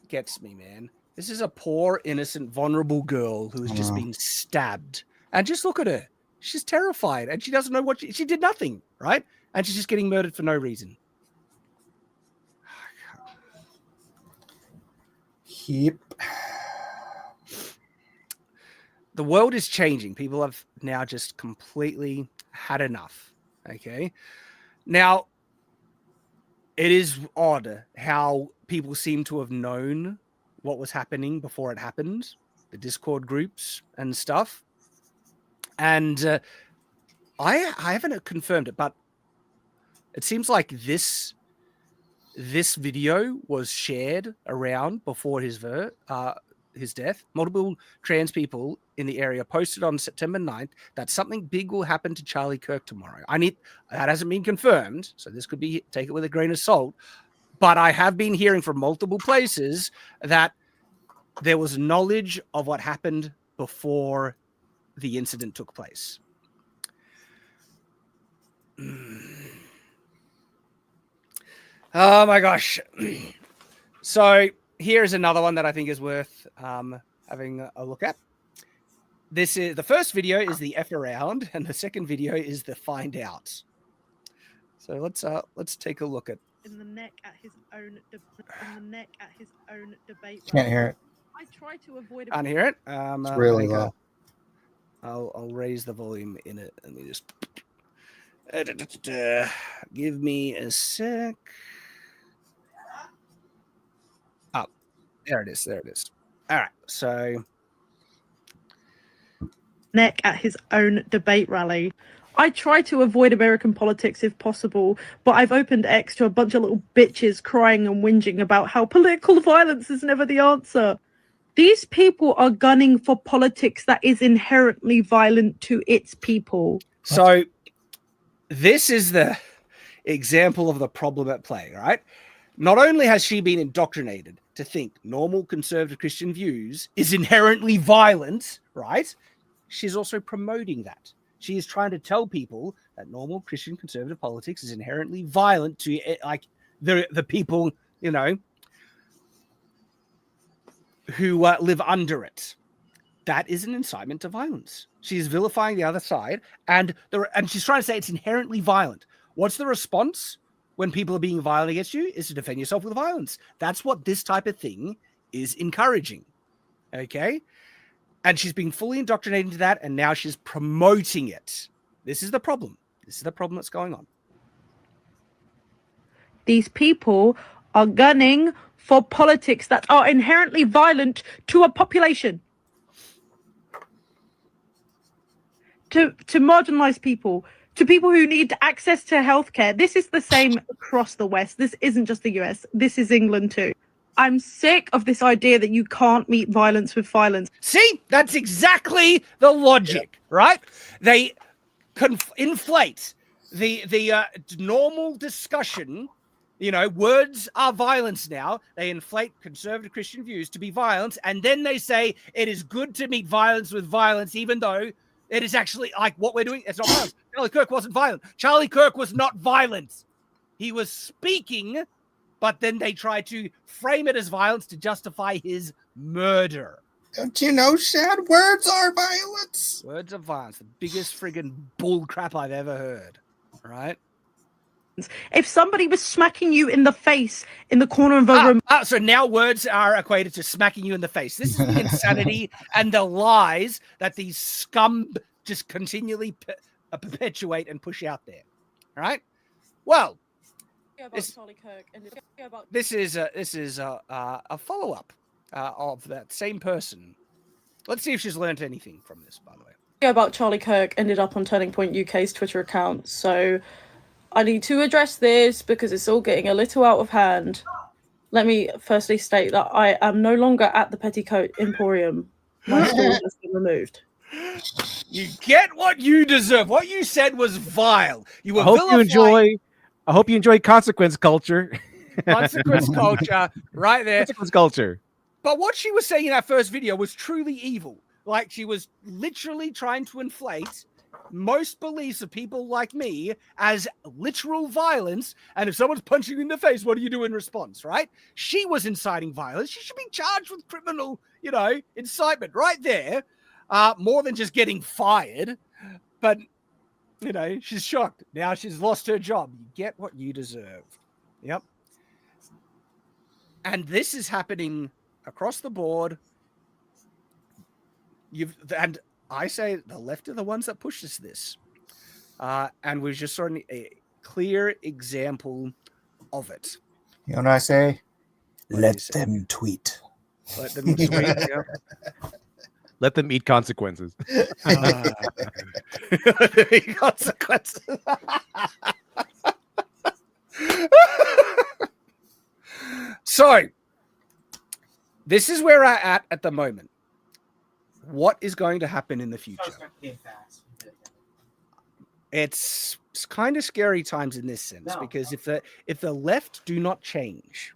gets me, man. This is a poor, innocent, vulnerable girl who has just been stabbed. And just look at her. She's terrified and she doesn't know what she did nothing, right? And she's just getting murdered for no reason. Yep. The world is changing. People have now just completely had enough. Okay. Now, it is odd how people seem to have known what was happening before it happened, the Discord groups and stuff. And I haven't confirmed it, but it seems like this video was shared around before his death. Multiple trans people in the area posted on September 9th that something big will happen to Charlie Kirk tomorrow. That hasn't been confirmed, so this could be, take it with a grain of salt. But I have been hearing from multiple places that there was knowledge of what happened before the incident took place. Oh my gosh. So here's another one that I think is worth having a look at. This is the first video is the F around, and the second video is the find out. So let's take a look at. In the neck at his own debate. Can't hear it. I try to avoid. Can't hear it. It's really low. I'll raise the volume in it. Let me just give me a sec. Oh, there it is. There it is. All right. So. Neck at his own debate rally. I try to avoid American politics if possible, but I've opened X to a bunch of little bitches crying and whinging about how political violence is never the answer. These people are gunning for politics that is inherently violent to its people. So this is the example of the problem at play, right? Not only has she been indoctrinated to think normal conservative Christian views is inherently violent, right? She's also promoting that. She is trying to tell people that normal Christian conservative politics is inherently violent to like the people, you know, who live under it. That is an incitement to violence. She's vilifying the other side, and she's trying to say it's inherently violent. What's the response when people are being violent against you? Is to defend yourself with violence. That's what this type of thing is encouraging. Okay? And she's been fully indoctrinated into that, and now she's promoting it. This is the problem. This is the problem that's going on. These people are gunning for politics that are inherently violent to a population. To marginalized people, to people who need access to healthcare. This is the same across the West. This isn't just the US. This is England too. I'm sick of this idea that you can't meet violence with violence. See, that's exactly the logic, right? They inflate the normal discussion. You know, words are violence now. They inflate conservative Christian views to be violence, and then they say it is good to meet violence with violence, even though it is actually like what we're doing. It's not violence. Charlie Kirk wasn't violent. Charlie Kirk was not violent. He was speaking, but then they tried to frame it as violence to justify his murder. Don't you know, Shad? Words are violence. Words are violence. The biggest friggin' bull crap I've ever heard. Right? If somebody was smacking you in the face in the corner of a room. So now words are equated to smacking you in the face. This is the insanity and the lies that these scum just continually perpetuate and push out there. All right? Well, this is a follow-up of that same person. Let's see if she's learned anything from this, by the way. About Charlie Kirk ended up on Turning Point UK's Twitter account, so I need to address this because it's all getting a little out of hand. Let me firstly state that I am no longer at the Petticoat Emporium. My store has been removed. You get what you deserve. What you said was vile. You were I hope you enjoy consequence culture. Consequence culture, right there. Consequence culture. But what she was saying in that first video was truly evil. Like she was literally trying to inflate most beliefs of people like me as literal violence. And if someone's punching you in the face, what do you do in response, right? She was inciting violence. She should be charged with criminal, incitement right there, more than just getting fired. But, she's shocked. Now she's lost her job. You get what you deserve. Yep. And this is happening across the board. And I say the left are the ones that push us this. And we just saw a clear example of it. You know what I say? Let them tweet. Let them tweet, yeah. Let them eat consequences. Let them eat consequences. So, this is where we're at the moment. What is going to happen in the future? It's kind of scary times in this sense, because if the left do not change,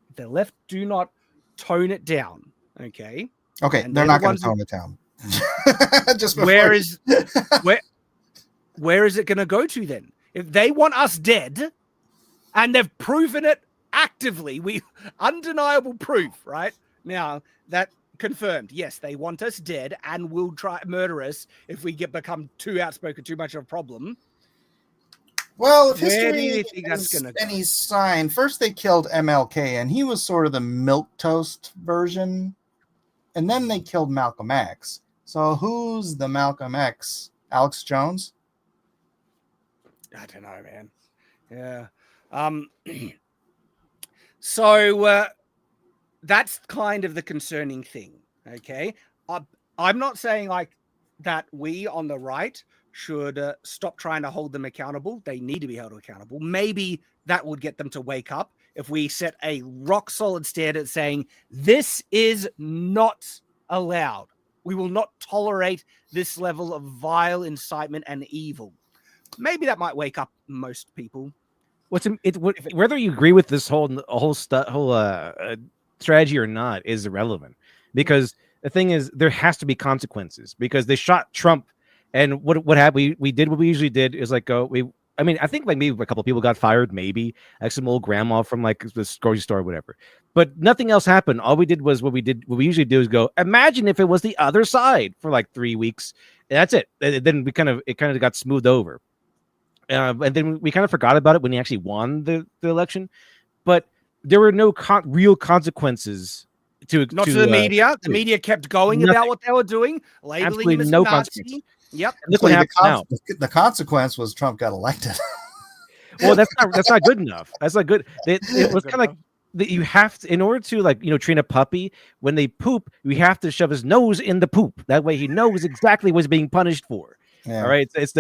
if the left do not tone it down, okay, they're not going to tone it down. Just where is it going to go to then? If they want us dead, and they've proven it actively, undeniable proof, right now that. Confirmed. Yes, they want us dead and will try murder us if we become too outspoken, too much of a problem. Well, if history is any sign, first they killed MLK, and he was sort of the milquetoast version, and then they killed Malcolm X. So who's the Malcolm X? Alex Jones? I don't know, man. Yeah. So that's kind of the concerning thing, okay? I'm not saying like that we on the right should stop trying to hold them accountable. They need to be held accountable. Maybe that would get them to wake up if we set a rock solid standard saying this is not allowed. We will not tolerate this level of vile incitement and evil. Maybe that might wake up most people. Whether you agree with this whole strategy or not is irrelevant, because the thing is there has to be consequences, because they shot Trump, and what happened? We did what we usually did is like I think like maybe a couple of people got fired, maybe like some old grandma from like the grocery store or whatever, but nothing else happened. All we did was what we usually do is go, imagine if it was the other side for like 3 weeks, and that's it. And then it kind of got smoothed over, and then we kind of forgot about it when he actually won the election, but there were no real consequences to the media. The media kept going about what they were doing, labeling him as a Nazi. Yep. Look what happens now. The consequence was Trump got elected. Well, that's not good enough. That's not good. It was kind of like that. You have to, in order to train a puppy, when they poop, we have to shove his nose in the poop. That way he knows exactly what he's being punished for. Yeah. All right, it's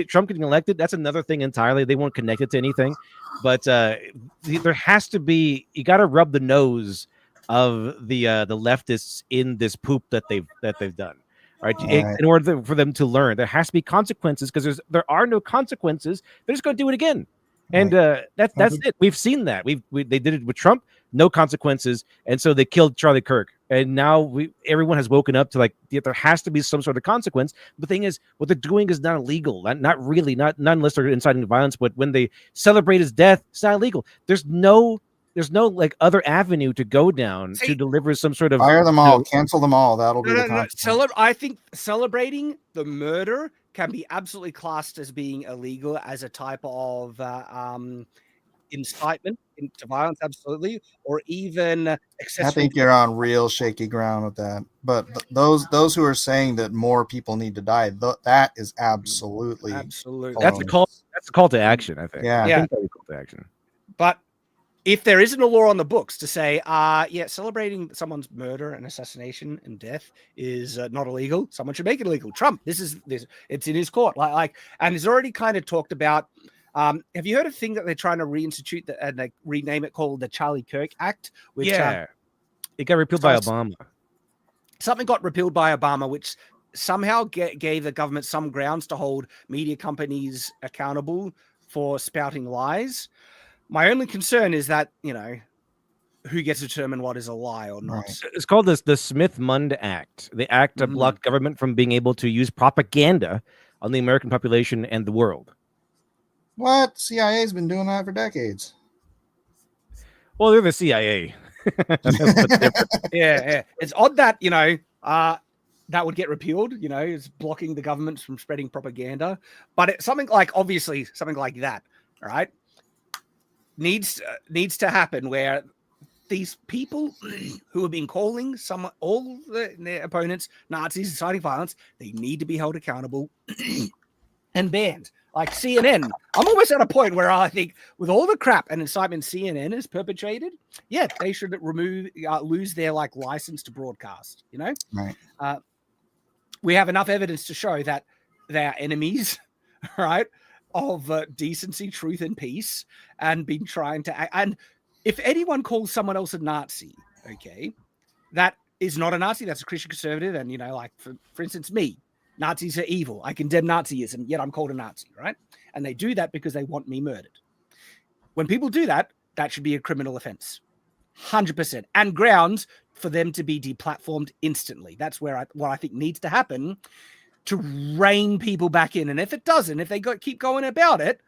Trump getting elected. That's another thing entirely. They won't connect it to anything, but there has to be. You got to rub the nose of the leftists in this poop that they've done. All right, in order for them to learn, there has to be consequences, because there are no consequences. They're just going to do it again, and that's it. We've seen that. They did it with Trump, no consequences, and so they killed Charlie Kirk. And now everyone has woken up to like there has to be some sort of consequence. The thing is, what they're doing is not illegal. Not really, not unless they're inciting violence. But when they celebrate his death, it's not illegal. There's no like other avenue to go down to deliver some sort of fire them all, cancel them all. That'll be the consequence. I think celebrating the murder can be absolutely classed as being illegal as a type of incitement into violence, absolutely, or even accessory. I think you're on real shaky ground with that. But those who are saying that more people need to die, that is absolutely. That's a call. That's a call to action, I think. Yeah. I think that's a call to action. But if there isn't a law on the books to say, celebrating someone's murder and assassination and death is not illegal, someone should make it illegal. Trump, this it's in his court. And he's already kind of talked about. Have you heard of a thing that they're trying to reinstitute and they rename it, called the Charlie Kirk Act? Which, it got repealed by Obama. Something got repealed by Obama, which somehow gave the government some grounds to hold media companies accountable for spouting lies. My only concern is that, who gets to determine what is a lie or not. Right. It's called the Smith-Mundt Act, the act to block government from being able to use propaganda on the American population and the world. What? CIA's been doing that for decades. Well, they're the CIA. That's what's different. Yeah. It's odd that, that would get repealed, it's blocking the government from spreading propaganda. But it's something like that, right? Needs to happen where these people who have been calling all their opponents Nazis, inciting violence, they need to be held accountable and banned. Like CNN, I'm almost at a point where I think with all the crap and incitement CNN has perpetrated, they should lose their license to broadcast. Right. We have enough evidence to show that they are enemies, right, of decency, truth, and peace, and been trying to act. And if anyone calls someone else a Nazi, okay, that is not a Nazi. That's a Christian conservative, and for instance, me. Nazis are evil. I condemn Nazism, yet I'm called a Nazi, right? And they do that because they want me murdered. When people do that, that should be a criminal offense. 100%. And grounds for them to be deplatformed instantly. That's what I think needs to happen to rein people back in. And if it doesn't, if they keep going about it,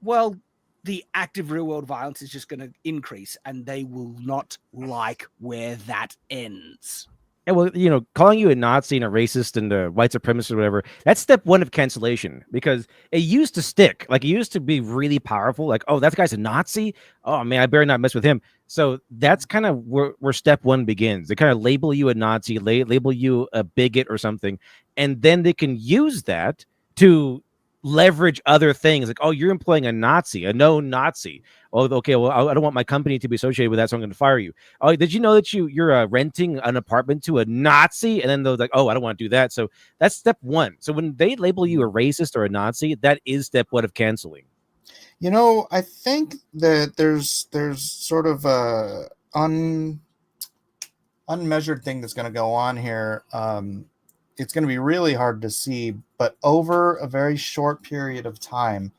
well, the active real-world violence is just going to increase, and they will not like where that ends. And well, calling you a Nazi and a racist and a white supremacist or whatever, that's step one of cancellation, because it used to stick. It used to be really powerful. Oh, that guy's a Nazi? Oh, man, I better not mess with him. So that's kind of where step one begins. They kind of label you a Nazi, label you a bigot or something, and then they can use that to leverage other things. Oh, you're employing a Nazi, a known Nazi. Oh, okay, well, I don't want my company to be associated with that, so I'm going to fire you. Oh, did you know that you're renting an apartment to a Nazi? And then they're like, oh, I don't want to do that. So that's step one. So when they label you a racist or a Nazi, that is step one of canceling. I think that there's sort of a unmeasured thing that's going to go on here. It's going to be really hard to see, but over a very short period of time,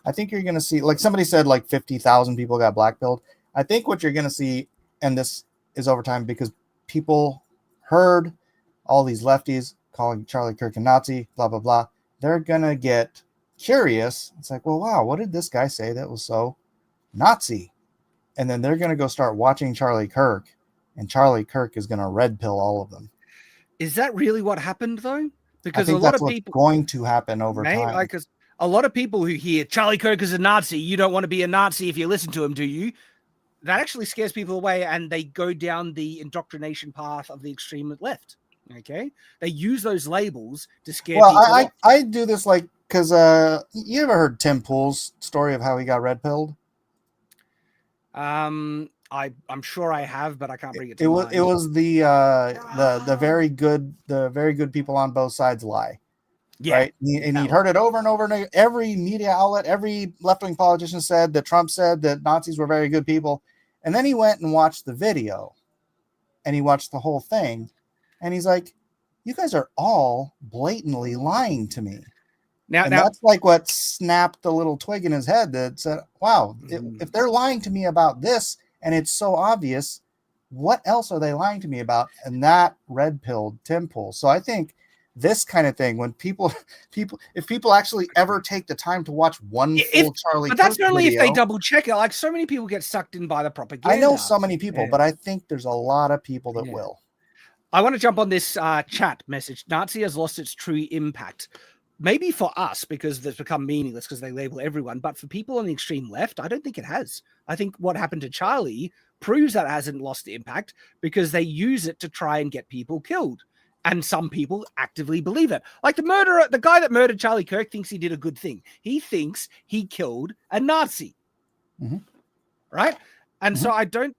I think you're going to see, somebody said 50,000 people got blackpilled. I think what you're going to see, and this is over time because people heard all these lefties calling Charlie Kirk a Nazi, blah, blah, blah. They're going to get curious. It's well, wow, what did this guy say that was so Nazi? And then they're going to go start watching Charlie Kirk, and Charlie Kirk is going to red pill all of them. Is that really what happened, though? Because I think a lot that's of what's people going to happen over time. Because a lot of people who hear Charlie Kirk is a Nazi, you don't want to be a Nazi if you listen to him, do you? That actually scares people away, and they go down the indoctrination path of the extreme left. Okay, they use those labels to scare people off. I do this because you ever heard Tim Pool's story of how he got red pilled? I'm sure I have, but I can't bring it to mind. It was the very good people on both sides lie. Yeah. Right. And he'd heard it over and over and over. Every media outlet, every left-wing politician said that Trump said that Nazis were very good people. And then he went and watched the video, and he watched the whole thing. And he's like, you guys are all blatantly lying to me. Now that's what snapped the little twig in his head that said, wow, if they're lying to me about this, and it's so obvious, what else are they lying to me about? And that red pilled Tim Pool. So I think this kind of thing, when if people actually ever take the time to watch one full Charlie Kirk but that's only video, if they double check it. So many people get sucked in by the propaganda. I know so many people, but I think there's a lot of people that will. I want to jump on this chat message. Nazi has lost its true impact. Maybe for us, because it's become meaningless because they label everyone. But for people on the extreme left, I don't think it has. I think what happened to Charlie proves that it hasn't lost the impact, because they use it to try and get people killed. And some people actively believe it. The guy that murdered Charlie Kirk thinks he did a good thing. He thinks he killed a Nazi. Mm-hmm. Right? And so I don't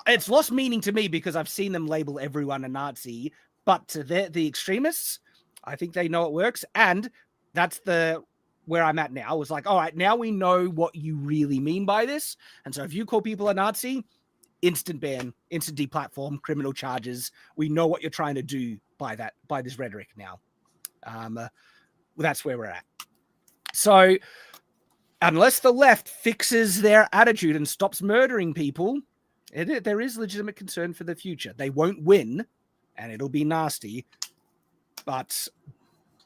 it's lost meaning to me because I've seen them label everyone a Nazi, but to the extremists, I think they know it works. And that's where I'm at now. It's all right, now we know what you really mean by this. And so if you call people a Nazi, instant ban, instant deplatform, criminal charges. We know what you're trying to do by this rhetoric now. That's where we're at. So unless the left fixes their attitude and stops murdering people, There is legitimate concern for the future. They won't win, and it'll be nasty. But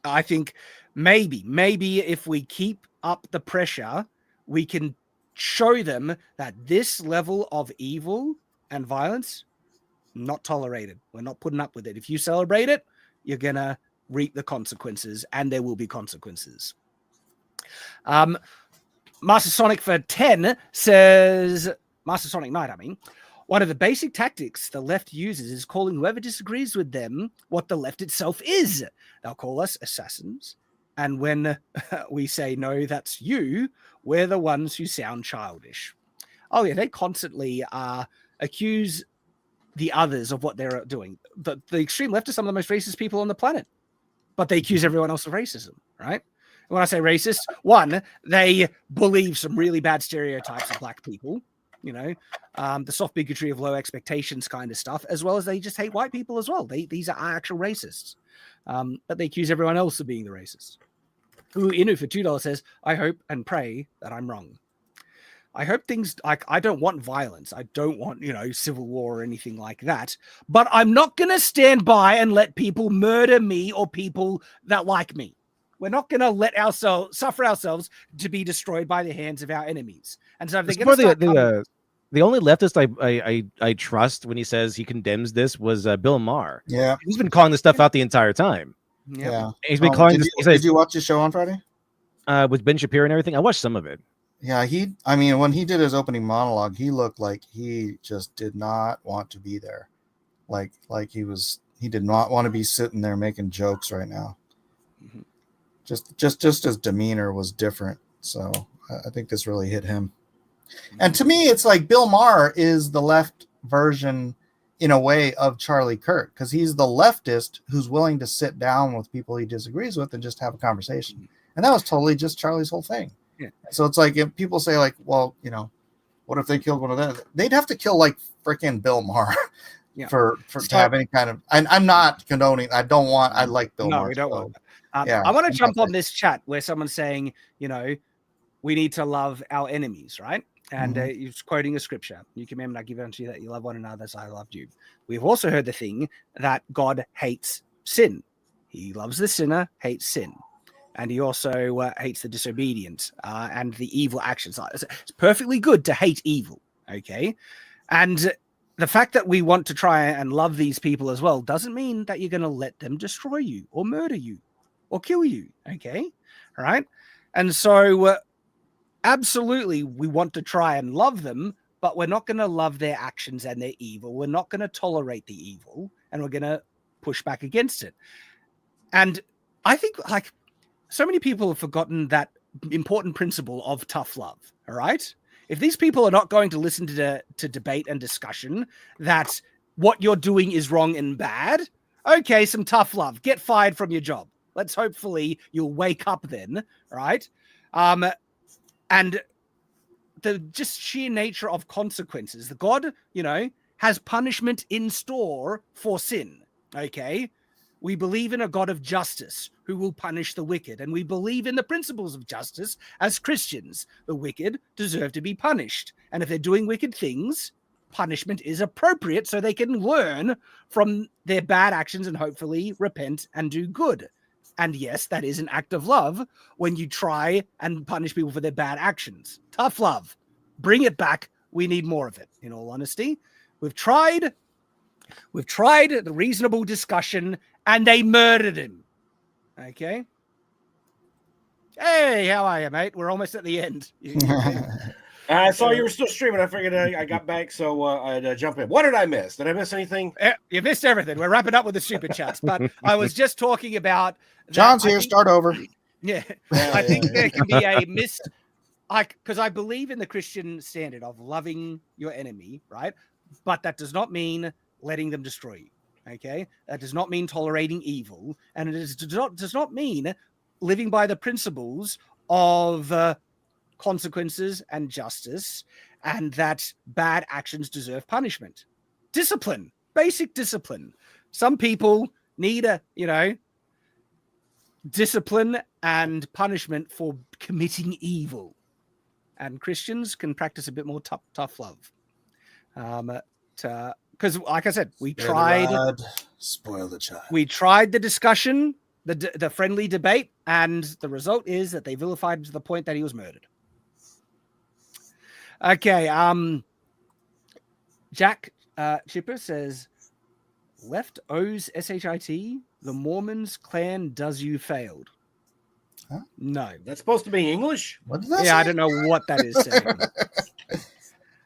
I think maybe if we keep up the pressure, we can show them that this level of evil and violence, not tolerated. We're not putting up with it. If you celebrate it, you're going to reap the consequences, and there will be consequences. Master Sonic for 10 says, Master Sonic Knight, I mean, one of the basic tactics the left uses is calling whoever disagrees with them what the left itself is. They'll call us assassins. And when we say, no, that's you, we're the ones who sound childish. Oh, yeah, they constantly accuse the others of what they're doing. The extreme left are some of the most racist people on the planet, but they accuse everyone else of racism, right? And when I say racist, one, they believe some really bad stereotypes of black people, you know, the soft bigotry of low expectations kind of stuff, as well as they just hate white people as well. These are actual racists, but they accuse everyone else of being the racist. Inu for $2 says, I hope and pray that I'm wrong. I hope things like, I don't want violence. I don't want, you know, civil war or anything like that. But I'm not going to stand by and let people murder me or people that like me. We're not going to let ourselves suffer ourselves to be destroyed by the hands of our enemies. And so if they're going to start the only leftist I trust when he says he condemns this was Bill Maher. Yeah, he's been calling this stuff out the entire time. Yeah, he's been calling this. Did you watch his show on Friday? With Ben Shapiro and everything? I watched some of it. Yeah, I mean, when he did his opening monologue, he looked like he just did not want to be there. Like he did not want to be sitting there making jokes right now. Mm-hmm. Just his demeanor was different. So I think this really hit him. And to me, it's like Bill Maher is the left version in a way of Charlie Kirk, because he's the leftist who's willing to sit down with people he disagrees with and just have a conversation. And that was totally just Charlie's whole thing. Yeah. So it's like if people say like, well, you know, what if they killed one of them? They'd have to kill like freaking Bill Maher for to have any kind of. And I'm not condoning. I like Bill Maher. No, we don't want that. Yeah, I want to jump on this chat where someone's saying, you know, we need to love our enemies, right? And he's quoting a scripture. You command I give unto you that you love one another as I loved you. We've also heard the thing that God hates sin. He loves the sinner, hates sin. And he also hates the disobedient and the evil actions. It's perfectly good to hate evil, okay? And the fact that we want to try and love these people as well doesn't mean that you're going to let them destroy you or murder you or kill you, okay? All right? And so absolutely we want to try and love them, but we're not going to love their actions and their evil. We're not going to tolerate the evil, and we're going to push back against it. And I think, like, so many people have forgotten that important principle of tough love, all right? If these people are not going to listen to debate and discussion that what you're doing is wrong and bad, okay, some tough love. Get fired from your job. Let's hopefully you'll wake up then, right? And the just sheer nature of consequences. The God, you know, has punishment in store for sin, okay? We believe in a God of justice who will punish the wicked, and we believe in the principles of justice as Christians. The wicked deserve to be punished, and if they're doing wicked things, punishment is appropriate so they can learn from their bad actions and hopefully repent and do good. And yes, that is an act of love when you try and punish people for their bad actions. Tough love. Bring it back. We need more of it, in all honesty. We've tried the reasonable discussion, and they murdered him. Okay? Hey, how are you, mate? We're almost at the end. I saw you were still streaming. I figured I got back, so I'd jump in. What did I miss? Did I miss anything? You missed everything. We're wrapping up with the super chats, but I was just talking about... John's here. Start over. Yeah. I think there can be a because I believe in the Christian standard of loving your enemy, right? But that does not mean letting them destroy you, okay? That does not mean tolerating evil, and it does not mean living by the principles of consequences and justice, and that bad actions deserve punishment. Discipline, basic discipline. Some people need discipline and punishment for committing evil, and Christians can practice a bit more tough love. Because, like I said, we tried. Spoil the child. We tried the discussion, the friendly debate, and the result is that they vilified him to the point that he was murdered. Okay. Jack Chipper says, "Left O's SHIT. The Mormons clan does you failed." Huh? No, that's supposed to be English. What did that yeah, say? I don't know what that is saying.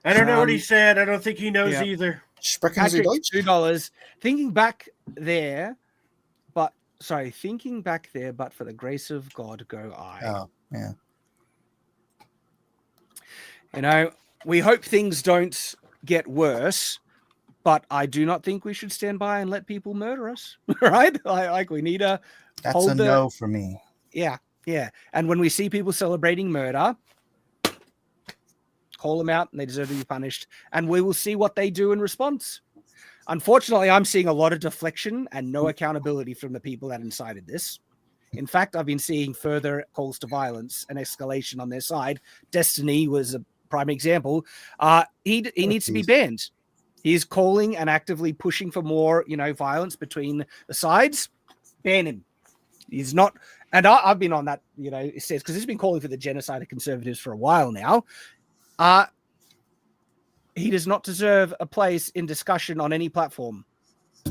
I don't know what he said. I don't think he knows yeah. either. Sprechen Sie Patrick, Deutsch? $2. Thinking back there, but for the grace of God go I. Oh, yeah. You know, we hope things don't get worse, but I do not think we should stand by and let people murder us. Right? Like we need to That's hold a no for me. Yeah, yeah. And when we see people celebrating murder, call them out and they deserve to be punished. And we will see what they do in response. Unfortunately, I'm seeing a lot of deflection and no accountability from the people that incited this. In fact, I've been seeing further calls to violence and escalation on their side. Destiny was a prime example. He needs to be banned. He's calling and actively pushing for more, violence between the sides. Ban him. He's not, and I've been on that, it says, because he's been calling for the genocide of conservatives for a while now. He does not deserve a place in discussion on any platform.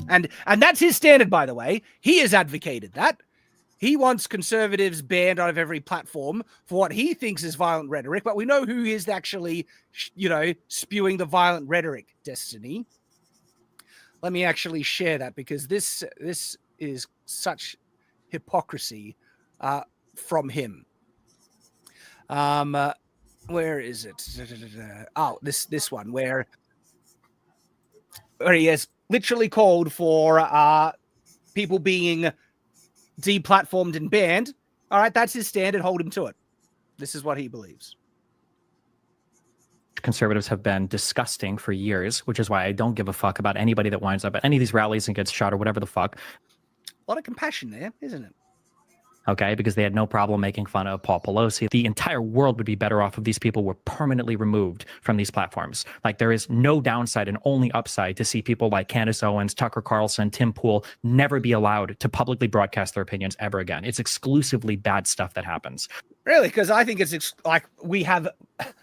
And that's his standard, by the way. He has advocated that. He wants conservatives banned out of every platform for what he thinks is violent rhetoric, but we know who is actually, spewing the violent rhetoric, Destiny. Let me actually share that, because this is such hypocrisy from him. Where is it? Oh, this one where he has literally called for people being deplatformed and banned. All right, that's his standard. Hold him to it. This is what he believes. Conservatives have been disgusting for years, which is why I don't give a fuck about anybody that winds up at any of these rallies and gets shot or whatever the fuck. A lot of compassion there, isn't it? Okay, because they had no problem making fun of Paul Pelosi. The entire world would be better off if these people were permanently removed from these platforms. Like, there is no downside and only upside to see people like Candace Owens, Tucker Carlson, Tim Pool never be allowed to publicly broadcast their opinions ever again. It's exclusively bad stuff that happens. Really? Because I think it's like we have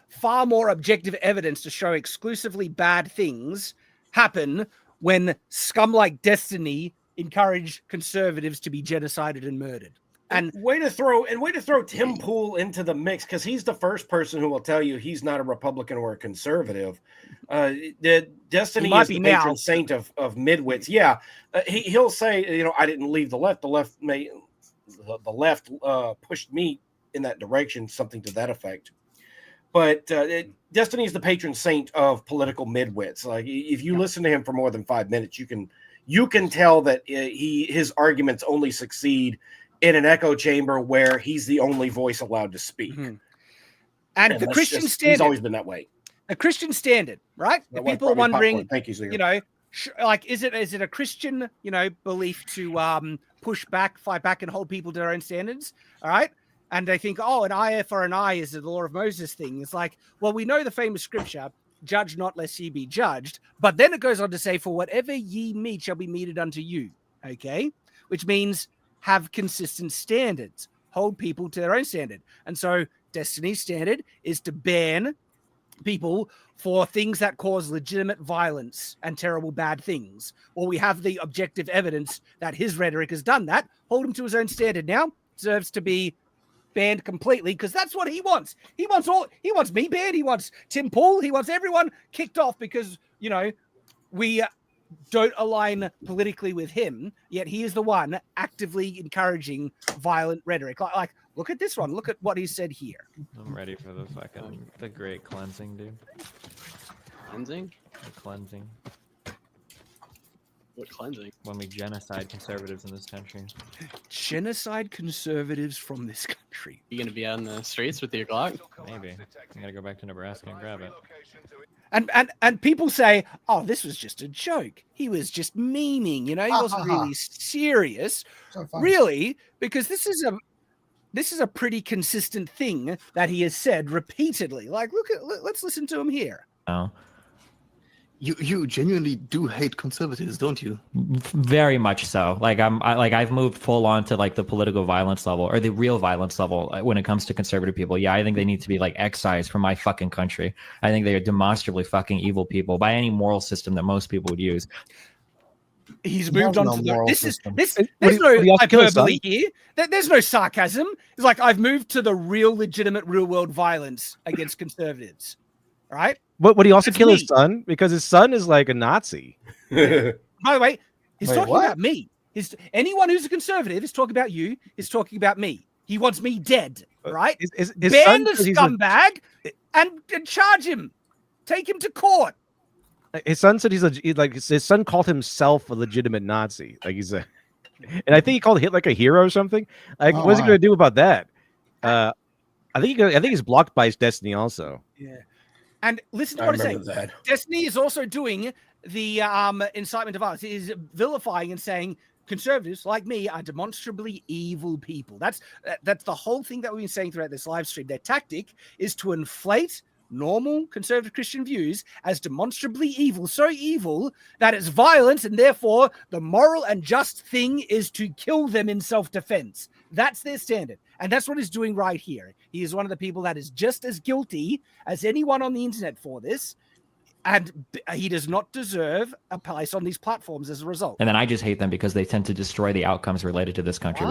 far more objective evidence to show exclusively bad things happen when scum like Destiny encourage conservatives to be genocided and murdered. And way to throw Tim Pool into the mix, because he's the first person who will tell you he's not a Republican or a conservative. Destiny is the patron saint of midwits. Yeah, he'll say, I didn't leave the left. The left pushed me in that direction, something to that effect. But Destiny is the patron saint of political midwits. Like, if you listen to him for more than 5 minutes, you can tell that his arguments only succeed in an echo chamber where he's the only voice allowed to speak. Mm-hmm. And the Christian standard, he's always been that way. The Christian standard, right? If people are wondering, thank you, Zinger. Is it a Christian, belief to push back, fight back, and hold people to their own standards? All right. And they think, an eye for an eye is the law of Moses thing. It's like, well, we know the famous scripture, judge not lest ye be judged. But then it goes on to say, for whatever ye mete shall be meted unto you. Okay. Which means have consistent standards, hold people to their own standard. And so Destiny's standard is to ban people for things that cause legitimate violence and terrible bad things. Or we have the objective evidence that his rhetoric has done that. Hold him to his own standard now. Deserves to be banned completely, because that's what he wants. He wants me banned. He wants Tim Pool. He wants everyone kicked off because, we don't align politically with him, yet he is the one actively encouraging violent rhetoric. Like, look at this one. Look at what he said here. I'm ready for the great cleansing, dude. Cleansing? The cleansing. What cleansing? When we genocide conservatives in this country. Genocide conservatives from this country. You gonna be on the streets with your Glock? Maybe. I gotta go back to Nebraska and grab it. And people say, oh, this was just a joke. He was just memeing, he wasn't really serious. Really, because this is a pretty consistent thing that he has said repeatedly. Like, let's listen to him here. Oh. You genuinely do hate conservatives, don't you? Very much so. Like I've moved full on to like the political violence level or the real violence level when it comes to conservative people. Yeah, I think they need to be like excised from my fucking country. I think they are demonstrably fucking evil people by any moral system that most people would use. He's moved on to the, this system. is this. There's no hyperbole here. There's no sarcasm. It's like I've moved to the real, legitimate, real world violence against conservatives. Right? But would he also kill his son? Because his son is like a Nazi. By the way, he's Wait, talking what? about me. Anyone who's a conservative is talking about you, is talking about me. He wants me dead, right? His Ban son the says he's scumbag and charge him. Take him to court. His son said his son called himself a legitimate Nazi. Like he's a, and I think he called Hitler like a hero or something. Like, Oh, what's he wow. gonna do about that? I think he's blocked by his Destiny also. Yeah. And listen to I what he's saying. remember that. Destiny is also doing the incitement to violence. He is vilifying and saying conservatives like me are demonstrably evil people. That's the whole thing that we've been saying throughout this live stream. Their tactic is to inflate normal conservative Christian views as demonstrably evil, so evil that it's violent, and therefore the moral and just thing is to kill them in self-defense. That's their standard. And that's what he's doing right here. He is one of the people that is just as guilty as anyone on the internet for this. And he does not deserve a place on these platforms as a result. And then I just hate them because they tend to destroy the outcomes related to this country,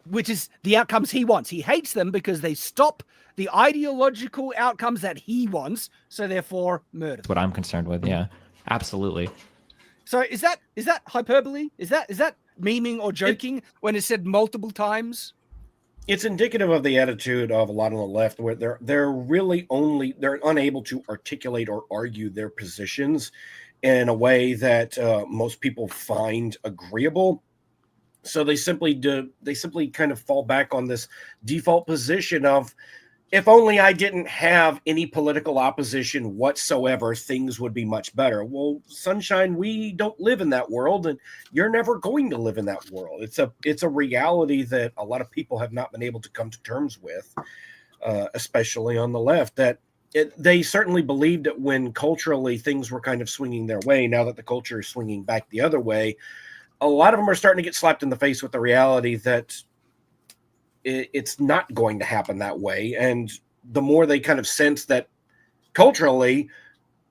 which is the outcomes he wants. He hates them because they stop the ideological outcomes that he wants, so therefore murder. That's what I'm concerned with. Yeah, absolutely. So is that hyperbole? Is that memeing or joking when it's said multiple times? It's indicative of the attitude of a lot on the left, where they're unable to articulate or argue their positions in a way that most people find agreeable. So they simply kind of fall back on this default position of, if only I didn't have any political opposition whatsoever, things would be much better. Well, sunshine, we don't live in that world, and you're never going to live in that world. It's a reality that a lot of people have not been able to come to terms with, especially on the left. That they certainly believed that when culturally things were kind of swinging their way, now that the culture is swinging back the other way, a lot of them are starting to get slapped in the face with the reality that it's not going to happen that way. And the more they kind of sense that culturally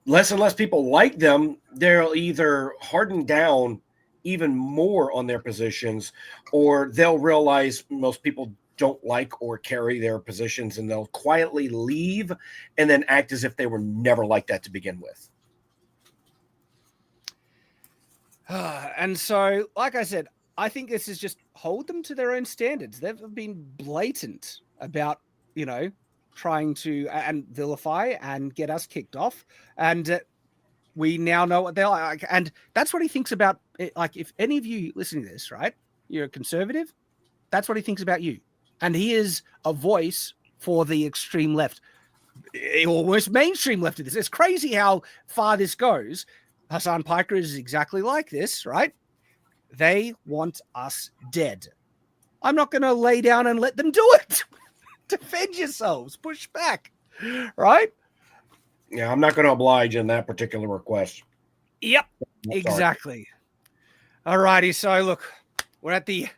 less and less people like them, they'll either harden down even more on their positions, or they'll realize most people don't like or carry their positions, and they'll quietly leave and then act as if they were never like that to begin with. And so, like I said, I think this is just hold them to their own standards. They've been blatant about, trying to and vilify and get us kicked off. And we now know what they're like. And that's what he thinks about it. Like, if any of you listening to this, right, you're a conservative, that's what he thinks about you. And he is a voice for the extreme left, almost mainstream left of this. It's crazy how far this goes. Hassan Piker is exactly like this, right? They want us dead. I'm not going to lay down and let them do it. Defend yourselves. Push back. Right? Yeah, I'm not going to oblige in that particular request. Yep, exactly. All righty. So, look, we're at the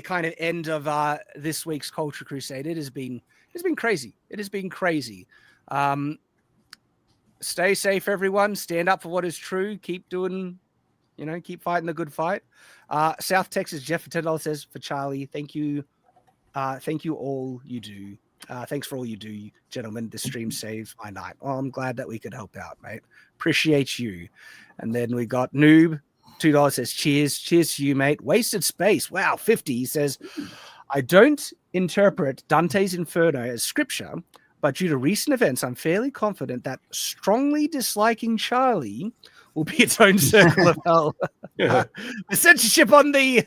kind of end of this week's Culture Crusade. It's been crazy. It has been crazy. Stay safe, everyone. Stand up for what is true. Keep doing, keep fighting the good fight. South Texas, Jeff for $10 says, for Charlie, thank you. Thank you all you do. Thanks for all you do, gentlemen. This stream saved my night. Oh, I'm glad that we could help out, mate. Appreciate you. And then we got Noob, $2 says, cheers. Cheers to you, mate. Wasted Space. Wow, 50. He says, I don't interpret Dante's Inferno as scripture, but due to recent events, I'm fairly confident that strongly disliking Charlie will be its own circle of hell. The censorship on the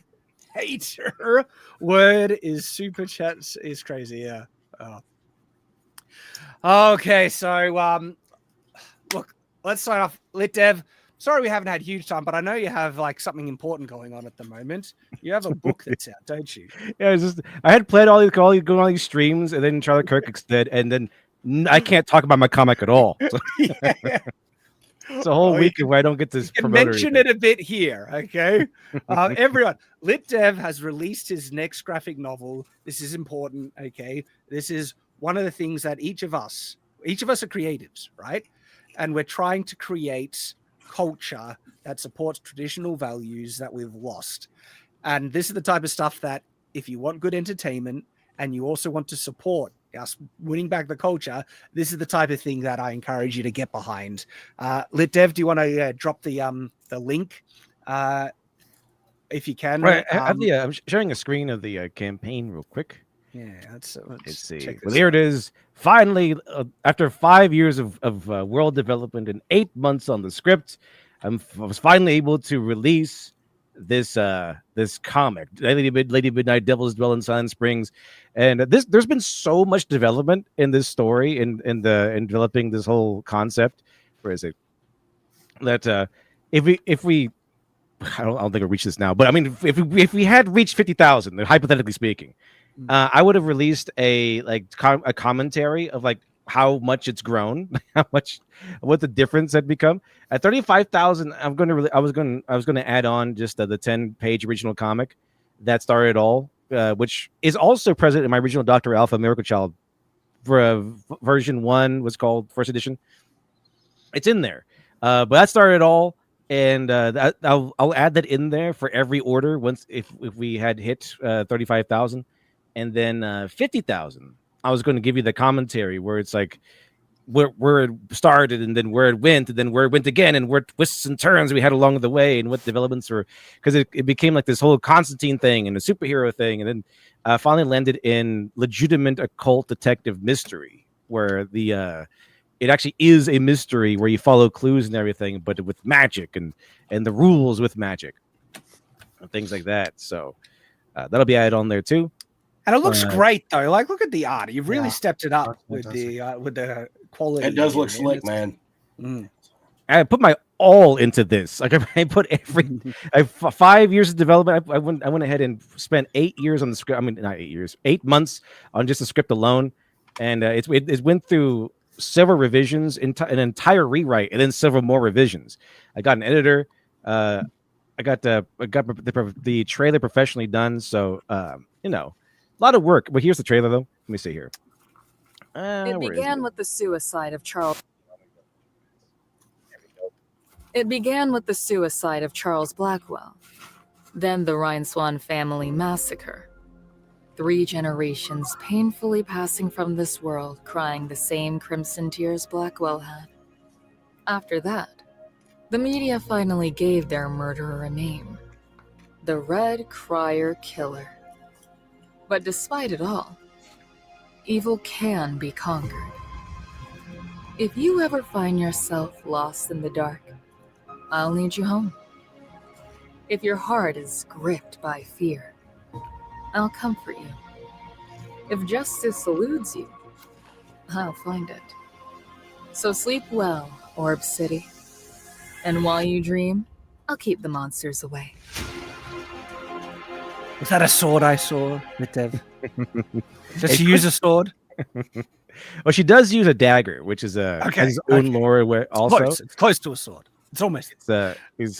hater word is super chat is crazy. Yeah. Okay. So, look, let's sign off. Lit Dev. Sorry we haven't had huge time, but I know you have like something important going on at the moment. You have a book that's out, don't you? Yeah, I had planned going on these streams, and then Charlie Kirk instead, and then I can't talk about my comic at all. So. Yeah. It's a whole Oh, week where I don't get to can promote mention anything. it a bit here, okay? Everyone, Lit Dev has released his next graphic novel. This is important, okay? This is one of the things that each of us are creatives, right? And we're trying to create culture that supports traditional values that we've lost. And this is the type of stuff that if you want good entertainment and you also want to support us winning back the culture, this is the type of thing that I encourage you to get behind. Lit Dev, do you want to drop the link if you can? Right, I'm sharing a screen of the campaign real quick. Yeah, let's see. check Well, this here out. it is. Finally, after 5 years of world development and 8 months on the script, I was finally able to release this comic, Lady Midnight, Devils Dwell in Silent Springs, and there's been so much development in this story in developing this whole concept. Where is it? That if we I don't think we'll reach this now, but I mean, if we had reached 50,000, hypothetically speaking, I would have released a commentary of like how much it's grown, what the difference had become. At 35,000, I was going to add on just the 10-page original comic that started it all, which is also present in my original Dr. Alpha Miracle Child for version 1 was called first edition. It's in there, but that started it all. And I'll add that in there for every order once if we had hit 35,000, and then 50,000. I was going to give you the commentary where it's like where it started and then where it went and then where it went again and what twists and turns we had along the way and what developments were, because it became like this whole Constantine thing and a superhero thing, and then finally landed in legitimate occult detective mystery where it actually is a mystery where you follow clues and everything, but with magic and the rules with magic and things like that. So that'll be added on there too. And it looks great though. Like, look at the art. You've really stepped it up with the quality. It does look slick, man. I put my all into this. Like I put 5 years of development. I went ahead and spent 8 years on the script. I mean, not 8 years, 8 months on just the script alone, and it went through several revisions, an entire rewrite, and then several more revisions. I got an editor. I got the trailer professionally done. So a lot of work. But here's the trailer, though. Let me see here. It began with the suicide of Charles. It began with the suicide of Charles Blackwell, then the Rhineswan family massacre. 3 generations painfully passing from this world, crying the same crimson tears Blackwell had. After that, the media finally gave their murderer a name: the Red Crier Killer. But despite it all, evil can be conquered. If you ever find yourself lost in the dark, I'll lead you home. If your heart is gripped by fear, I'll comfort you. If justice eludes you, I'll find it. So sleep well, Orb City. And while you dream, I'll keep the monsters away. Was that a sword I saw, Dev? Does she use a sword? Well, she does use a dagger, which is his own lore. Also, it's close to a sword. It's almost. It's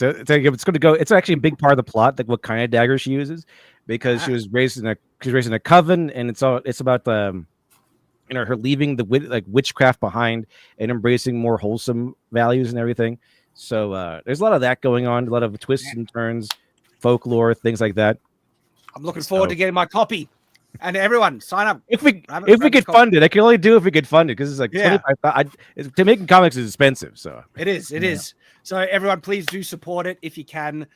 going to go. It's actually a big part of the plot, like what kind of dagger she uses, because she was raised in a coven, and it's about her leaving the witchcraft behind and embracing more wholesome values and everything. So there's a lot of that going on, a lot of twists and turns, folklore, things like that. I'm looking forward to getting my copy. And everyone, sign up. If we get funded, I can only do if we get funded, because it's like 25. To making comics is expensive, so it is. So everyone, please do support it if you can.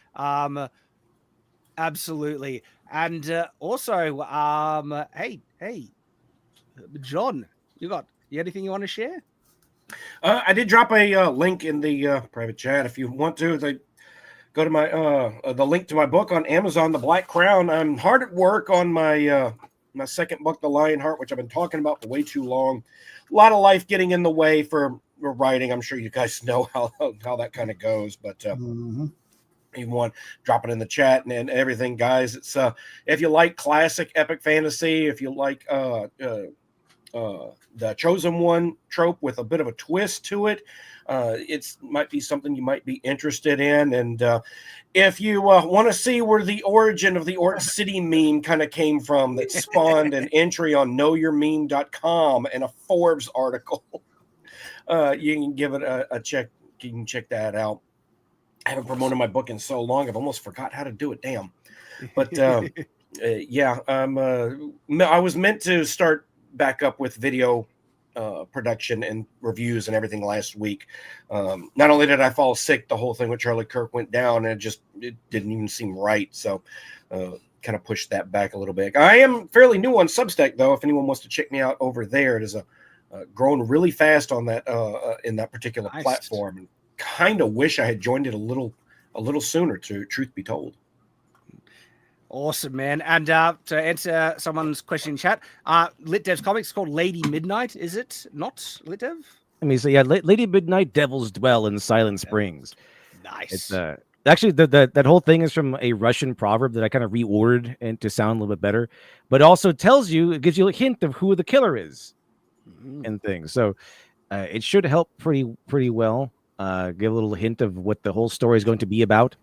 Absolutely. And also, hey, John, you anything you want to share? I did drop a link in the private chat. If you want to, go to my the link to my book on Amazon, The Black Crown. I'm hard at work on my my second book, The Lionheart, which I've been talking about for way too long. A lot of life getting in the way for writing. I'm sure you guys know how that kind of goes, but you want drop it in the chat and everything, guys. It's if you like classic epic fantasy, if you like the chosen one trope with a bit of a twist to it. It's might be something you might be interested in. And if you want to see where the origin of the Ort City meme kind of came from, that spawned an entry on knowyourmeme.com and a Forbes article, you can give it a check. You can check that out. I haven't promoted my book in so long, I've almost forgot how to do it. Damn. But yeah, I was meant to start back up with video production and reviews and everything last week. Not only did I fall sick, the whole thing with Charlie Kirk went down, and it didn't even seem right. So kind of pushed that back a little bit. I am fairly new on Substack, though. If anyone wants to check me out over there, it is grown really fast on that in that particular platform. And kind of wish I had joined it a little sooner, to truth be told. Awesome, man. And to answer someone's question in chat, Lit Dev's comics is called Lady Midnight. Is it not, Lit Dev? I mean, so yeah, Lady Midnight, Devils Dwell in Silent Springs. Nice. It's actually that whole thing is from a Russian proverb that I kind of reordered and to sound a little bit better, but also it gives you a hint of who the killer is and things. So it should help pretty well. Give a little hint of what the whole story is going to be about.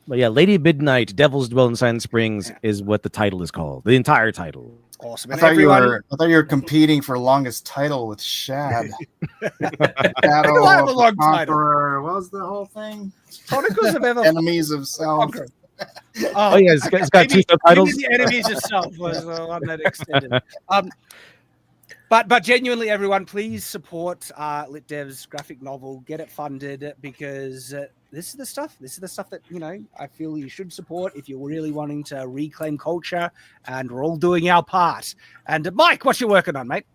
But yeah, Lady Midnight, Devils Dwell in Silent Springs is what the title is called. The entire title. Awesome. I thought you were competing for longest title with Shad. Shadow I have a of long the Conqueror. What was the whole thing? Chronicles of Ever Enemies of Self. Oh yeah, it's got two subtitles. Maybe the Enemies of Self was the one that extended. But genuinely, everyone, please support Lit Dev's graphic novel. Get it funded, because this is the stuff. This is the stuff that I feel you should support if you're really wanting to reclaim culture, and we're all doing our part. And Mike, what you working on, mate?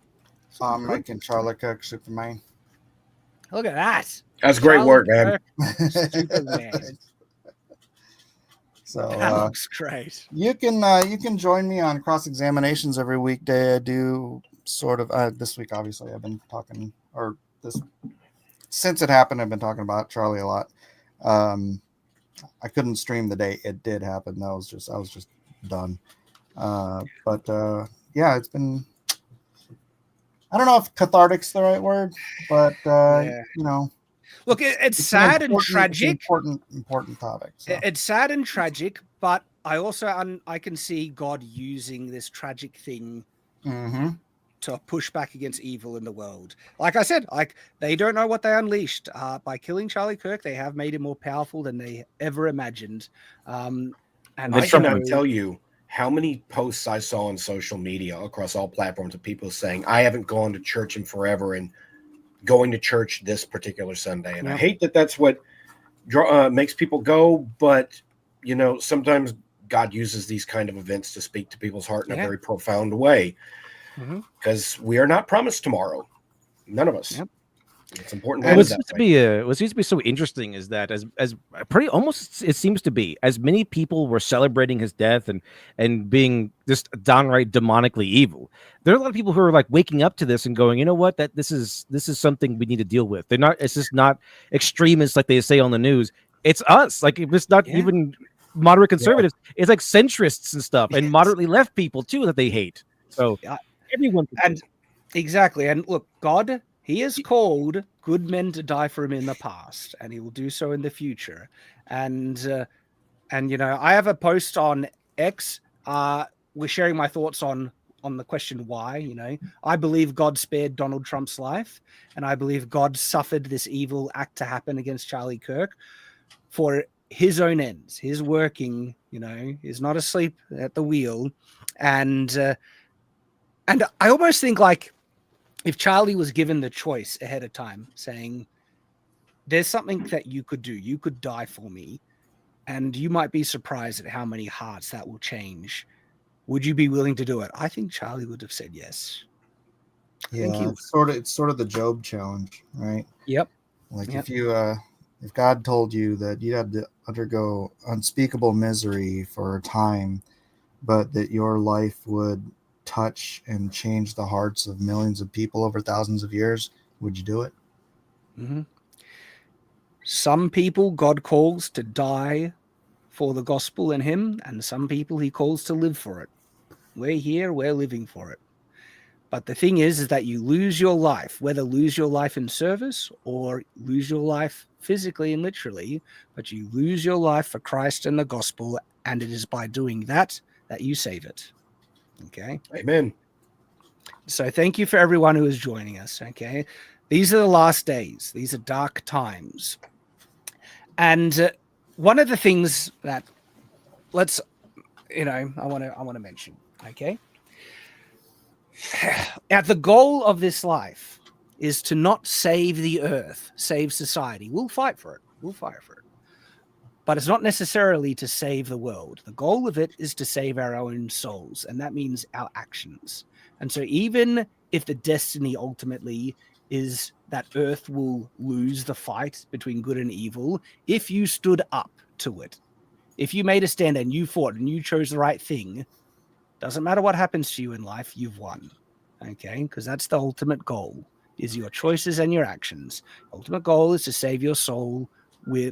I'm making Charlie Kirk Superman. Look at that. That's great work, man. Superman. So that looks great. You can join me on cross examinations every weekday. I do sort of this week. Obviously, I've been talking, or since it happened, I've been talking about Charlie a lot. I couldn't stream the day it did happen. I was just done. But yeah, it's been. I don't know if cathartic's the right word, but Look, it's sad and tragic. Important topic. So. It's sad and tragic, but I also I can see God using this tragic thing to push back against evil in the world. Like I said, they don't know what they unleashed by killing Charlie Kirk. They have made him more powerful than they ever imagined. And I cannot tell you how many posts I saw on social media across all platforms of people saying, I haven't gone to church in forever and going to church this particular Sunday. And I hate that that's what makes people go. But, sometimes God uses these kind of events to speak to people's heart in a very profound way, because we are not promised tomorrow. None of us. It's important. What seems to be so interesting is that as pretty almost it seems to be, as many people were celebrating his death and being just downright demonically evil, there are a lot of people who are like waking up to this and going, you know what, that this is something we need to deal with. It's just not extremists like they say on the news. It's us. Like, it's not even moderate conservatives. It's like centrists and stuff, and moderately left people too that they hate. So everyone exactly. And look, God, He has called good men to die for him in the past, and he will do so in the future. And I have a post on X. We're sharing my thoughts on the question why. I believe God spared Donald Trump's life, and I believe God suffered this evil act to happen against Charlie Kirk for his own ends. His working, is not asleep at the wheel, and I almost think like, if Charlie was given the choice ahead of time, saying, there's something that you could do, you could die for me, and you might be surprised at how many hearts that will change. Would you be willing to do it? I think Charlie would have said yes. Yeah, it's sort of the Job challenge, right? Yep. Like if God told you that you had to undergo unspeakable misery for a time, but that your life would touch and change the hearts of millions of people over thousands of years, would you do it? Some people God calls to die for the gospel in him, and some people he calls to live for it. We're here, we're living for it. But the thing is that you lose your life, whether lose your life in service or lose your life physically and literally, but you lose your life for Christ and the gospel, and it is by doing that that you save it. Okay? Amen. So thank you for everyone who is joining us, okay? These are the last days. These are dark times. And one of the things that I want to mention, okay? At the goal of this life is to not save the earth, save society. We'll fight for it. We'll fight for it. But it's not necessarily to save the world. The goal of it is to save our own souls, and that means our actions. And so even if the destiny ultimately is that earth will lose the fight between good and evil, if you stood up to it, if you made a stand and you fought and you chose the right thing, doesn't matter what happens to you in life, you've won. Okay? Because that's the ultimate goal, is your choices and your actions. Ultimate goal is to save your soul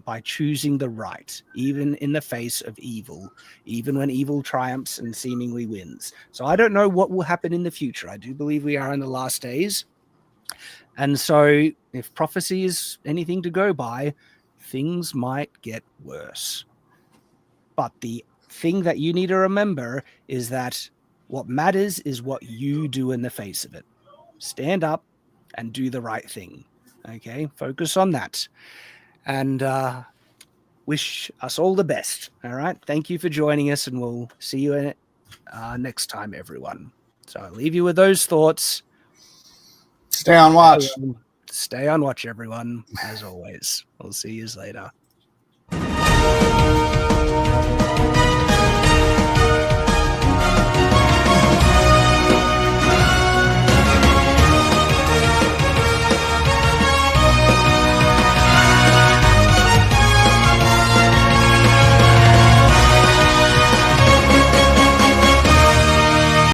by choosing the right, even in the face of evil, even when evil triumphs and seemingly wins. So I don't know what will happen in the future. I do believe we are in the last days. And so if prophecy is anything to go by, things might get worse. But the thing that you need to remember is that what matters is what you do in the face of it. Stand up and do the right thing. Okay? Focus on that. And wish us all the best. All right? Thank you for joining us, and we'll see you next time, everyone. So I'll leave you with those thoughts. Stay on watch. Stay on watch, everyone, as always. We'll see you later.